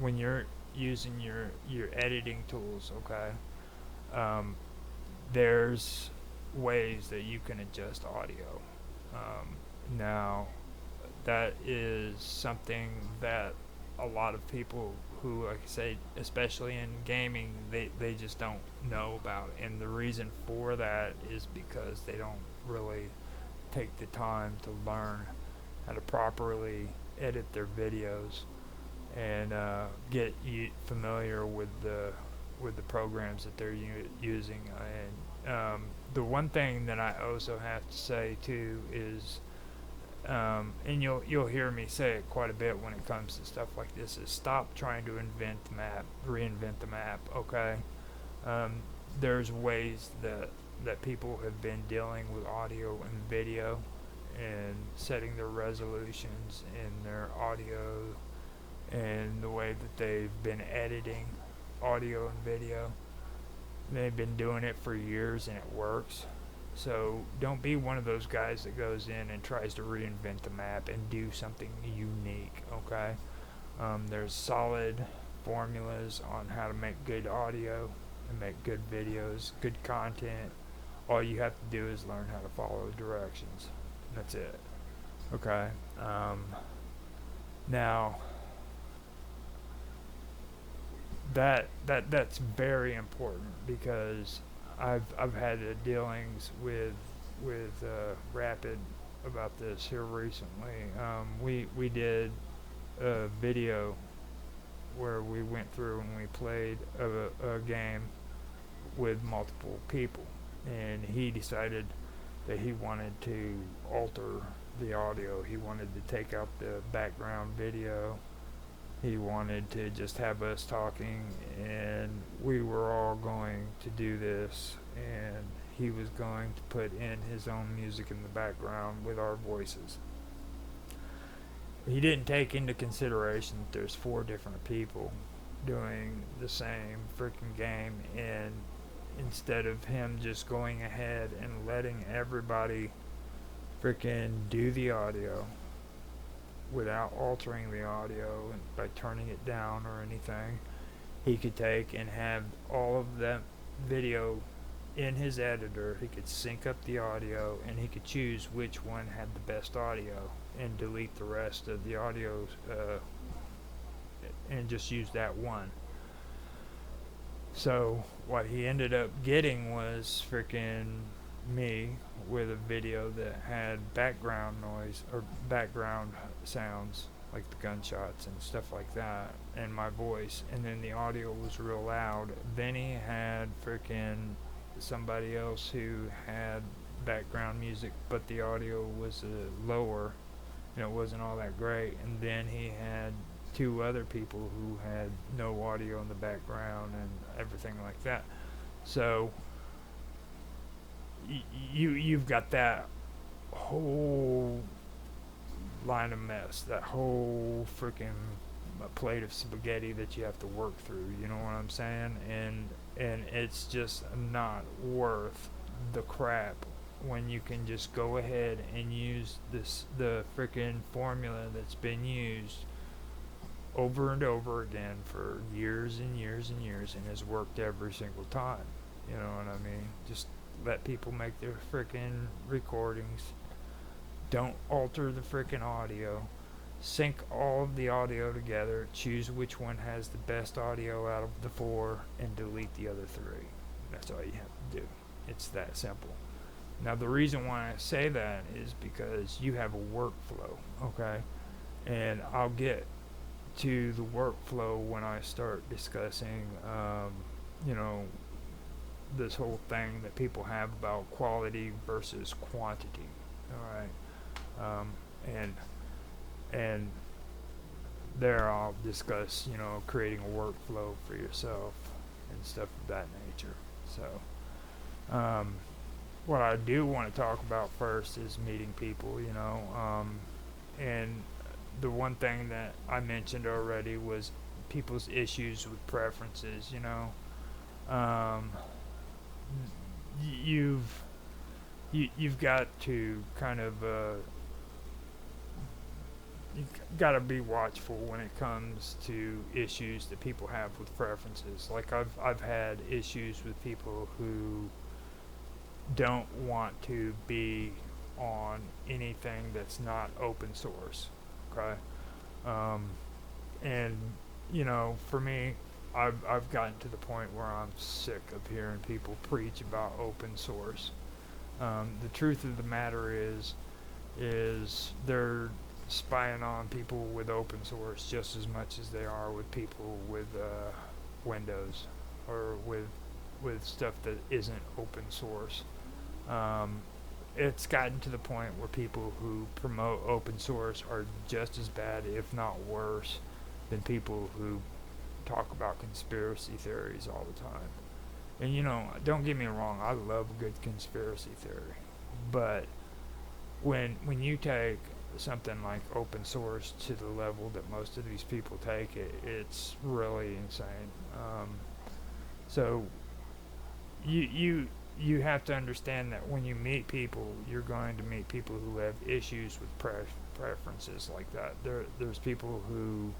When you're using your editing tools, okay, there's ways that you can adjust audio. Now, that is something that a lot of people who, like I say, especially in gaming, they just don't know about. And the reason for that is because they don't really take the time to learn how to properly edit their videos and get familiar with the programs that they're using. And the one thing that I also have to say too is, and you'll hear me say it quite a bit when it comes to stuff like this, is stop trying to reinvent the map. Okay, um, there's ways that people have been dealing with audio and video and setting their resolutions in their audio and the way that they've been editing audio and video. They've been doing it for years and it works. So don't be one of those guys that goes in and tries to reinvent the map and do something unique, okay? There's solid formulas on how to make good audio and make good videos, good content. All you have to do is learn how to follow the directions. That's it. Okay. Now that's very important because I've had dealings with Rapid about this here recently. We did a video where we went through and we played a game with multiple people, and he decided that he wanted to alter the audio. He wanted to take out the background video. He wanted to just have us talking, and we were all going to do this, and he was going to put in his own music in the background with our voices. He didn't take into consideration that there's 4 different people doing the same freaking game, and instead of him just going ahead and letting everybody freaking do the audio without altering the audio and by turning it down or anything, he could take and have all of that video in his editor. He could sync up the audio and he could choose which one had the best audio and delete the rest of the audios and just use that one. So what he ended up getting was freaking me with a video that had background noise or background sounds like the gunshots and stuff like that, and my voice, and then the audio was real loud. Then he had freaking somebody else who had background music, but the audio was lower and it wasn't all that great. And then he had 2 other people who had no audio in the background and everything like that. So you've got that whole line of mess, that whole freaking plate of spaghetti that you have to work through. You know what I'm saying? And it's just not worth the crap when you can just go ahead and use the freaking formula that's been used over and over again for years and years and years and has worked every single time. You know what I mean? Just let people make their freaking recordings. Don't alter the freaking audio. Sync all of the audio together. Choose which one has the best audio out of the 4 and delete the other 3. That's all you have to do. It's that simple. Now the reason why I say that is because you have a workflow, okay? And I'll get to the workflow when I start discussing, this whole thing that people have about quality versus quantity. All right, and there I'll discuss, creating a workflow for yourself and stuff of that nature. So, what I do want to talk about first is meeting people, and the one thing that I mentioned already was people's issues with preferences. You've got to kind of you got to be watchful when it comes to issues that people have with preferences. Like I've had issues with people who don't want to be on anything that's not open source. Okay. Um, and for me, I've gotten to the point where I'm sick of hearing people preach about open source. The truth of the matter is they're spying on people with open source just as much as they are with people with Windows or with stuff that isn't open source. Um, it's gotten to the point where people who promote open source are just as bad, if not worse, than people who talk about conspiracy theories all the time. And don't get me wrong, I love a good conspiracy theory, but when you take something like open source to the level that most of these people take it, it's really insane. So you have to understand that when you meet people, you're going to meet people who have issues with preferences like that. There's people who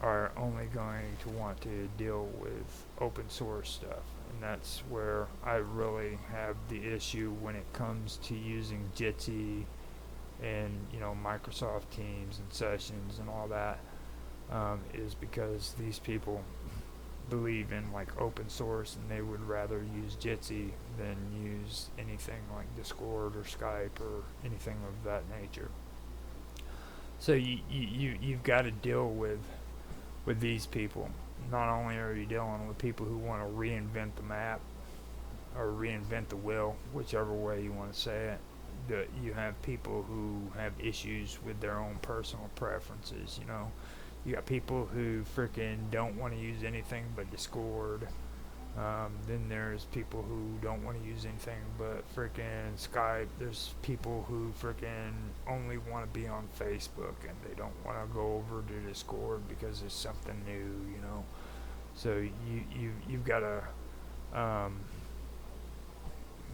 are only going to want to deal with open source stuff, and that's where I really have the issue when it comes to using Jitsi and Microsoft Teams and sessions and all that, is because these people believe in like open source and they would rather use Jitsi than use anything like Discord or Skype or anything of that nature. So you've got to deal with these people. Not only are you dealing with people who want to reinvent the map or reinvent the wheel, whichever way you want to say it, that you have people who have issues with their own personal preferences. You got people who freaking don't want to use anything but Discord. Then there's people who don't want to use anything but freaking Skype. There's people who freaking only want to be on Facebook and they don't want to go over to Discord because it's something new. So you've got to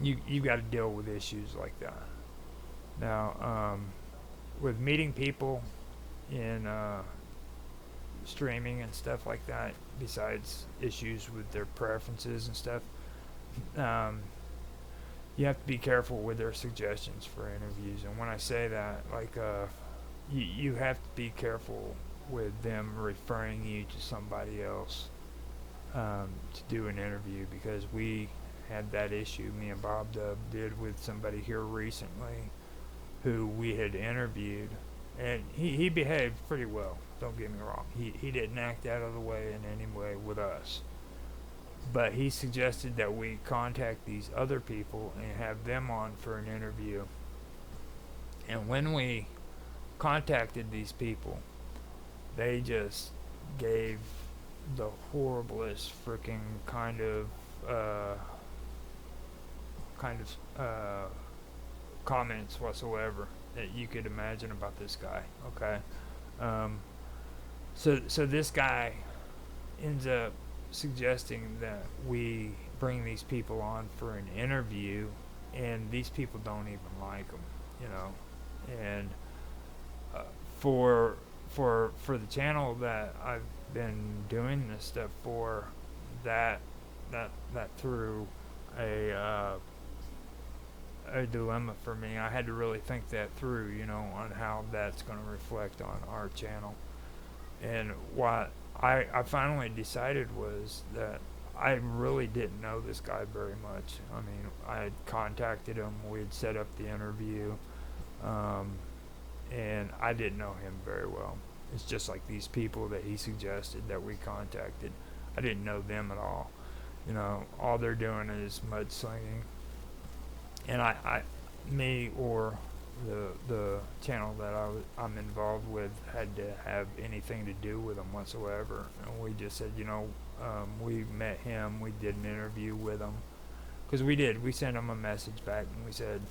you've got to deal with issues like that. Now, with meeting people in streaming and stuff like that, besides issues with their preferences and stuff, you have to be careful with their suggestions for interviews. And when I say that, like, you have to be careful with them referring you to somebody else to do an interview, because we had that issue, me and Bob Dub did, with somebody here recently who we had interviewed, and he behaved pretty well, don't get me wrong. He didn't act out of the way in any way with us. But he suggested that we contact these other people and have them on for an interview. And when we contacted these people, they just gave the horriblest freaking kind of comments whatsoever that you could imagine about this guy. Okay, so this guy ends up suggesting that we bring these people on for an interview, and these people don't even like him, and for the channel that I've been doing this stuff for, that threw a dilemma for me. I had to really think that through, on how that's going to reflect on our channel. And what I finally decided was that I really didn't know this guy very much. I mean, I had contacted him, we had set up the interview, and I didn't know him very well. It's just like these people that he suggested that we contacted. I didn't know them at all. All they're doing is mudslinging. And me or the channel that I'm involved with had to have anything to do with him whatsoever. And we just said, we met him, we did an interview with him. Because we sent him a message back and we said,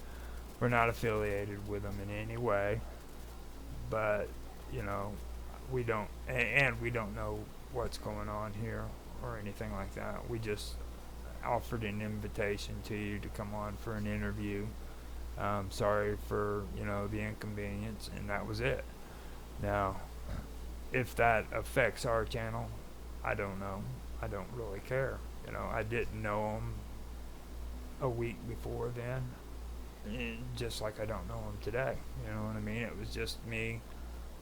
we're not affiliated with him in any way, but, we don't, and we don't know what's going on here or anything like that. We just offered an invitation to you to come on for an interview. Sorry for the inconvenience, and that was it. Now, if that affects our channel, I don't know. I don't really care. I didn't know him a week before then, just like I don't know him today. You know what I mean? It was just me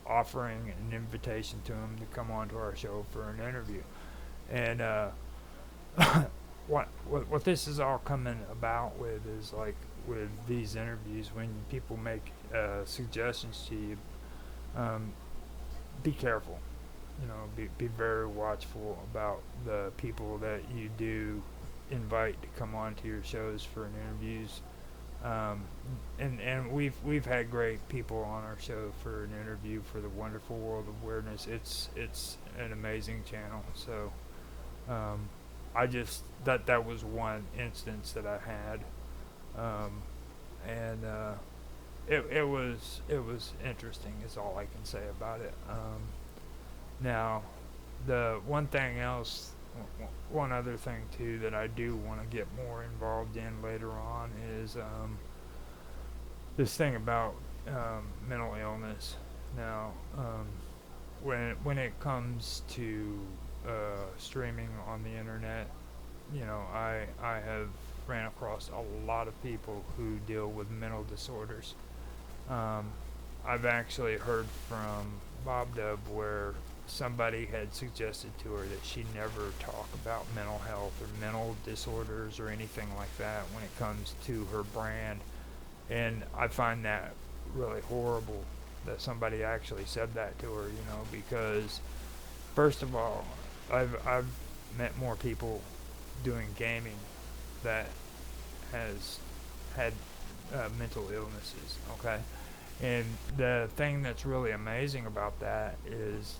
offering an invitation to him to come onto our show for an interview. And what this is all coming about with is like with these interviews, when people make suggestions to you, um, be careful. You know, be very watchful about the people that you do invite to come on to your shows for an interviews. Um, and we've had great people on our show for an interview for the Wonderful World of Weirdness. It's an amazing channel. So um, I just that was one instance that I had, um, and it was interesting. Is all I can say about it. Now, the one thing else, one other thing too that I do want to get more involved in later on is this thing about mental illness. Now, when it comes to streaming on the internet, you know, I have ran across a lot of people who deal with mental disorders. Um, I've actually heard from Bob Dub where somebody had suggested to her that she never talk about mental health or mental disorders or anything like that when it comes to her brand. And I find that really horrible that somebody actually said that to her, you know, because first of all, I've met more people doing gaming that has had mental illnesses, okay? And the thing that's really amazing about that is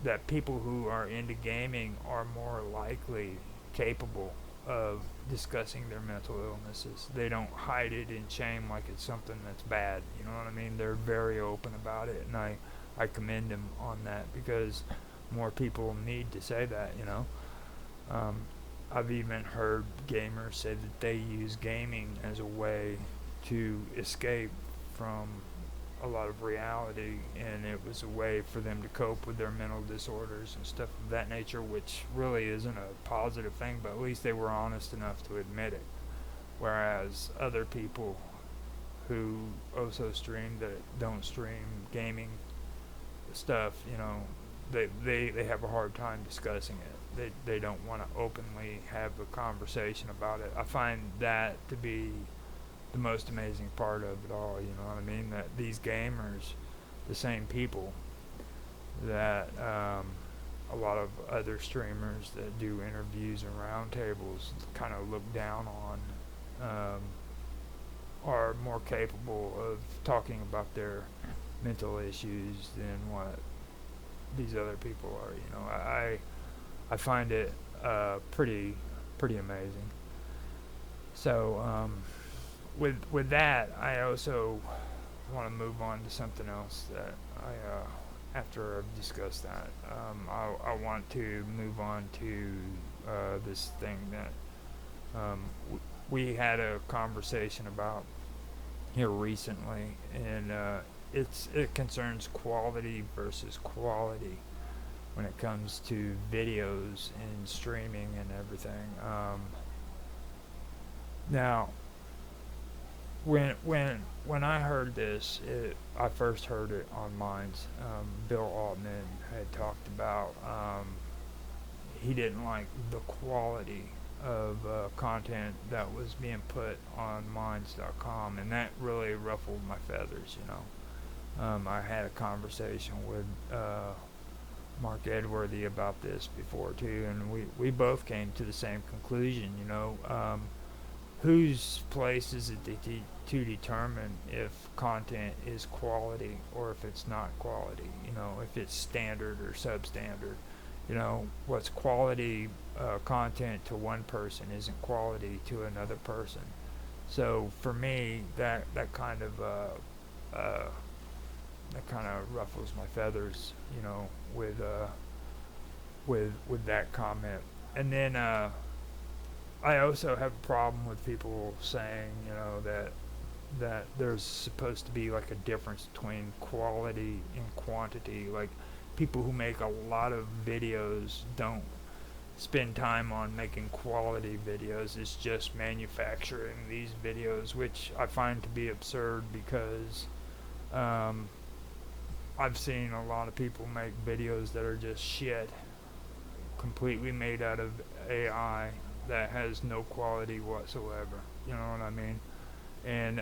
that people who are into gaming are more likely capable of discussing their mental illnesses. They don't hide it in shame like it's something that's bad. You know what I mean? They're very open about it, and I commend them on that because more people need to say that, you know. Um, I've even heard gamers say that they use gaming as a way to escape from a lot of reality, and it was a way for them to cope with their mental disorders and stuff of that nature, which really isn't a positive thing, but at least they were honest enough to admit it. Whereas other people who also stream that don't stream gaming stuff, you know, they have a hard time discussing it. They don't want to openly have a conversation about it. I find that to be the most amazing part of it all, you know what I mean? That these gamers, the same people that a lot of other streamers that do interviews and roundtables kind of look down on, are more capable of talking about their mental issues than what these other people are. You know, I find it pretty amazing. So with that, I also want to move on to something else that after I've discussed that, I want to move on to this thing that we had a conversation about here recently, and it concerns quality versus quality when it comes to videos and streaming and everything. Now, when I heard this, I first heard it on Minds. Bill Altman had talked about he didn't like the quality of content that was being put on Minds.com, and that really ruffled my feathers. You know, I had a conversation with Mark Edworthy about this before too, and we both came to the same conclusion. You know, whose place is it to determine if content is quality or if it's not quality? You know, if it's standard or substandard. You know, what's quality content to one person isn't quality to another person. So for me, that kind of ruffles my feathers. You know, with that comment. And then I also have a problem with people saying, you know, that there's supposed to be like a difference between quality and quantity. Like people who make a lot of videos don't spend time on making quality videos. It's just manufacturing these videos, which I find to be absurd because um, I've seen a lot of people make videos that are just shit, completely made out of AI that has no quality whatsoever. You know what I mean? And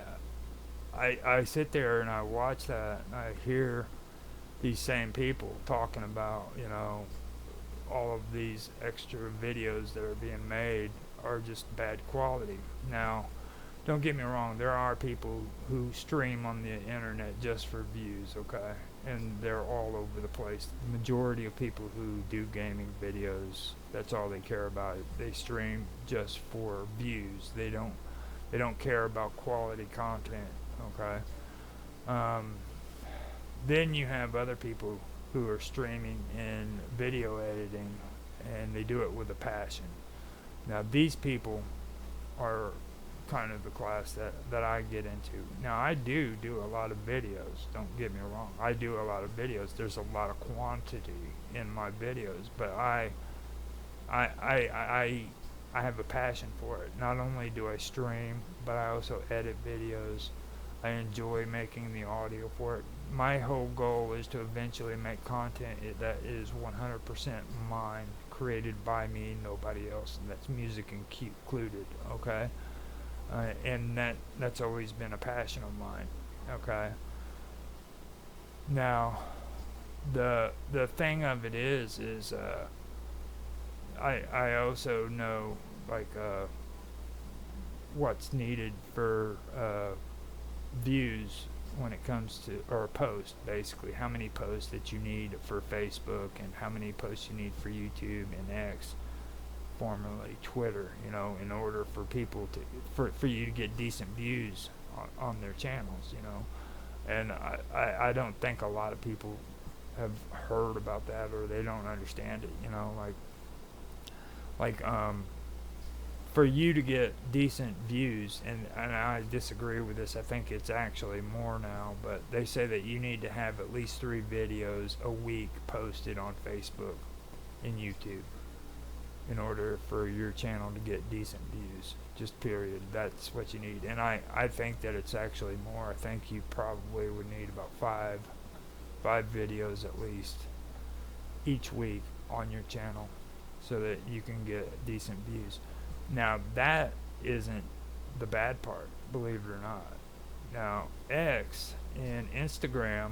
I sit there and I watch that and I hear these same people talking about, all of these extra videos that are being made are just bad quality. Now, don't get me wrong, there are people who stream on the internet just for views, okay? And they're all over the place. The majority of people who do gaming videos, that's all they care about. They stream just for views. They don't care about quality content, okay? Um, then you have other people who are streaming in video editing, and they do it with a passion. Now, these people are kind of the class that I get into. Now, I do a lot of videos. Don't get me wrong. I do a lot of videos. There's a lot of quantity in my videos, but I have a passion for it. Not only do I stream, but I also edit videos. I enjoy making the audio for it. My whole goal is to eventually make content that is 100% mine, created by me, nobody else, and that's music included, okay? And that's always been a passion of mine, okay? Now, the thing of it is I also know, like, what's needed for views when it comes to, or post, basically how many posts that you need for Facebook and how many posts you need for YouTube and X, formerly Twitter, in order for people to for you to get decent views on their channels, and I don't think a lot of people have heard about that, or they don't understand it, like for you to get decent views, and I disagree with this. I think it's actually more now, but they say that you need to have at least 3 videos a week posted on Facebook and YouTube in order for your channel to get decent views. Just period. That's what you need. And I think that it's actually more. I think you probably would need about five videos at least each week on your channel so that you can get decent views. Now, that isn't the bad part, believe it or not. Now, X and Instagram,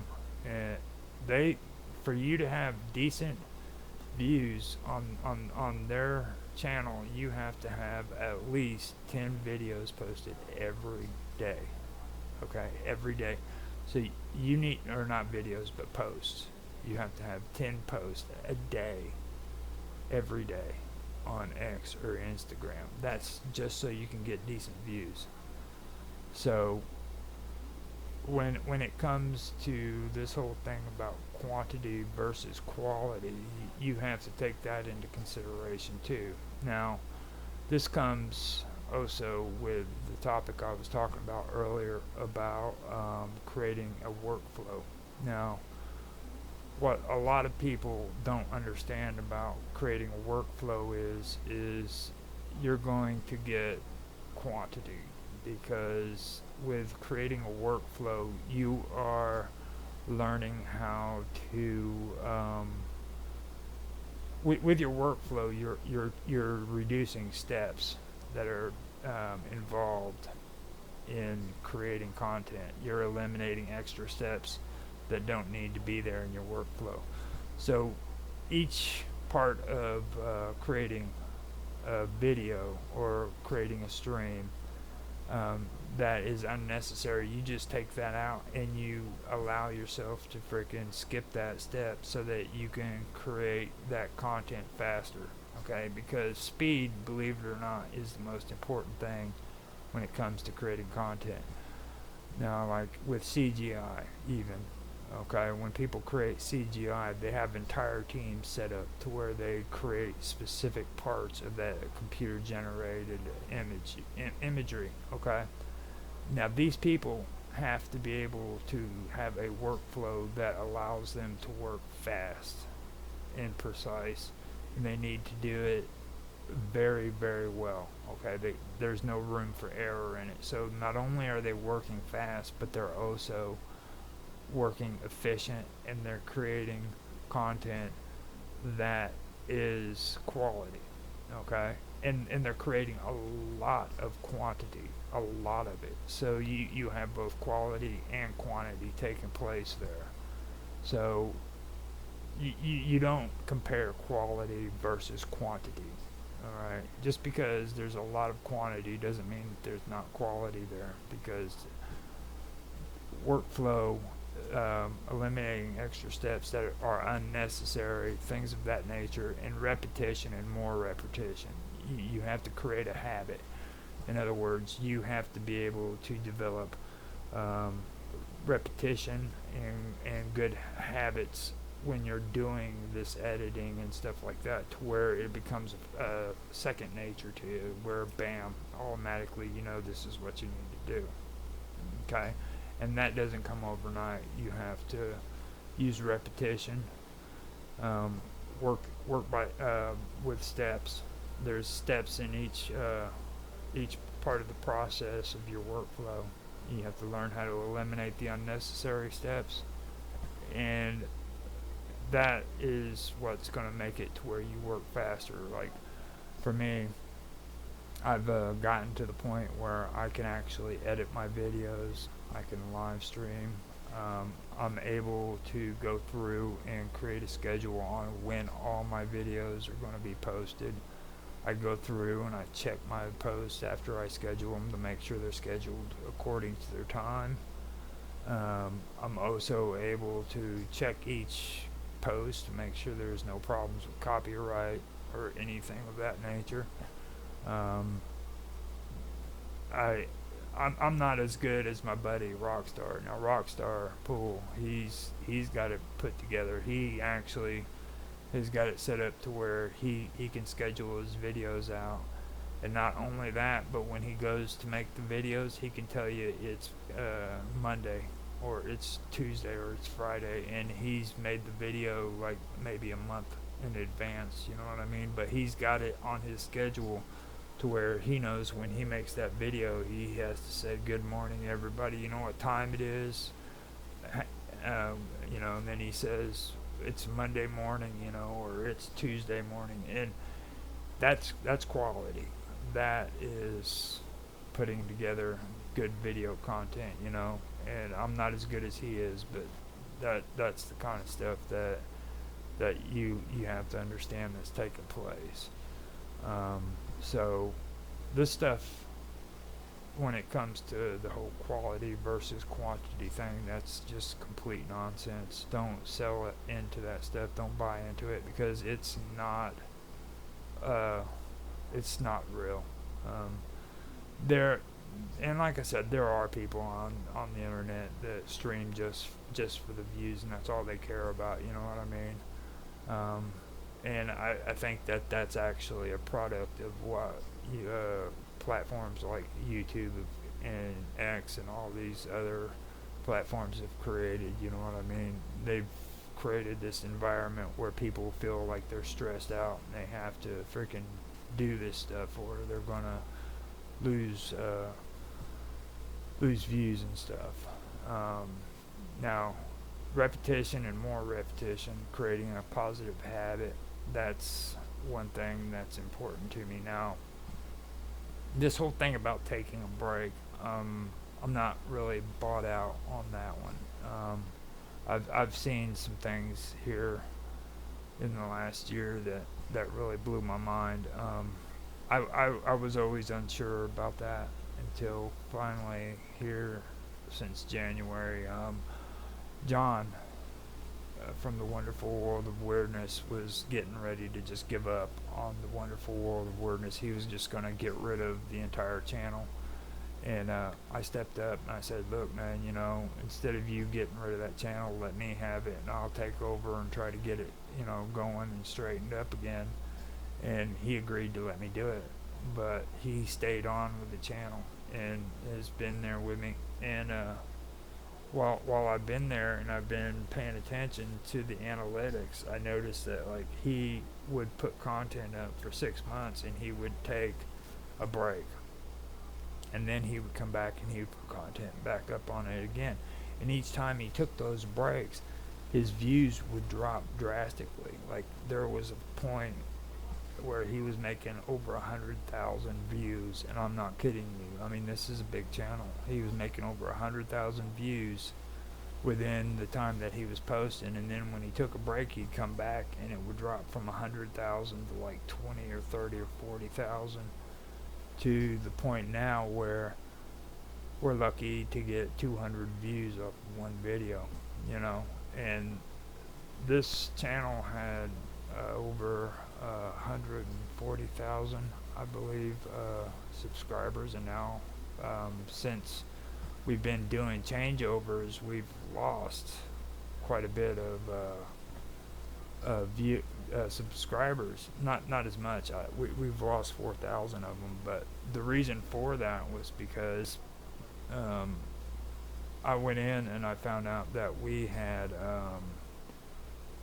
for you to have decent views on their channel, you have to have at least 10 videos posted every day. Okay, every day. So you need, or not videos, but posts. You have to have 10 posts a day, every day, on X or Instagram. That's just so you can get decent views. So when it comes to this whole thing about quantity versus quality, you have to take that into consideration too. Now, this comes also with the topic I was talking about earlier about creating a workflow. Now, what a lot of people don't understand about creating a workflow is you're going to get quantity, because with creating a workflow, you are learning how to with your workflow, you're reducing steps that are involved in creating content. You're eliminating extra steps that don't need to be there in your workflow. So each part of creating a video or creating a stream that is unnecessary, you just take that out and you allow yourself to freaking skip that step so that you can create that content faster, okay? Because speed, believe it or not, is the most important thing when it comes to creating content. Now, like with CGI even, okay, when people create CGI, they have entire teams set up to where they create specific parts of that computer generated imagery, okay? Now, these people have to be able to have a workflow that allows them to work fast and precise they need to do it very, very well. Okay, there's no room for error in it. So not only are they working fast, but they're also working efficient, and they're creating content that is quality. Okay, and they're creating a lot of quantity, a lot of it. So you have both quality and quantity taking place there. So you don't compare quality versus quantity. All right, just because there's a lot of quantity doesn't mean that there's not quality there, because workflow, eliminating extra steps that are unnecessary, things of that nature, and repetition and more repetition. You have to create a habit. In other words, you have to be able to develop um, repetition and good habits when you're doing this editing and stuff like that, to where it becomes second nature to you, where bam, automatically you know this is what you need to do. Okay, and that doesn't come overnight. You have to use repetition, work by with steps. There's steps in each part of the process of your workflow. You have to learn how to eliminate the unnecessary steps, and that is what's going to make it to where you work faster. Like for me, I've gotten to the point where I can actually edit my videos. I can live stream. I'm able to go through and create a schedule on when all my videos are going to be posted. I go through and I check my posts after I schedule them to make sure they're scheduled according to their time. I'm also able to check each post to make sure there's no problems with copyright or anything of that nature. Um, I'm not as good as my buddy Rockstar. Now Rockstar Pool, he's got it put together. He actually has got it set up to where he can schedule his videos out. And not only that, but when he goes to make the videos, he can tell you it's Monday, or it's Tuesday, or it's Friday, and he's made the video like maybe a month in advance, you know what I mean? But he's got it on his schedule to where he knows when he makes that video, he has to say, "Good morning, everybody. You know what time it is?" And then he says, "It's Monday morning," or "It's Tuesday morning," and that's quality. That is putting together good video content, And I'm not as good as he is, but that's the kind of stuff that you have to understand that's taking place. So this stuff, when it comes to the whole quality versus quantity thing, that's just complete nonsense. Don't sell it into that stuff. Don't buy into it, because it's not real. There, and like I said, there are people on the internet that stream just for the views, and that's all they care about. You know what I mean? And I think that's actually a product of what platforms like YouTube and X and all these other platforms have created. You know what I mean? They've created this environment where people feel like they're stressed out and they have to freaking do this stuff, or they're gonna lose views and stuff. Now, repetition and more repetition, creating a positive habit, that's one thing that's important to me. Now, this whole thing about taking a break, I'm not really bought out on that one. I've seen some things here in the last year that really blew my mind. I was always unsure about that until finally here since January. John from the Wonderful World of Weirdness was getting ready to just give up on the Wonderful World of Weirdness. He was just going to get rid of the entire channel. And I stepped up and I said, "Look, man, instead of you getting rid of that channel, let me have it, and I'll take over and try to get it, going and straightened up again." And he agreed to let me do it. But he stayed on with the channel and has been there with me. And while I've been there and I've been paying attention to the analytics, I noticed that like he would put content up for 6 months, and he would take a break, and then he would come back and he would put content back up on it again. And each time he took those breaks, his views would drop drastically. Like, there was a point where he was making over 100,000 views, and I'm not kidding you. I mean, this is a big channel. He was making over 100,000 views within the time that he was posting, and then when he took a break, he'd come back and it would drop from 100,000 to like 20 or 30 or 40,000, to the point now where we're lucky to get 200 views off of one video, you know. And this channel had over 140,000, I believe, subscribers, and now since we've been doing changeovers, we've lost quite a bit of subscribers. Not as much. We've lost 4,000 of them, but the reason for that was because I went in and I found out that we had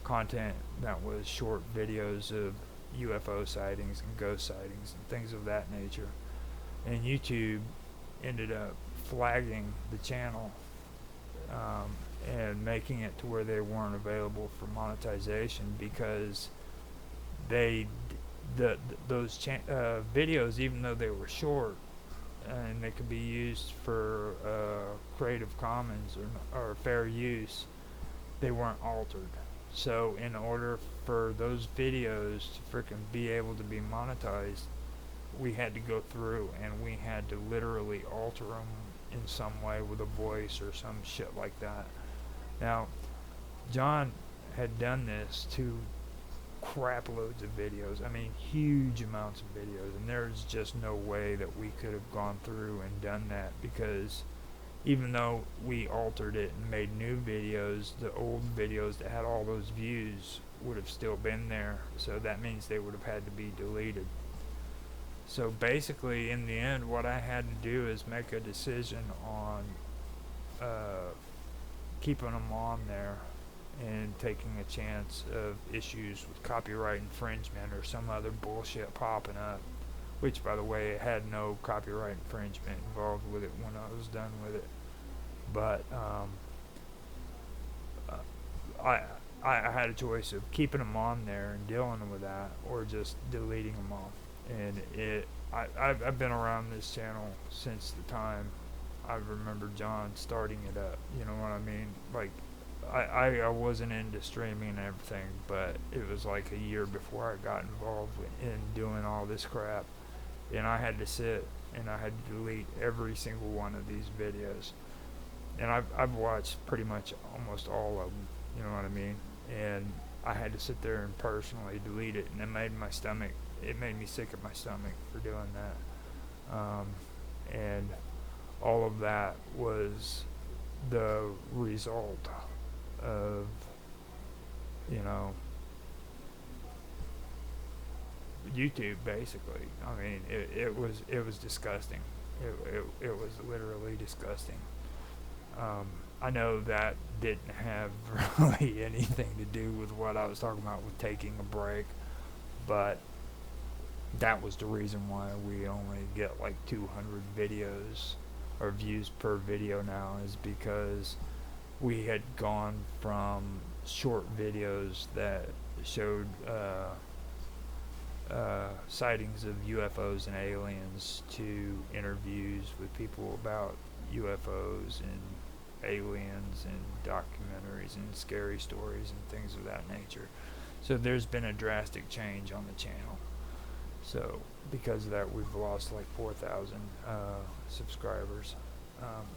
content that was short videos of UFO sightings and ghost sightings and things of that nature, and YouTube ended up flagging the channel and making it to where they weren't available for monetization, because those videos, even though they were short and they could be used for Creative Commons or fair use, they weren't altered. So in order for those videos to frickin' be able to be monetized, we had to go through and we had to literally alter them in some way with a voice or some shit like that. Now, John had done this to crap loads of videos. I mean, huge amounts of videos, and there's just no way that we could have gone through and done that, because even though we altered it and made new videos, the old videos that had all those views would have still been there, so that means they would have had to be deleted. So basically, in the end, what I had to do is make a decision on keeping them on there and taking a chance of issues with copyright infringement or some other bullshit popping up, which, by the way, it had no copyright infringement involved with it when I was done with it. But I had a choice of keeping them on there and dealing with that, or just deleting them off. And I've been around this channel since the time I remember John starting it up. You know what I mean? Like, I wasn't into streaming and everything, but it was like a year before I got involved in doing all this crap, and I had to sit and I had to delete every single one of these videos. And I've watched pretty much almost all of them, you know what I mean? And I had to sit there and personally delete it, and it made me sick at my stomach for doing that. And all of that was the result of, you know, YouTube, basically. I mean, it was disgusting. It was literally disgusting. I know that didn't have really anything to do with what I was talking about with taking a break, but that was the reason why we only get like 200 videos or views per video now, is because we had gone from short videos that showed sightings of UFOs and aliens to interviews with people about UFOs and aliens and documentaries and scary stories and things of that nature. So there's been a drastic change on the channel. So because of that, we've lost like 4,000 subscribers.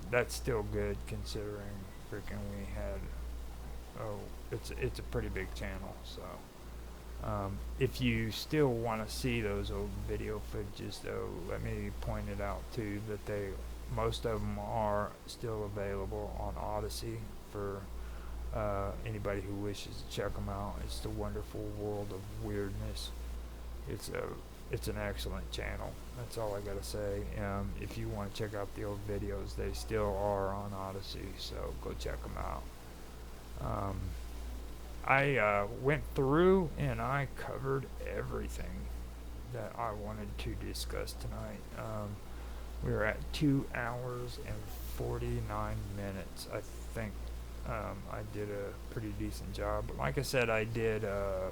That's still good, considering freaking we had, it's a pretty big channel. So if you still want to see those old video footages, though, let me point it out too, that most of them are still available on Odyssey for anybody who wishes to check them out. It's the Wonderful World of Weirdness. It's an excellent channel. That's all I gotta say. If you want to check out the old videos, they still are on Odyssey, so go check them out. I went through and I covered everything that I wanted to discuss tonight. We are at 2 hours and 49 minutes. I think I did a pretty decent job. But like I said, I did uh,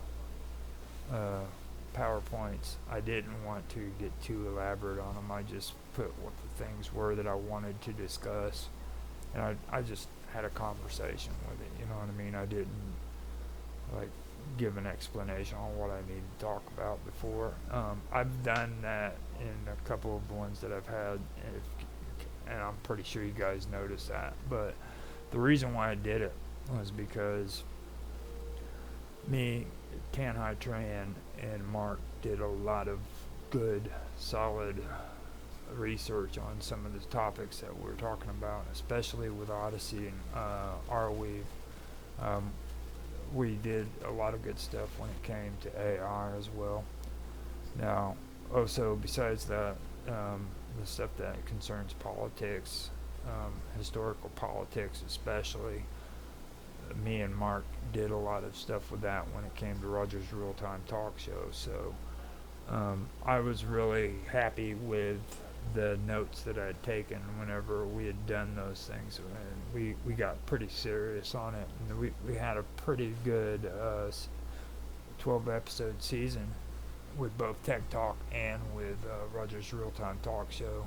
PowerPoints. I didn't want to get too elaborate on them. I just put what the things were that I wanted to discuss. And I just had a conversation with it. You know what I mean? I didn't like give an explanation on what I need to talk about before. I've done that in a couple of ones that I've had, and I'm pretty sure you guys noticed that. But the reason why I did it was because me, Tan Hai Tran, and Mark did a lot of good, solid research on some of the topics that we're talking about, especially with Odyssey and Arweave. We did a lot of good stuff when it came to AI as well. Now, also besides that, the stuff that concerns politics, historical politics especially, me and Mark did a lot of stuff with that when it came to Roger's Real-Time Talk Show. So I was really happy with the notes that I had taken whenever we had done those things, and we got pretty serious on it, and we had a pretty good 12 episode season with both Tech Talk and with Roger's Real Time Talk Show.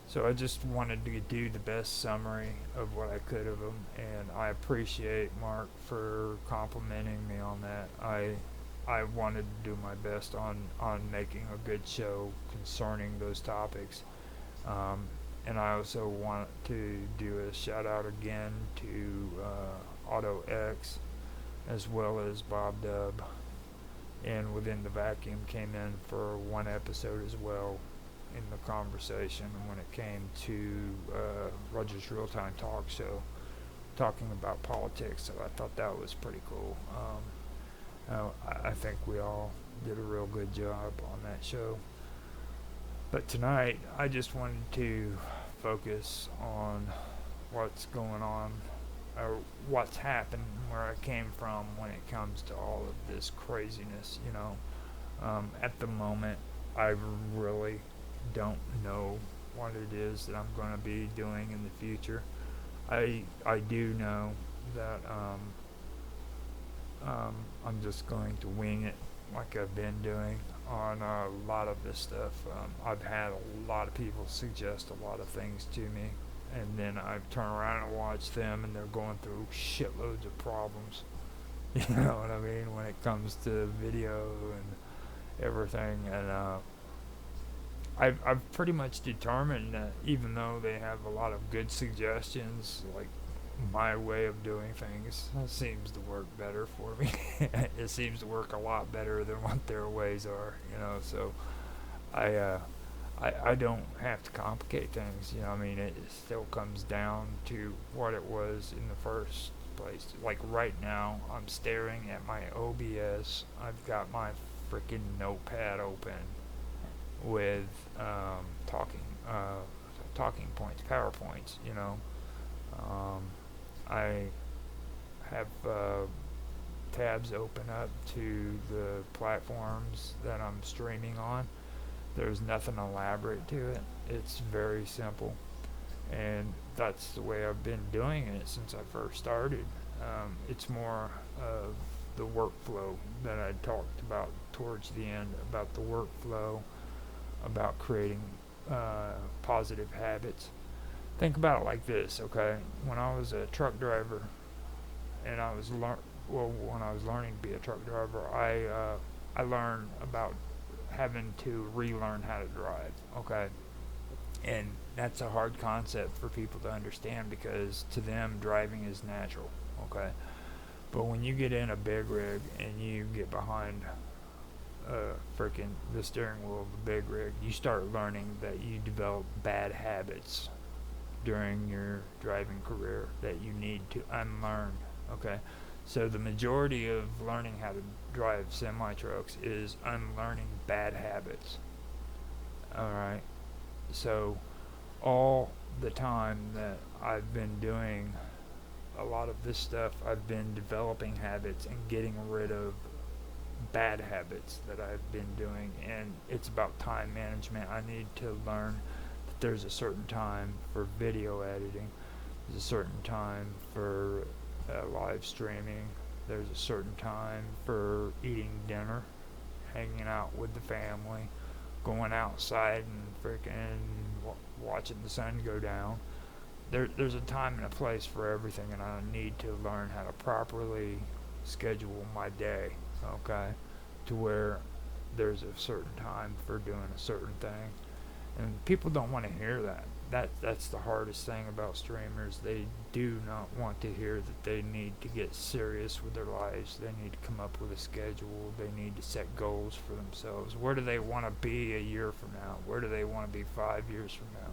So I just wanted to do the best summary of what I could of them, and I appreciate Mark for complimenting me on that. I wanted to do my best on making a good show concerning those topics. And I also want to do a shout out again to Auto X as well as Bob Dub. And Within the Vacuum came in for one episode as well in the conversation when it came to Roger's Real Time Talk Show, talking about politics. So I thought that was pretty cool. I think we all did a real good job on that show. But tonight, I just wanted to focus on what's going on, or what's happened, where I came from when it comes to all of this craziness, you know. At the moment, I really don't know what it is that I'm going to be doing in the future. I do know that I'm just going to wing it like I've been doing on a lot of this stuff. I've had a lot of people suggest a lot of things to me, and then I turn around and watch them, and they're going through shitloads of problems. You know what I mean? When it comes to video and everything, and I've pretty much determined that even though they have a lot of good suggestions, like my way of doing things seems to work better for me. It seems to work a lot better than what their ways are, you know. So I don't have to complicate things, you know. I mean, it still comes down to what it was in the first place. Like right now, I'm staring at my OBS. I've got my freaking notepad open with talking points, PowerPoints, you know. I have tabs open up to the platforms that I'm streaming on. There's nothing elaborate to it. It's very simple, and that's the way I've been doing it since I first started. It's more of the workflow that I talked about towards the end, about the workflow, about creating positive habits. Think about it like this, okay? When I was a truck driver, and when I was learning to be a truck driver, I learned about having to relearn how to drive, okay? And that's a hard concept for people to understand, because to them driving is natural, okay? But when you get in a big rig and you get behind freaking the steering wheel of a big rig, you start learning that you develop bad habits during your driving career that you need to unlearn, okay? So the majority of learning how to drive semi-trucks is unlearning bad habits, alright? So all the time that I've been doing a lot of this stuff, I've been developing habits and getting rid of bad habits that I've been doing, and it's about time management. I need to learn that there's a certain time for video editing, there's a certain time for live streaming, there's a certain time for eating dinner, hanging out with the family, going outside and freaking watching the sun go down. There's a time and a place for everything, and I need to learn how to properly schedule my day, okay, to where there's a certain time for doing a certain thing. And people don't want to hear that. That's the hardest thing about streamers. They do not want to hear that they need to get serious with their lives. They need to come up with a schedule. They need to set goals for themselves. Where do they want to be a year from now? Where do they want to be 5 years from now?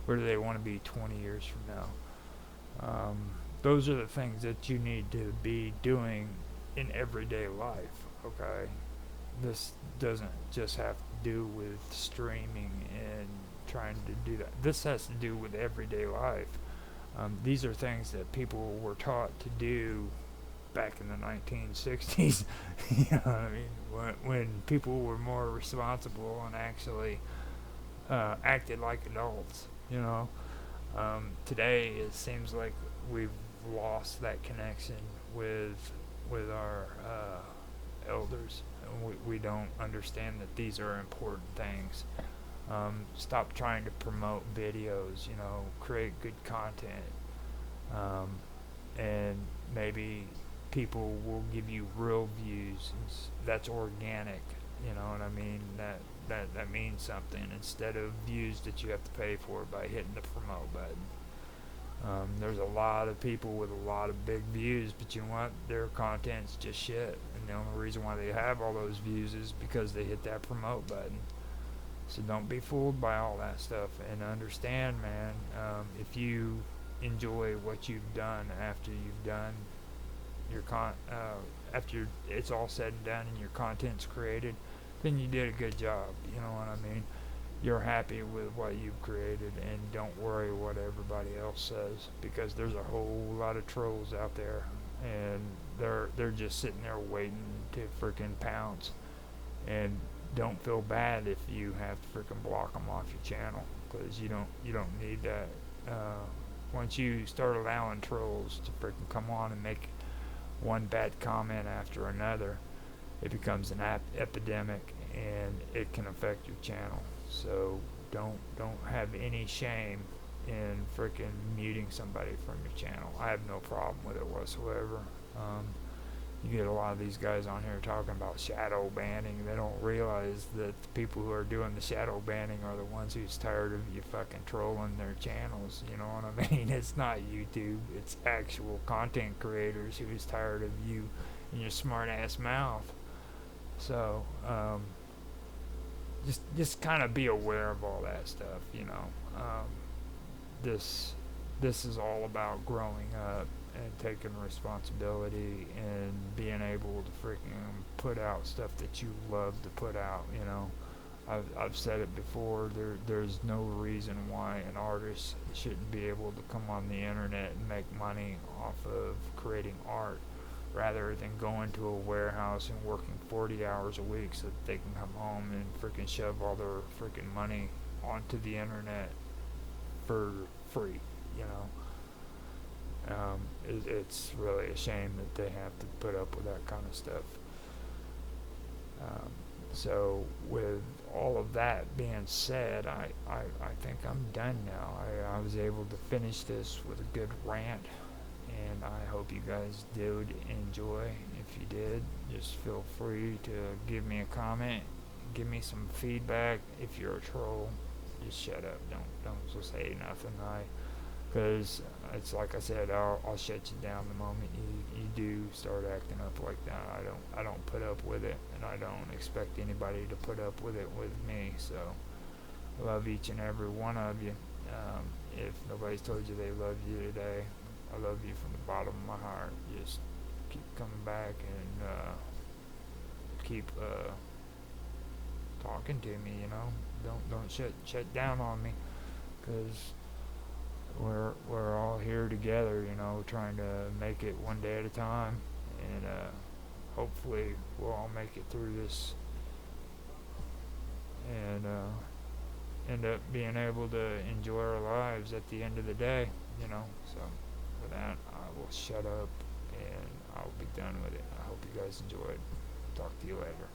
Where do they want to be 20 years from now? Those are the things that you need to be doing in everyday life, okay? This doesn't just have to do with streaming and trying to do that. This has to do with everyday life. These are things that people were taught to do back in the 1960s. You know what I mean? When people were more responsible and actually acted like adults. You know, today it seems like we've lost that connection with our elders. We don't understand that these are important things. Stop trying to promote videos, you know, create good content, and maybe people will give you real views. That's organic, you know what I mean? That means something, instead of views that you have to pay for by hitting the promote button. There's a lot of people with a lot of big views, but you know what? Their content's just shit, and the only reason why they have all those views is because they hit that promote button. So don't be fooled by all that stuff, and understand, man, if you enjoy what you've done after you've done your after it's all said and done and your content's created, then you did a good job. You know what I mean? You're happy with what you've created, and don't worry what everybody else says, because there's a whole lot of trolls out there, and they're just sitting there waiting to freaking pounce. And don't feel bad if you have to freaking block them off your channel, because you don't need that. Once you start allowing trolls to freaking come on and make one bad comment after another, it becomes an epidemic, and it can affect your channel. So don't have any shame in freaking muting somebody from your channel. I have no problem with it whatsoever. You get a lot of these guys on here talking about shadow banning. They don't realize that the people who are doing the shadow banning are the ones who's tired of you fucking trolling their channels. You know what I mean? It's not YouTube. It's actual content creators who's tired of you and your smart ass mouth. So, just kind of be aware of all that stuff, you know. This is all about growing up and taking responsibility and being able to freaking put out stuff that you love to put out, you know. I've said it before, there's no reason why an artist shouldn't be able to come on the internet and make money off of creating art, rather than going to a warehouse and working 40 hours a week so that they can come home and freaking shove all their freaking money onto the internet for free, you know. It's really a shame that they have to put up with that kind of stuff. So with all of that being said, I think I'm done now. I was able to finish this with a good rant, and I hope you guys did enjoy. If you did, just feel free to give me a comment, give me some feedback. If you're a troll, just shut up. Don't just say nothing. Because it's like I said, I'll shut you down the moment you do start acting up like that. I don't put up with it, and I don't expect anybody to put up with it with me. So I love each and every one of you. If nobody's told you they love you today, I love you from the bottom of my heart. Just keep coming back and keep talking to me. You know, don't shut down on me, because we're all here together, you know, trying to make it one day at a time, and hopefully we'll all make it through this and end up being able to enjoy our lives at the end of the day, you know. So with that, I will shut up and I'll be done with it. I hope you guys enjoyed. Talk to you later.